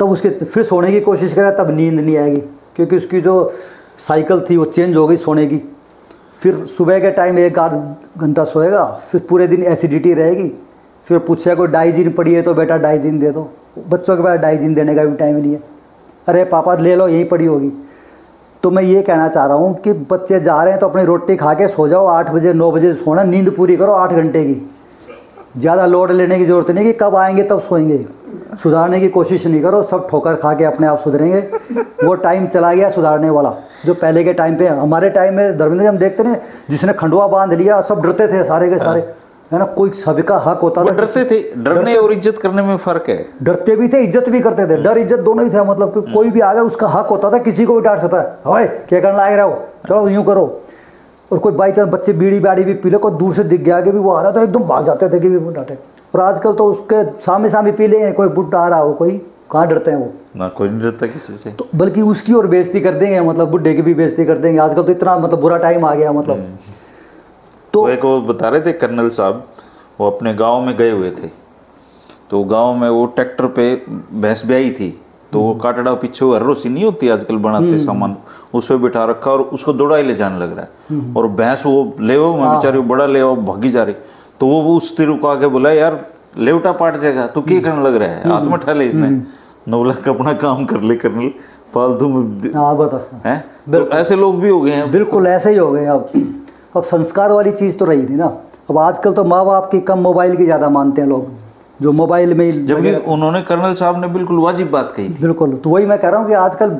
तब उसके फिर सोने की कोशिश करेगा, तब नींद नहीं आएगी, क्योंकि उसकी जो साइकिल थी वो चेंज हो गई सोने की। फिर सुबह के टाइम 1-8 घंटा सोएगा, फिर पूरे दिन एसिडिटी रहेगी। फिर पूछेगा कोई डाइजीन पड़ी है तो बेटा डाइजीन दे दो। बच्चों के पास डाइजीन देने का भी टाइम नहीं है, अरे पापा ले लो यहीं पड़ी होगी। तो मैं ये कहना चाह रहा हूँ कि बच्चे जा रहे हैं तो अपनी रोटी खा के सो जाओ, 8 बजे 9 बजे सोना, नींद पूरी करो 8 घंटे की। ज़्यादा लोड लेने की ज़रूरत नहीं कि कब आएंगे तब सोएंगे। सुधारने की कोशिश नहीं करो, सब ठोकर खा के अपने आप सुधरेंगे। वो टाइम चला गया सुधारने वाला, जो पहले के टाइम पे। हमारे टाइम में धर्मेंद्र हम देखते ना, जिसने खंडवा बांध लिया सब डरते थे सारे के सारे, है ना। कोई सबका हक होता था, डरते थे। डरने और इज्जत करने में फ़र्क है। डरते भी थे, इज्जत भी करते थे। डर इज्जत दोनों ही था, मतलब कि कोई भी आ गया उसका हक होता था, किसी को भी डांट सकता है, ओए क्या करना लाए रहो, चलो यूँ करो। और कोई बाई चांस बच्चे बीड़ी बाड़ी भी पी ले, कोई दूर से दिख गया कि भी वो आ रहा था, एकदम भाग जाते थे कि भी वो डांटे। और आजकल तो उसके सामने पी लेंगे, कोई बुढ़ा आ रहा हो, कोई कहाँ डरते हैं वो ना, कोई नहीं डरता किसी से। तो बल्कि उसकी और बेइज्जती कर देंगे, मतलब बुढ़े की भी बेइज्जती कर देंगे। आजकल तो इतना मतलब बुरा टाइम आ गया, मतलब। तो एक वो बता रहे थे कर्नल साहब, वो अपने गांव में गए हुए थे, तो गांव में वो ट्रैक्टर पे भैंस ब्याई थी, तो वो काटड़ा पीछे वो हर्रो सी नहीं होती आजकल बनाते सामान, उस पर बिठा रखा और उसको दौड़ाई ले जाने लग रहा है। और भैंस वो ले मैं बेचारी बड़ा ले भागी जा रही, तो वो उस तीर को आके बोला यार लेवटा पाट जाएगा, तू क्या करने लग रहा है, हाथ में ठा ले इसने। 9 लाख अपना काम कर ले कर्नल, फालतू में। हाँ बता है, तो ऐसे लोग भी हो गए हैं। बिल्कुल ऐसे ही हो गए। अब संस्कार वाली चीज़ तो रही नहीं ना। अब आजकल तो माँ बाप की कम मोबाइल की ज़्यादा मानते हैं लोग, जो मोबाइल में। जबकि उन्होंने कर्नल साहब ने बिल्कुल वाजिब बात कही। बिल्कुल, तो वही मैं कह रहा हूँ कि आजकल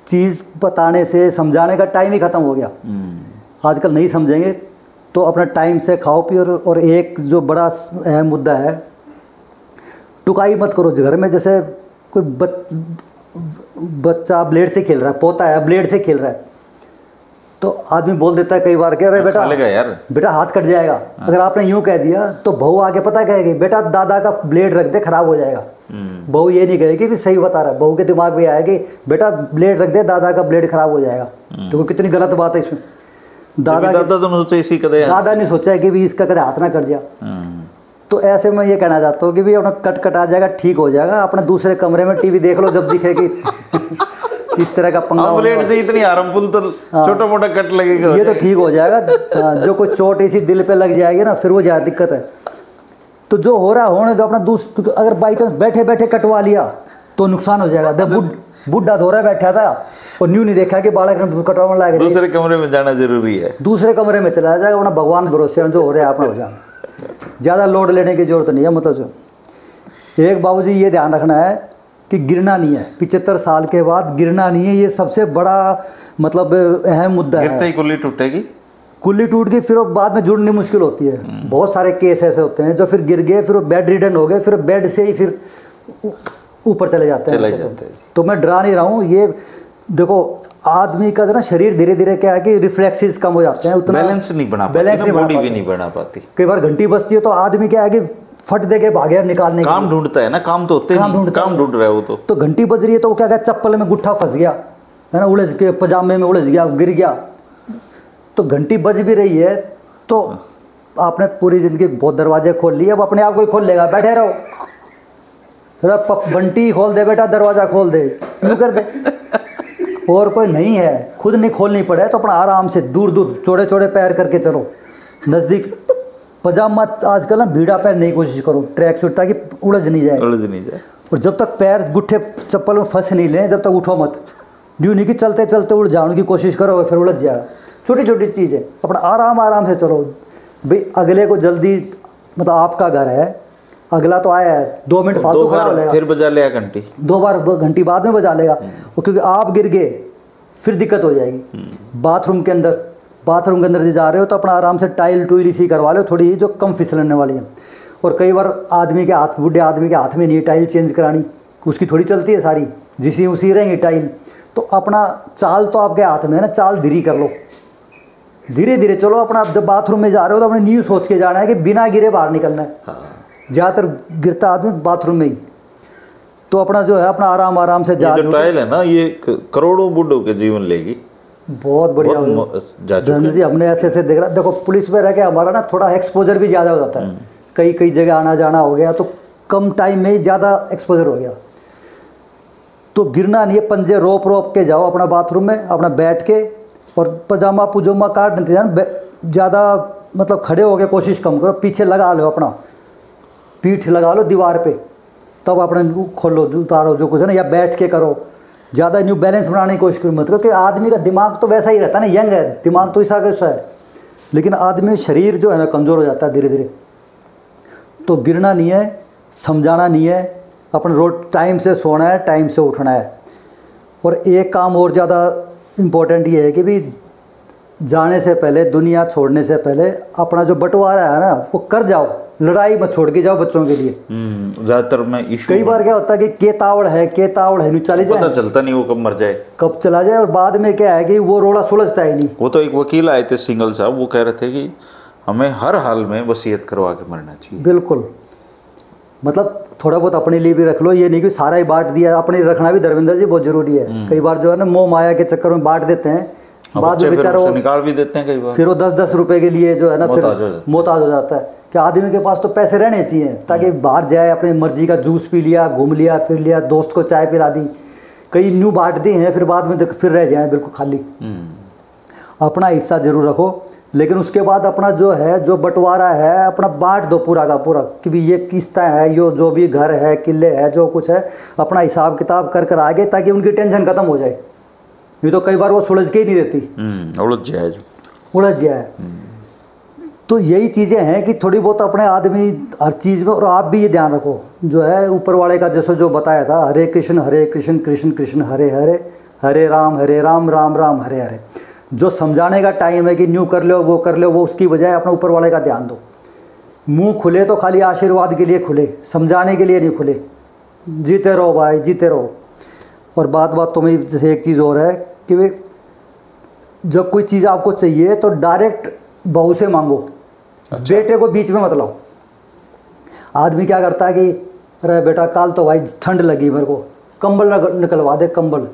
चीज़ बताने से समझाने का टाइम ही ख़त्म हो गया। आजकल नहीं समझेंगे तो अपना टाइम से खाओ पियो। और एक जो बड़ा अहम मुद्दा है, टुकाई मत करो घर में। जैसे कोई बच्चा ब्लेड से खेल रहा है, पोता है ब्लेड से खेल रहा है, तो आदमी बोल देता है कई बार कि अरे बेटा यार बेटा हाथ कट जाएगा। अगर आपने यूं कह दिया तो बहू आके पता कहेगी बेटा दादा का ब्लेड रख दे खराब हो जाएगा। बहू ये नहीं कहेगी कि सही बता रहा है, बहू के दिमाग में आएगी बेटा ब्लेड रख दे दादा का ब्लेड खराब हो जाएगा। तो कितनी गलत बात है इसमें। दादा नहीं सोचा है कि भी इसका कदे हाथ ना कट जा। तो ऐसे में ये कहना चाहता हूँ कि भी अपना कट आ जाएगा, ठीक हो जाएगा। अपने दूसरे कमरे में टीवी देख लो, जब दिखेगी इस तरह का पंगा ब्लेड से इतनी हार्मफुल तो छोटा मोटा कट लगेगा, ये तो ठीक हो जाएगा। जो कोई चोट इसी दिल पे लग जाएगी ना, फिर वो ज़्यादा दिक्कत है। तो जो हो रहा है होने दो अपना। अगर बाई चांस बैठे बैठे कटवा लिया तो नुकसान हो जाएगा। बुढ़ा धोरा बैठा था और न्यू नहीं देखा कि बालक कटवा लगा, दूसरे कमरे में जाना जरूरी है, दूसरे कमरे में चला जाएगा। अपना भगवान भरोसे जो हो रहा है अपना हो जाएगा। ज़्यादा लोड लेने की जरूरत नहीं है। मतलब एक बाबूजी ये ध्यान रखना है कि गिरना नहीं है। 75 साल के बाद गिरना नहीं है, ये सबसे बड़ा मतलब अहम मुद्दा है। गिरते ही कुल्ली टूटेगी, कुल्ली टूट गई फिर वो बाद में जुड़नी मुश्किल होती है। बहुत सारे केस ऐसे होते हैं जो फिर गिर गए, फिर बेड रिडन हो गए, फिर बेड से ही फिर ऊपर चले जाते हैं। तो मैं डरा नहीं रहा हूँ। ये देखो आदमी का ना शरीर धीरे धीरे क्या है कि रिफ्लेक्सेस कम हो जाते हैं, उतना बैलेंस नहीं बना पाती, बॉडी भी नहीं बना पाती। कई बार घंटी बजती है तो आदमी क्या है कि फट दे के भागे निकालने काम ढूंढता है ना, काम तो होते नहीं, काम ढूंढ रहा है वो। तो घंटी बज रही है तो वो क्या कहता है चप्पल में गुट्ठा फंस गया है ना, उलझ के पजामे में उलझ गया, गिर गया। तो घंटी बज भी रही है तो आपने पूरी जिंदगी बहुत दरवाजे खोल लिए, अब अपने आप को ही खोल लेगा। बैठे रहो, बंटी खोल दे बेटा, दरवाजा खोल दे, यूँ कर दे। और कोई नहीं है, खुद नहीं खोलनी पड़े तो अपना आराम से दूर दूर चौड़े चौड़े पैर करके चलो। नज़दीक पजामा आजकल ना भीड़ा पहनने की कोशिश करो, ट्रैक सूट, ताकि उलझ नहीं जाए। और जब तक पैर गुट्ठे चप्पल में फंस नहीं लें तब तक उठो मत। यूँ नहीं कि चलते चलते उड़ जाने की कोशिश करो फिर उलझ जाएगा। छोटी छोटी चीज़ें अपना आराम से चलो भाई। अगले को जल्दी, मतलब आपका घर है, अगला तो आया है 2 मिनट फालतू खड़ा हो लेगा, फिर बजा लेगा घंटी, 2 बार घंटी बाद में बजा लेगा। क्योंकि आप गिर गए फिर दिक्कत हो जाएगी। बाथरूम के अंदर जो जा रहे हो तो अपना आराम से टाइल टूइल इसी करवा लो थोड़ी जो कम फिसलने वाली है। और कई बार बूढ़े आदमी के हाथ में नहीं टाइल चेंज करानी, उसकी थोड़ी चलती है सारी, जिसी उसी रहेंगी टाइल। तो अपना चाल तो आपके हाथ में है ना, चाल धीरे कर लो, धीरे धीरे चलो। अपना जब बाथरूम में जा रहे हो तो अपने न्यू सोच के जाना है कि बिना गिरे बाहर निकलना है। ज़्यादातर गिरता आदमी बाथरूम में ही। तो अपना जो है अपना आराम से जा। जो टाइल है ना ये करोड़ों बूढ़ों के जीवन लेगी। बहुत बढ़िया धर्मेंद्र जी, हमने ऐसे ऐसे देख रहा। देखो पुलिस में रह के हमारा ना थोड़ा एक्सपोजर भी ज़्यादा हो जाता है, कई जगह आना जाना हो गया तो कम टाइम में ही ज़्यादा एक्सपोजर हो गया। तो गिरना नहीं है, पंजे रोप के जाओ अपना बाथरूम में, अपना बैठ के, और पजामा पुजामा काट ज़्यादा मतलब खड़े हो गए कोशिश कम करो, पीछे लगा लो, अपना पीठ लगा लो दीवार पे, तब अपने खोलो उतारो जो कुछ है ना, या बैठ के करो। ज़्यादा न्यू बैलेंस बनाने की कोशिश करो मत, क्योंकि आदमी का दिमाग तो वैसा ही रहता है ना, यंग है दिमाग तो ऐसा कैसा है, लेकिन आदमी शरीर जो है ना कमज़ोर हो जाता है धीरे धीरे। तो गिरना नहीं है, समझाना नहीं है, अपने रोज टाइम से सोना है, टाइम से उठना है। और एक काम और ज़्यादा इम्पोर्टेंट ये है कि भी जाने से पहले, दुनिया छोड़ने से पहले अपना जो बंटवारा है ना वो कर जाओ, लड़ाई मत छोड़ के जाओ बच्चों के लिए। ज़्यादातर में इशू कई बार क्या होता है कि केतावड़ है नहीं चली जाए, पता चलता नहीं वो कब मर जाए, कब चला जाए, और बाद में क्या है कि वो रोड़ा सुलझता ही नहीं। वो तो एक वकील आए थे सिंगल साहब, वो कह रहे थे कि हमें हर हाल में वसीयत करवा के मरना चाहिए। बिल्कुल, मतलब थोड़ा बहुत अपने लिए भी रख लो, ये नहीं कि सारा ही बांट दिया, अपने रखना भी धर्मेंद्र जी बहुत जरूरी है। कई बार जो है ना मोह माया के चक्कर में बांट देते हैं, बाद में बेचारा वो निकाल भी देते हैं कई बार, फिर वो 10-10 रुपए के लिए जो है ना फिर मोहताज हो जाता है। कि आदमी के पास तो पैसे रहने चाहिए ताकि बाहर जाए, अपनी मर्जी का जूस पी लिया, घूम लिया, फिर लिया, दोस्त को चाय पिला दी। कई न्यू बांटते हैं फिर बाद में फिर रह जाए बिल्कुल खाली। अपना हिस्सा जरूर रखो, लेकिन उसके बाद अपना जो है जो बंटवारा है अपना बांट दो पूरा का पूरा, कि भी ये किस्तें है, यो जो भी घर है, किले है, जो कुछ है अपना हिसाब किताब कर आगे, ताकि उनकी टेंशन खत्म हो जाए। ये तो कई बार वो सुलझ के ही नहीं देती, उलझ जाए। तो यही चीज़ें हैं कि थोड़ी बहुत अपने आदमी हर चीज़ में, और आप भी ये ध्यान रखो जो है ऊपर वाले का जैसे जो बताया था, हरे कृष्ण कृष्ण कृष्ण हरे हरे, हरे राम राम राम हरे हरे। जो समझाने का टाइम है कि न्यू कर लो वो कर लो, वो उसकी बजाय अपना ऊपर वाले का ध्यान दो। मुंह खुले तो खाली आशीर्वाद के लिए खुले, समझाने के लिए नहीं खुले। जीते रहो भाई, जीते रहो। और बात तो में जैसे एक चीज़ और है कि वे जब कोई चीज़ आपको चाहिए तो डायरेक्ट बहू से मांगो। अच्छा। बेटे को बीच में मत लाओ। आदमी क्या करता है कि अरे बेटा कल तो भाई ठंड लगी मेरे को, कंबल निकलवा दे कंबल।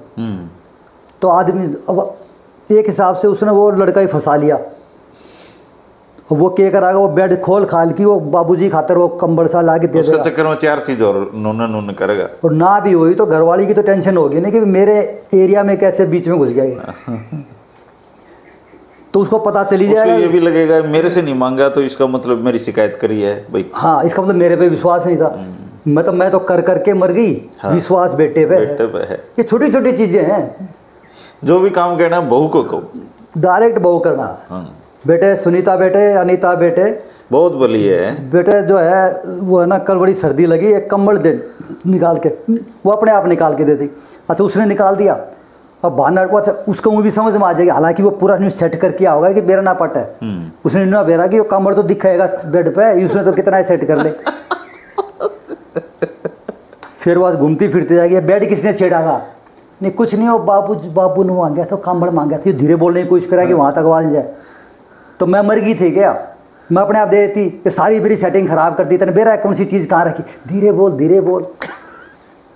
तो आदमी अब एक हिसाब से उसने वो लड़का ही फंसा लिया। वो क्या कराएगा, वो बेड खोल खाल की वो बाबूजी खातर वो कंबल सा ला के दे देगा। उसके चक्कर में 4 चीज और नून करेगा। और ना भी हुई तो घरवाली की तो टेंशन होगी ना कि मेरे एरिया में कैसे बीच में घुस गया। तो उसको पता चली जाएगा, ये भी लगेगा मेरे से नहीं मांगा तो इसका मतलब मेरी शिकायत करी है भाई। हाँ, इसका मतलब मेरे पे विश्वास नहीं था, मैं तो कर करके मर गई। हाँ, विश्वास बेटे पे है। ये छोटी छोटी चीजें हैं। जो भी काम करना बहू को कहो, डायरेक्ट बहू करना। हाँ। बेटे सुनीता बेटे, अनीता बेटे, बहुत बली है बेटे जो है वो है ना, कल बड़ी सर्दी लगी, एक कंबल दे निकाल के, वो अपने आप निकाल के दे दी। अच्छा उसने निकाल दिया, अब बहाना को, अच्छा उसको भी समझ में आ जाएगी, हालांकि वो पूरा न्यूज सेट करके होगा कि बेरा ना पट है। उसने ना बेरा कि वो कंबल तो दिखाएगा बेड पे, उसने तो कितना सेट कर ले। फिर वो घूमती फिरती जाएगी, बेड किसने छेड़ा था? नहीं कुछ नहीं, वो बाबू ने मांग गया था, कंबल मांग गया था। धीरे बोलने की कोशिश करा कि वहाँ तक आवाज जाए। तो मैं मर गई थी क्या? मैं अपने आप दे देती कि सारी मेरी सेटिंग खराब कर दी, तेने बेरा कौन सी चीज़ कहाँ रखी? धीरे बोल।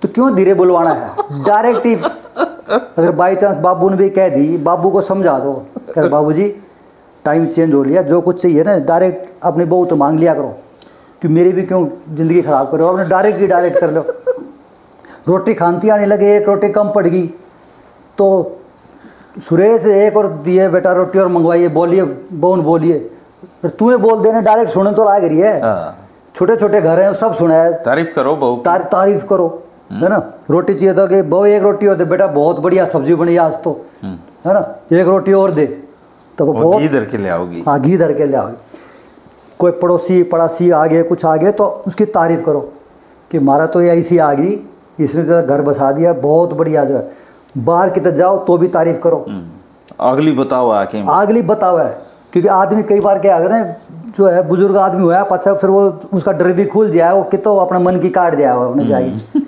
तो क्यों धीरे बोलवाना है? डायरेक्ट ही अगर बाई चांस बाबू ने भी कह दी, बाबू को समझा दो कर बाबूजी टाइम चेंज हो लिया, जो कुछ चाहिए ना डायरेक्ट अपनी बहू तो मांग लिया करो, कि मेरी भी क्यों ज़िंदगी ख़राब करो। अपने डायरेक्ट कर लो। रोटी खानती आने लगे, एक रोटी कम पड़ गई तो सुरेश एक और दिए बेटा रोटी और मंगवाइए, बोलिए बहन बोलिए, फिर तुम्हें बोल देने डायरेक्ट सुने तो लाग रही है। छोटे छोटे घर हैं सब सुना है, तारीफ करो बहू, तारीफ करो, है ना। रोटी चाहिए तो कि बहू एक रोटी और दे, बेटा बहुत बढ़िया सब्जी बनी आज तो, है ना, एक रोटी और दे, तो वो बहुत घी धर के ले आओगी। हाँ, घी धर के ले आओगी। कोई पड़ोसी आ गए, कुछ आ गए तो उसकी तारीफ करो कि हमारा तो ये ऐसी आ गई, इसने तो घर बसा दिया, बहुत बढ़िया जो है। बाहर किधर जाओ तो भी तारीफ करो, अगली बताओ आके, अगली बताओ है। क्योंकि आदमी कई बार क्या अगर जो है बुजुर्ग आदमी हुआ है पाछा, फिर वो उसका डर भी खुल दिया है, वो कितो अपने मन की काट दिया है जाएगी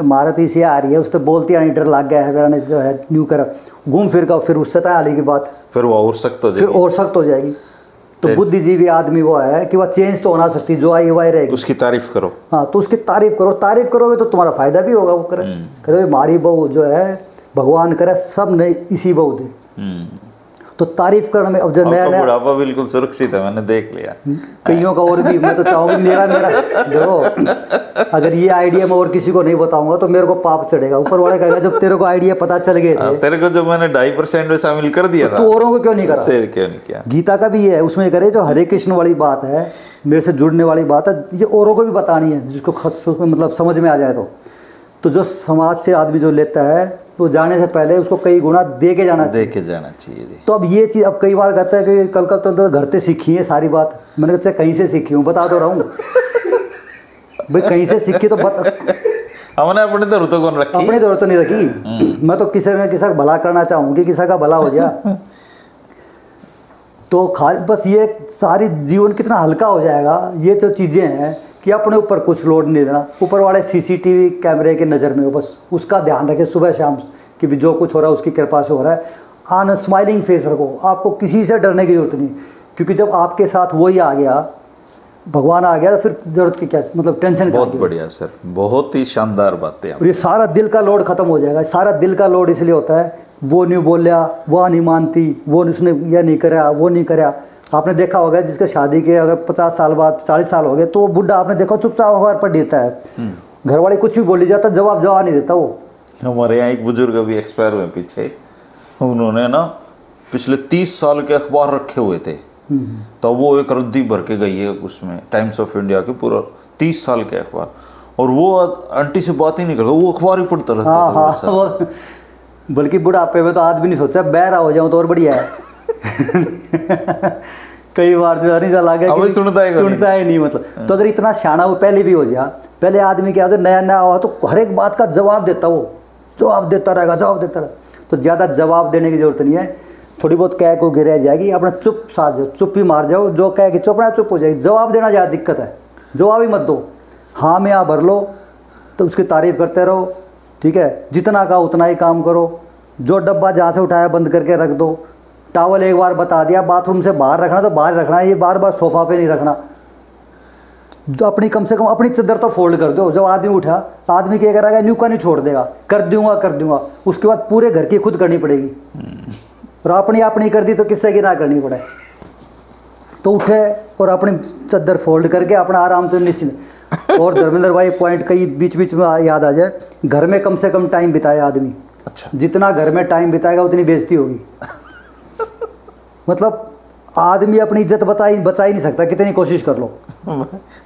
मारा तो इसी आ रही है, उस तो बोलती आनी डर लग गया है, फिर जो है न्यू कर घूम फिर का, फिर उससे तय आने की बात, फिर वो और सख्त हो फिर और सख्त हो जाएगी। तो बुद्धिजीवी आदमी वो है कि वह चेंज तो होना सकती, जो आई वही रहेगी, उसकी तारीफ करो। हाँ, तो उसकी तारीफ करो, तारीफ करोगे तो तुम्हारा फायदा भी होगा। वो करे हमारी बहू जो है भगवान करे सब ने इसी बहू दे, तो तारीफ करने में अब जब नया बुढ़ापा बिल्कुल सुरक्षित है, मैंने देख लिया कईयों का। और भी मैं तो चाहूँगी मेरा देखो, अगर ये आइडिया मैं और किसी को नहीं बताऊंगा तो मेरे को पाप चढ़ेगा, ऊपर वाले कहेगा जब तेरे को आइडिया पता चल गए थे, तेरे को जब मैंने 2.5% में शामिल कर दिया था तो औरों को क्यों नहीं करा, क्यों नहीं किया। गीता का भी ये है, उसमें करे जो हरे कृष्ण वाली बात है, मेरे से जुड़ने वाली बात है, ये औरों को भी बतानी है, जिसको मतलब समझ में आ जाए। तो जो समाज से आदमी जो लेता है तो जाने से पहले उसको कई गुना दे के जाना चाहिए। तो अब ये चीज़ अब कई बार कहता है कि कल तो घर से सीखी है सारी बात, मैंने कहा कहीं से सीखी हूँ, बता तो रहा हूँ भाई, कहीं से सीखी तो बता, हमने अपने दौर तो कौन रखी, अपनी दौर तो नहीं रखी। मैं तो किसी न किसी का भला करना चाहूँगी, किसी का भला हो जाए तो बस ये सारी जीवन कितना हल्का हो जाएगा। ये जो चीज़ें हैं कि अपने ऊपर कुछ लोड नहीं लेना, ऊपर वाले सीसीटीवी कैमरे के नज़र में हो, बस उसका ध्यान रखें सुबह शाम कि भी जो कुछ हो रहा है उसकी कृपा से हो रहा है। आन स्माइलिंग फेस रखो, आपको किसी से डरने की जरूरत नहीं, क्योंकि जब आपके साथ वही आ गया, भगवान आ गया, तो फिर जरूरत की क्या, मतलब टेंशन। बहुत बढ़िया सर, बहुत ही शानदार बातें। और ये सारा दिल का लोड खत्म हो जाएगा। सारा दिल का लोड इसलिए होता है, वो नहीं बोलिया, वह नहीं मानती, वो उसने यह नहीं कराया, वो नहीं कराया। आपने देखा होगा जिसके शादी के अगर 50 साल बाद 40 साल हो गए तो वो बुढ़ा आपने देखा चुपचाप अखबार पर देता है, घर वाले कुछ भी बोली जाता, जवाब नहीं देता वो। हमारे यहाँ एक बुजुर्ग अभी एक्सपायर हुए पीछे, उन्होंने ना पिछले 30 साल के अखबार रखे हुए थे, तो वो एक रद्दी भर के गई है उसमें, टाइम्स ऑफ इंडिया के पूरा 30 साल के अखबार, और वो आंटी से बात ही नहीं करता, वो अखबार ही पढ़ता रहता। हाँ, बल्कि बुढ़ापे में तो आदमी नहीं सोचा बहरा हो जाऊं तो और बढ़िया है कई बार जो है नहीं सुनता ही नहीं, मतलब तो अगर इतना शाना वो पहले भी हो जाए, पहले आदमी क्या नया नया हुआ तो हर एक बात का जवाब देता, वो जवाब देता रहेगा। तो ज़्यादा जवाब देने की जरूरत नहीं है, थोड़ी बहुत कह को गिर जाएगी, अपना चुप साथ जाओ, चुप ही मार जाओ, जो कह के चुप हो जाएगी। जवाब देना ज़्यादा दिक्कत है, जवाब ही मत दो, हाँ में यहाँ भर लो, तो उसकी तारीफ करते रहो, ठीक है, जितना कहा उतना ही काम करो। जो डब्बा जहाँ से उठाया बंद करके रख दो, टावल एक बार बता दिया बाथरूम से बाहर रखना तो बाहर रखना, ये बार बार सोफा पे नहीं रखना। जो अपनी कम से कम अपनी चादर तो फोल्ड कर दो, जब आदमी उठा तो आदमी क्या करेगा, न्यू का नहीं छोड़ देगा, कर दूंगा, उसके बाद पूरे घर की खुद करनी पड़ेगी, और अपनी कर दी तो किससे की ना करनी पड़े। तो उठे और अपनी चादर फोल्ड करके अपना आराम से निश्चिंत। और धर्मेंद्र भाई पॉइंट कई बीच में याद आ जाए, घर में कम से कम टाइम बिताए आदमी। अच्छा, जितना घर में टाइम बिताएगा उतनी बेइज्जती होगी मतलब आदमी अपनी इज्जत बचा ही नहीं सकता, कितनी कोशिश कर लो।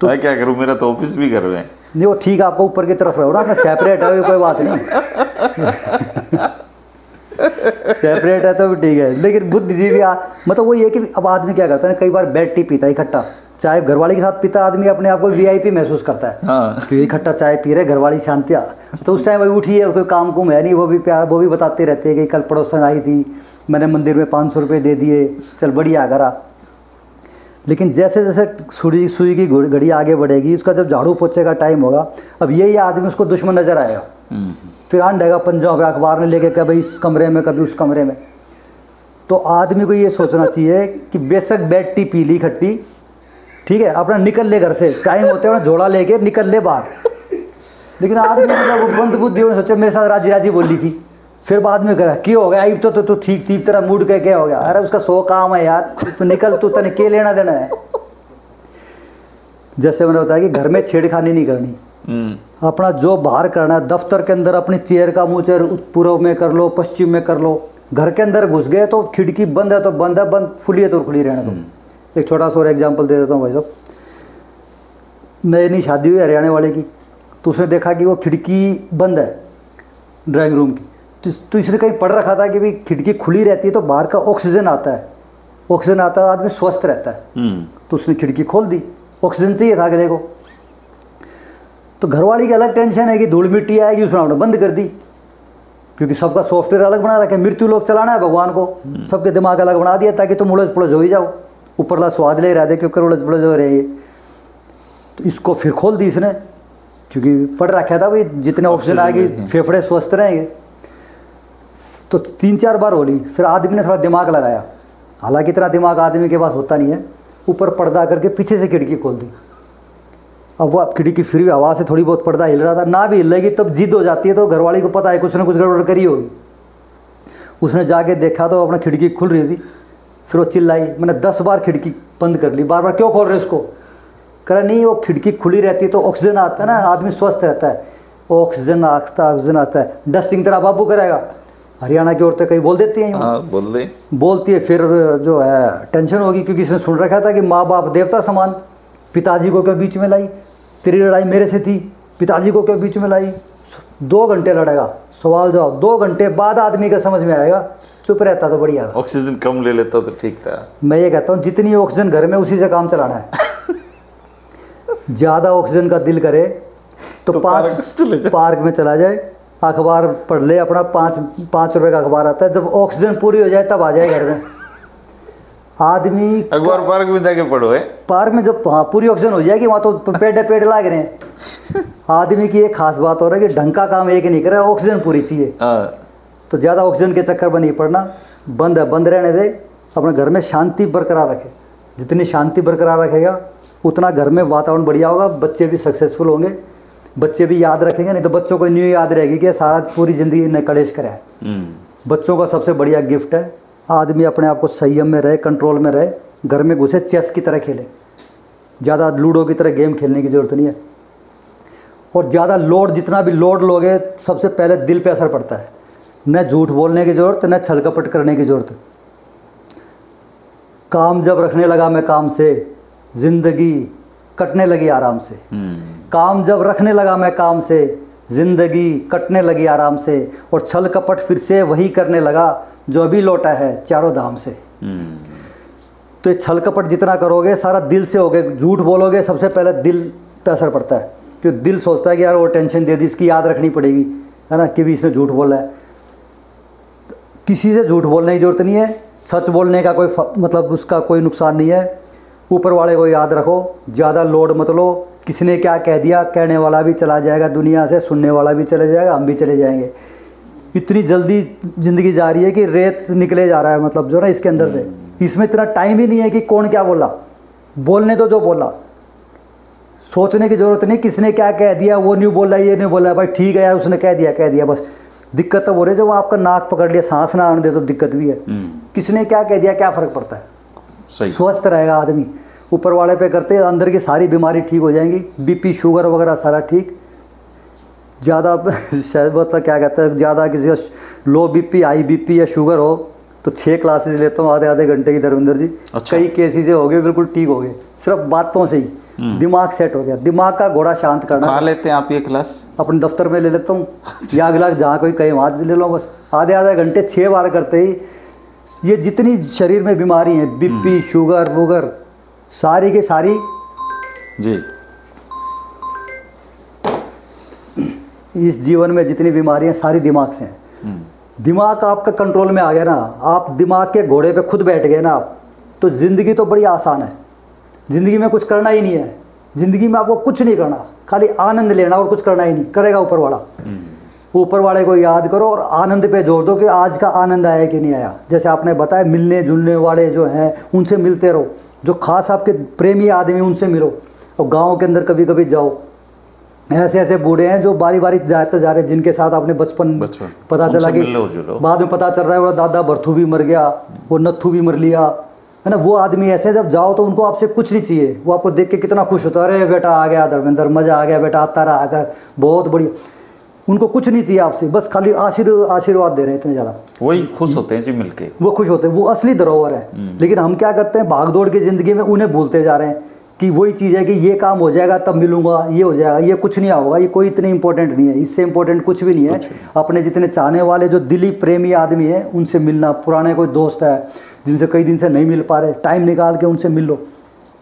तो मैं क्या करूं, मेरा तो ऑफिस भी घर में है। नहीं वो ठीक है, आपको ऊपर की तरफ रहो ना, मैं सेपरेट है कोई बात नहीं सेपरेट है तो भी ठीक है, लेकिन बुद्धिजीवी मतलब वो ये कि अब आदमी क्या करता है, कई बार बेड टी पीता है इकट्ठा, चाय घरवाली के साथ पीता, आदमी अपने आप को वीआईपी महसूस करता है। हाँ। तो इकट्ठा चाय पी रहे, घरवाली शांति, तो उस टाइम वही उठी है, कोई काम कुम है नहीं, वो भी प्यार, वो भी बताते रहते हैं कि कल पड़ोसन आई थी, मैंने मंदिर में 500 रुपये दे दिए, चल बढ़िया करा। लेकिन जैसे जैसे सुई की घड़ी आगे बढ़ेगी, उसका जब झाड़ू पोछे का टाइम होगा, अब यही आदमी उसको दुश्मन नजर आएगा, फिर आंडेगा पंजाब अखबार में लेके कभी इस कमरे में कभी उस कमरे में। तो आदमी को ये सोचना चाहिए कि बेशक बेड टी पी ली खट्टी, ठीक है, अपना निकल ले घर से, टाइम होते हैं झोला लेके निकल ले बाहर। लेकिन आदमी मतलब बंद बुद्धि सोचे मेरे साथ राजी बोली थी, फिर बाद में कहा क्या हो गया, आई तो ठीक थी, तेरा मूड क्या हो गया, अरे उसका 100 काम है यार, तू निकल, तू तने क्या लेना देना है। जैसे मैंने बताया कि घर में छेड़खानी नहीं करनी, अपना जो बाहर करना है दफ्तर के अंदर अपनी चेयर का मुँह चेयर पूर्व में कर लो, पश्चिम में कर लो, घर के अंदर घुस गए तो खिड़की बंद है तो बंद है, बंद खुली है तो खुली रहने दो। एक छोटा सा और एग्जाम्पल दे देता हूँ भाई साहब, नई शादी हुई हरियाणा वाले की, तो उसने देखा कि वो खिड़की बंद है ड्राइंग रूम की, तो इसने कहीं पढ़ रखा था कि भाई खिड़की खुली रहती है तो बाहर का ऑक्सीजन आता है, आदमी स्वस्थ रहता है। तो उसने खिड़की खोल दी, ऑक्सीजन चाहिए था अगले को। तो घरवाली की अलग टेंशन है कि धूल मिट्टी आएगी, उसने बंद कर दी। क्योंकि सबका सॉफ्टवेयर अलग बना रखे, मृत्यु लोक चलाना है भगवान को, सबके दिमाग अलग बना दिया ताकि तुम उलझ पुलझ हो ही जाओ, ऊपरला स्वाद ले रहा दे क्योंकि उलझ पुलझ हो रहे हैं। तो इसको फिर खोल दी इसने, क्योंकि पढ़ रखा था भाई जितने ऑक्सीजन आएगी फेफड़े स्वस्थ रहेंगे। तो 3-4 बार होली, फिर आदमी ने थोड़ा दिमाग लगाया, हालांकि इतना दिमाग आदमी के पास होता नहीं है, ऊपर पर्दा करके पीछे से खिड़की खोल दी। अब वो खिड़की फिर भी हवा से थोड़ी बहुत पर्दा हिल रहा था, ना भी हिलेगी तब जिद हो जाती है, तो घरवाली को पता है कुछ ना कुछ गड़बड़ करी होगी। उसने जाके देखा तो अपना खिड़की खुल रही थी, फिर वो चिल्लाई, मैंने 10 बार खिड़की बंद कर ली, बार बार क्यों खोल रहे उसको? कह रहा नहीं वो खिड़की खुली रहती है तो ऑक्सीजन आता है ना, आदमी स्वस्थ रहता है, ऑक्सीजन ऑक्सीजन आता है, डस्टिंग तेरा बाबू करेगा। हरियाणा की औरतें कहीं बोल देती हैं, बोलती है, फिर जो है टेंशन होगी, क्योंकि इसने सुन रखा था कि माँ बाप देवता समान, पिताजी को क्यों बीच में लाई, तेरी लड़ाई मेरे से थी, पिताजी को क्यों बीच में लाई। 2 घंटे लड़ेगा, सवाल जवाब, 2 घंटे बाद आदमी का समझ में आएगा, चुप रहता तो बढ़िया था, ऑक्सीजन कम ले लेता तो ठीक था। मैं ये कहता हूँ जितनी ऑक्सीजन घर में उसी से काम चलाना है। ज़्यादा ऑक्सीजन का दिल करे तो 5 पार्क में चला जाए, अखबार पढ़ ले अपना, 5 रुपए का अखबार आता है, जब ऑक्सीजन पूरी हो जाए तब आ जाए घर में। आदमी अखबार पार्क में जाके पढ़ो है, पार्क में जब हाँ पूरी ऑक्सीजन हो जाएगी, वहाँ तो पेड़ लाग रहे हैं। आदमी की एक खास बात हो रहा है कि ढंग का काम एक नहीं कर रहा है, ऑक्सीजन पूरी चाहिए। तो ज़्यादा ऑक्सीजन के चक्कर में नहीं पड़ना, बंद है बंद रहने दे, अपने घर में शांति बरकरार रखे। जितनी शांति बरकरार रखेगा उतना घर में वातावरण बढ़िया होगा, बच्चे भी सक्सेसफुल होंगे, बच्चे भी याद रखेंगे। नहीं तो बच्चों को न्यू याद रहेगी कि सारा पूरी ज़िंदगी ने कलेश करा है। बच्चों का सबसे बढ़िया गिफ्ट है आदमी अपने आप को संयम में रहे, कंट्रोल में रहे, घर में घुसे चेस की तरह खेले, ज़्यादा लूडो की तरह गेम खेलने की ज़रूरत नहीं है। और ज़्यादा लोड, जितना भी लोड लोगे सबसे पहले दिल पे असर पड़ता है। न झूठ बोलने की ज़रूरत, न छल कपट करने की ज़रूरत। काम जब रखने लगा मैं काम से, ज़िंदगी कटने लगी आराम से। काम जब रखने लगा मैं काम से, ज़िंदगी कटने लगी आराम से। और छल कपट फिर से वही करने लगा जो अभी लौटा है चारों धाम से। तो ये छल कपट जितना करोगे सारा दिल से होगे। झूठ बोलोगे सबसे पहले दिल पे असर पड़ता है, क्योंकि दिल सोचता है कि यार वो टेंशन दे दी, इसकी याद रखनी पड़ेगी, है ना, कि भी इसने झूठ बोला है। किसी से झूठ बोलने की ज़रूरत नहीं है, सच बोलने का कोई मतलब उसका कोई नुकसान नहीं है। ऊपर वाले को याद रखो, ज़्यादा लोड मत लो। किसी ने क्या कह दिया, कहने वाला भी चला जाएगा दुनिया से, सुनने वाला भी चले जाएगा, हम भी चले जाएंगे। इतनी जल्दी ज़िंदगी जा रही है कि रेत निकले जा रहा है, मतलब जो ना इसके अंदर से। इसमें इतना टाइम ही नहीं है कि कौन क्या बोला, बोलने तो जो बोला, सोचने की ज़रूरत नहीं किसने क्या कह दिया, वो नहीं बोला, ये नहीं बोला, भाई ठीक है यार उसने कह दिया बस। दिक्कत तो हो रही है जब आपका नाक पकड़ लिया, सांस ना आने दे तो दिक्कत भी है। किसने क्या कह दिया, क्या फ़र्क पड़ता है। स्वस्थ रहेगा आदमी, ऊपर वाले पे करते अंदर की सारी बीमारी ठीक हो जाएंगी, बीपी शुगर वगैरह सारा ठीक। ज़्यादा शायद मतलब क्या कहते हैं, ज़्यादा किसी का लो बीपी, हाई बीपी या शुगर हो तो 6 क्लासेस लेता हूँ आधे घंटे की धर्मेंद्र जी। अच्छा। कई केसेस हो गए बिल्कुल ठीक हो गए, सिर्फ बातों से ही दिमाग सेट हो गया। दिमाग का घोड़ा शांत करना। कहाँ लेते हैं आप ये क्लास? अपने दफ्तर में ले लेता हूँ या अगला जहाँ कोई कहीं वहाँ ले लो, बस आधे घंटे 6 बार करते ही ये जितनी शरीर में बीमारी है, बीपी शुगर वुगर सारी की सारी जी, इस जीवन में जितनी बीमारियां सारी दिमाग से हैं। दिमाग आपका कंट्रोल में आ गया ना, आप दिमाग के घोड़े पे खुद बैठ गए ना आप, तो ज़िंदगी तो बड़ी आसान है। ज़िंदगी में कुछ करना ही नहीं है, ज़िंदगी में आपको कुछ नहीं करना, खाली आनंद लेना और कुछ करना ही नहीं। करेगा ऊपर वाला। ऊपर वाले को याद करो और आनंद पे जोड़ दो कि आज का आनंद आया कि नहीं आया। जैसे आपने बताया मिलने जुलने वाले जो हैं उनसे मिलते रहो, जो खास आपके प्रेमी आदमी उनसे मिलो। और गाँव के अंदर कभी कभी जाओ, ऐसे ऐसे बूढ़े हैं जो बारी बारी जाते जा रहे हैं, जिनके साथ आपने बचपन पता चला कि बाद में पता चल रहा है वो दादा भरथू भी मर गया, वो नत्थू भी मर लिया, है ना। वो आदमी ऐसे जब जाओ तो उनको आपसे कुछ नहीं चाहिए, वो आपको देख के कितना खुश होता है, अरे बेटा आ गया धर्मेंद्र, मज़ा आ गया बेटा, आता रहा आकर, बहुत बढ़िया। उनको कुछ नहीं चाहिए आपसे, बस खाली आशीर्वाद दे रहे हैं, इतने ज़्यादा वही खुश होते हैं जी मिलके, वो खुश होते हैं, वो असली धरोहर है। लेकिन हम क्या करते हैं, भाग दौड़ की ज़िंदगी में उन्हें भूलते जा रहे हैं कि वही चीज़ है कि ये काम हो जाएगा तब मिलूंगा, ये हो जाएगा, ये कुछ नहीं होगा, ये कोई इतनी इंपॉर्टेंट नहीं है, इससे इंपॉर्टेंट कुछ भी नहीं है। अपने जितने चाहने वाले जो दिली प्रेमी आदमी है उनसे मिलना, पुराने कोई दोस्त है जिनसे कई दिन से नहीं मिल पा रहे, टाइम निकाल के उनसे मिल लो।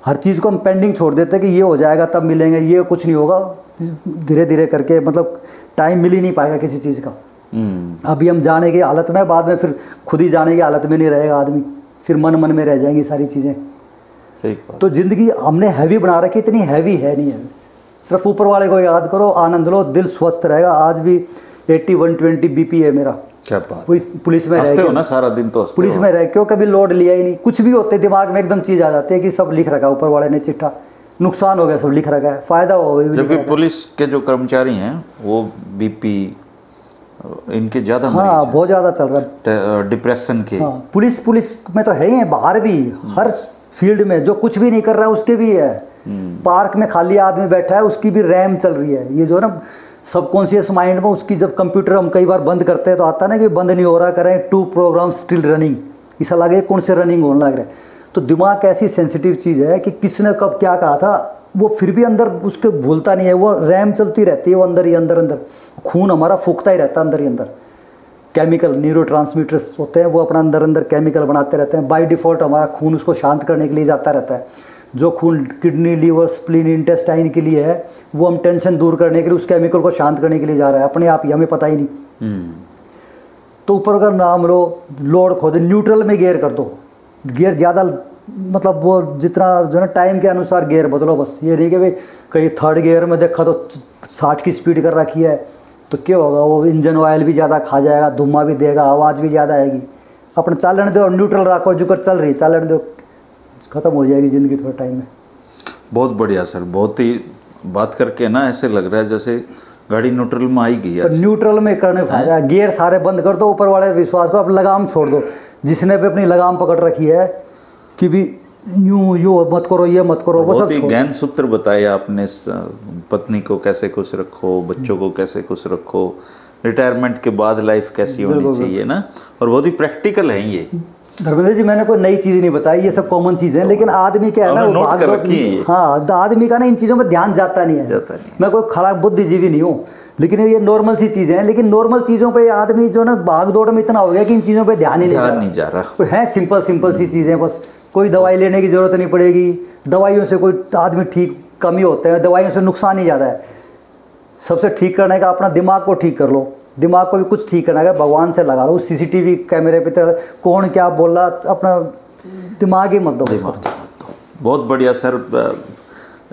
हर चीज़ को हम पेंडिंग छोड़ देते हैं कि ये हो जाएगा तब मिलेंगे, ये कुछ नहीं होगा, धीरे धीरे करके मतलब टाइम मिल ही नहीं पाएगा किसी चीज़ का। अभी हम जाने की हालत में, बाद में फिर खुद ही जाने की हालत में नहीं रहेगा आदमी, फिर मन मन में रह जाएंगी सारी चीज़ें। तो ज़िंदगी हमने हैवी बना रखी, इतनी हैवी है नहीं है। सिर्फ ऊपर वाले को याद करो, आनंद लो, दिल स्वस्थ रहेगा। आज भी 80-120 BP है मेरा। क्या बात। पुलिस में हंसते हो ना सारा दिन, तो पुलिस में रह क्यों कभी लोड लिया ही नहीं। कुछ भी होते दिमाग में एकदम चीज़ आ जाती है कि सब लिख रखा है ऊपर वाले ने चिट्ठा, नुकसान हो गया सब लिख रखा है, फ़ायदा हो गया। जबकि पुलिस के जो कर्मचारी हैं वो BP इनके ज़्यादा, हाँ बहुत ज़्यादा चल रहा है, डिप्रेशन के। हाँ पुलिस में तो है ही है, बाहर भी हर फील्ड में जो कुछ भी नहीं कर रहा है उसके भी है। पार्क में खाली आदमी बैठा है उसकी भी रैम चल रही है। ये जो है ना सबकॉन्शियस माइंड में उसकी, जब कंप्यूटर हम कई बार बंद करते हैं तो आता है ना कि बंद नहीं हो रहा, करें 2 प्रोग्राम स्टिल रनिंग, ऐसा लगे कौन से रनिंग होने लग रहा है। तो दिमाग ऐसी सेंसिटिव चीज़ है कि किसने कब क्या कहा था वो फिर भी अंदर उसके भूलता नहीं है, वो रैम चलती रहती है, वो अंदर ही अंदर खून हमारा फूकता ही रहता है अंदर ही अंदर। केमिकल न्यूरोट्रांसमीटर्स होते हैं, वो अपना अंदर केमिकल बनाते रहते हैं। बाय डिफ़ॉल्ट हमारा खून उसको शांत करने के लिए जाता रहता है। जो खून किडनी, लीवर, स्प्लीन, इंटेस्टाइन के लिए है, वो हम टेंशन दूर करने के लिए, उस केमिकल को शांत करने के लिए जा रहा है, अपने आप ही हमें पता ही नहीं। तो ऊपर अगर नाम लो, लोड खो दे, न्यूट्रल में गियर कर दो, गियर ज़्यादा मतलब वो जितना जो है ना टाइम के अनुसार गियर बदलो। बस ये नहीं कि भाई कहीं 3rd गियर में देखा तो 60 की स्पीड कर रखी है तो क्या होगा, वो इंजन ऑयल भी ज़्यादा खा जाएगा, धुआं भी देगा, आवाज़ भी ज़्यादा आएगी। अपना चालन दो, न्यूट्रल रखो, जो कर चल रही चालन दो, ख़त्म हो जाएगी ज़िंदगी थोड़े टाइम में। बहुत बढ़िया सर, बहुत ही बात करके ना ऐसे लग रहा है जैसे गाड़ी न्यूट्रल में आई गई है। न्यूट्रल में करने फायदा है, गियर सारे बंद कर दो, ऊपर वाले विश्वास को, अब लगाम छोड़ दो। जिसने भी अपनी लगाम पकड़ रखी है कि भी यूँ मत करो, ये मत करो, वो सब बहुत ही ज्ञान सूत्र बताए आपने। पत्नी को कैसे खुश रखो, बच्चों को कैसे खुश रखो, रिटायरमेंट के बाद लाइफ कैसी होनी चाहिए ना, और बहुत ही प्रैक्टिकल है ये। धर्मेंद्र जी मैंने कोई नई चीज़ नहीं बताई, ये सब कॉमन चीज़ है, लेकिन आदमी क्या है ना, वो भाग हाँ आदमी का ना इन चीज़ों में ध्यान जाता नहीं है। मैं कोई खराब बुद्धिजीवी नहीं हूँ, लेकिन ये नॉर्मल सी चीज़ें हैं। लेकिन नॉर्मल चीज़ों पे आदमी जो ना भाग दौड़ में इतना हो गया कि इन चीज़ों पे ध्यान ही नहीं जा रहा है। सिंपल सी चीज़ें, बस कोई दवाई लेने की ज़रूरत नहीं पड़ेगी, दवाइयों से कोई आदमी ठीक कम ही होते हैं, दवाइयों से नुकसान ही ज़्यादा है। सबसे ठीक करने का अपना दिमाग को ठीक कर लो, दिमाग को भी कुछ ठीक करना है, भगवान से लगा लो, CCTV कैमरे पे तो कौन क्या बोल रहा, अपना दिमाग ही मत दो। बहुत बढ़िया सर,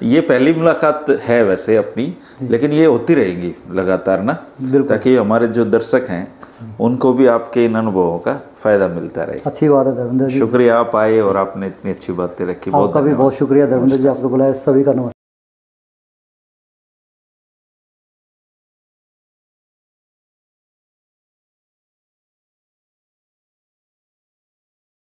ये पहली मुलाकात है वैसे अपनी, लेकिन ये होती रहेगी लगातार ना, ताकि हमारे जो दर्शक हैं उनको भी आपके इन अनुभवों का फ़ायदा मिलता रहे। अच्छी बात है धर्मेंद्र जी, शुक्रिया आप आए और आपने इतनी अच्छी बातें रखी। आपका भी बहुत शुक्रिया धर्मेंद्र जी, आपको बुलाया। सभी का नमस्कार।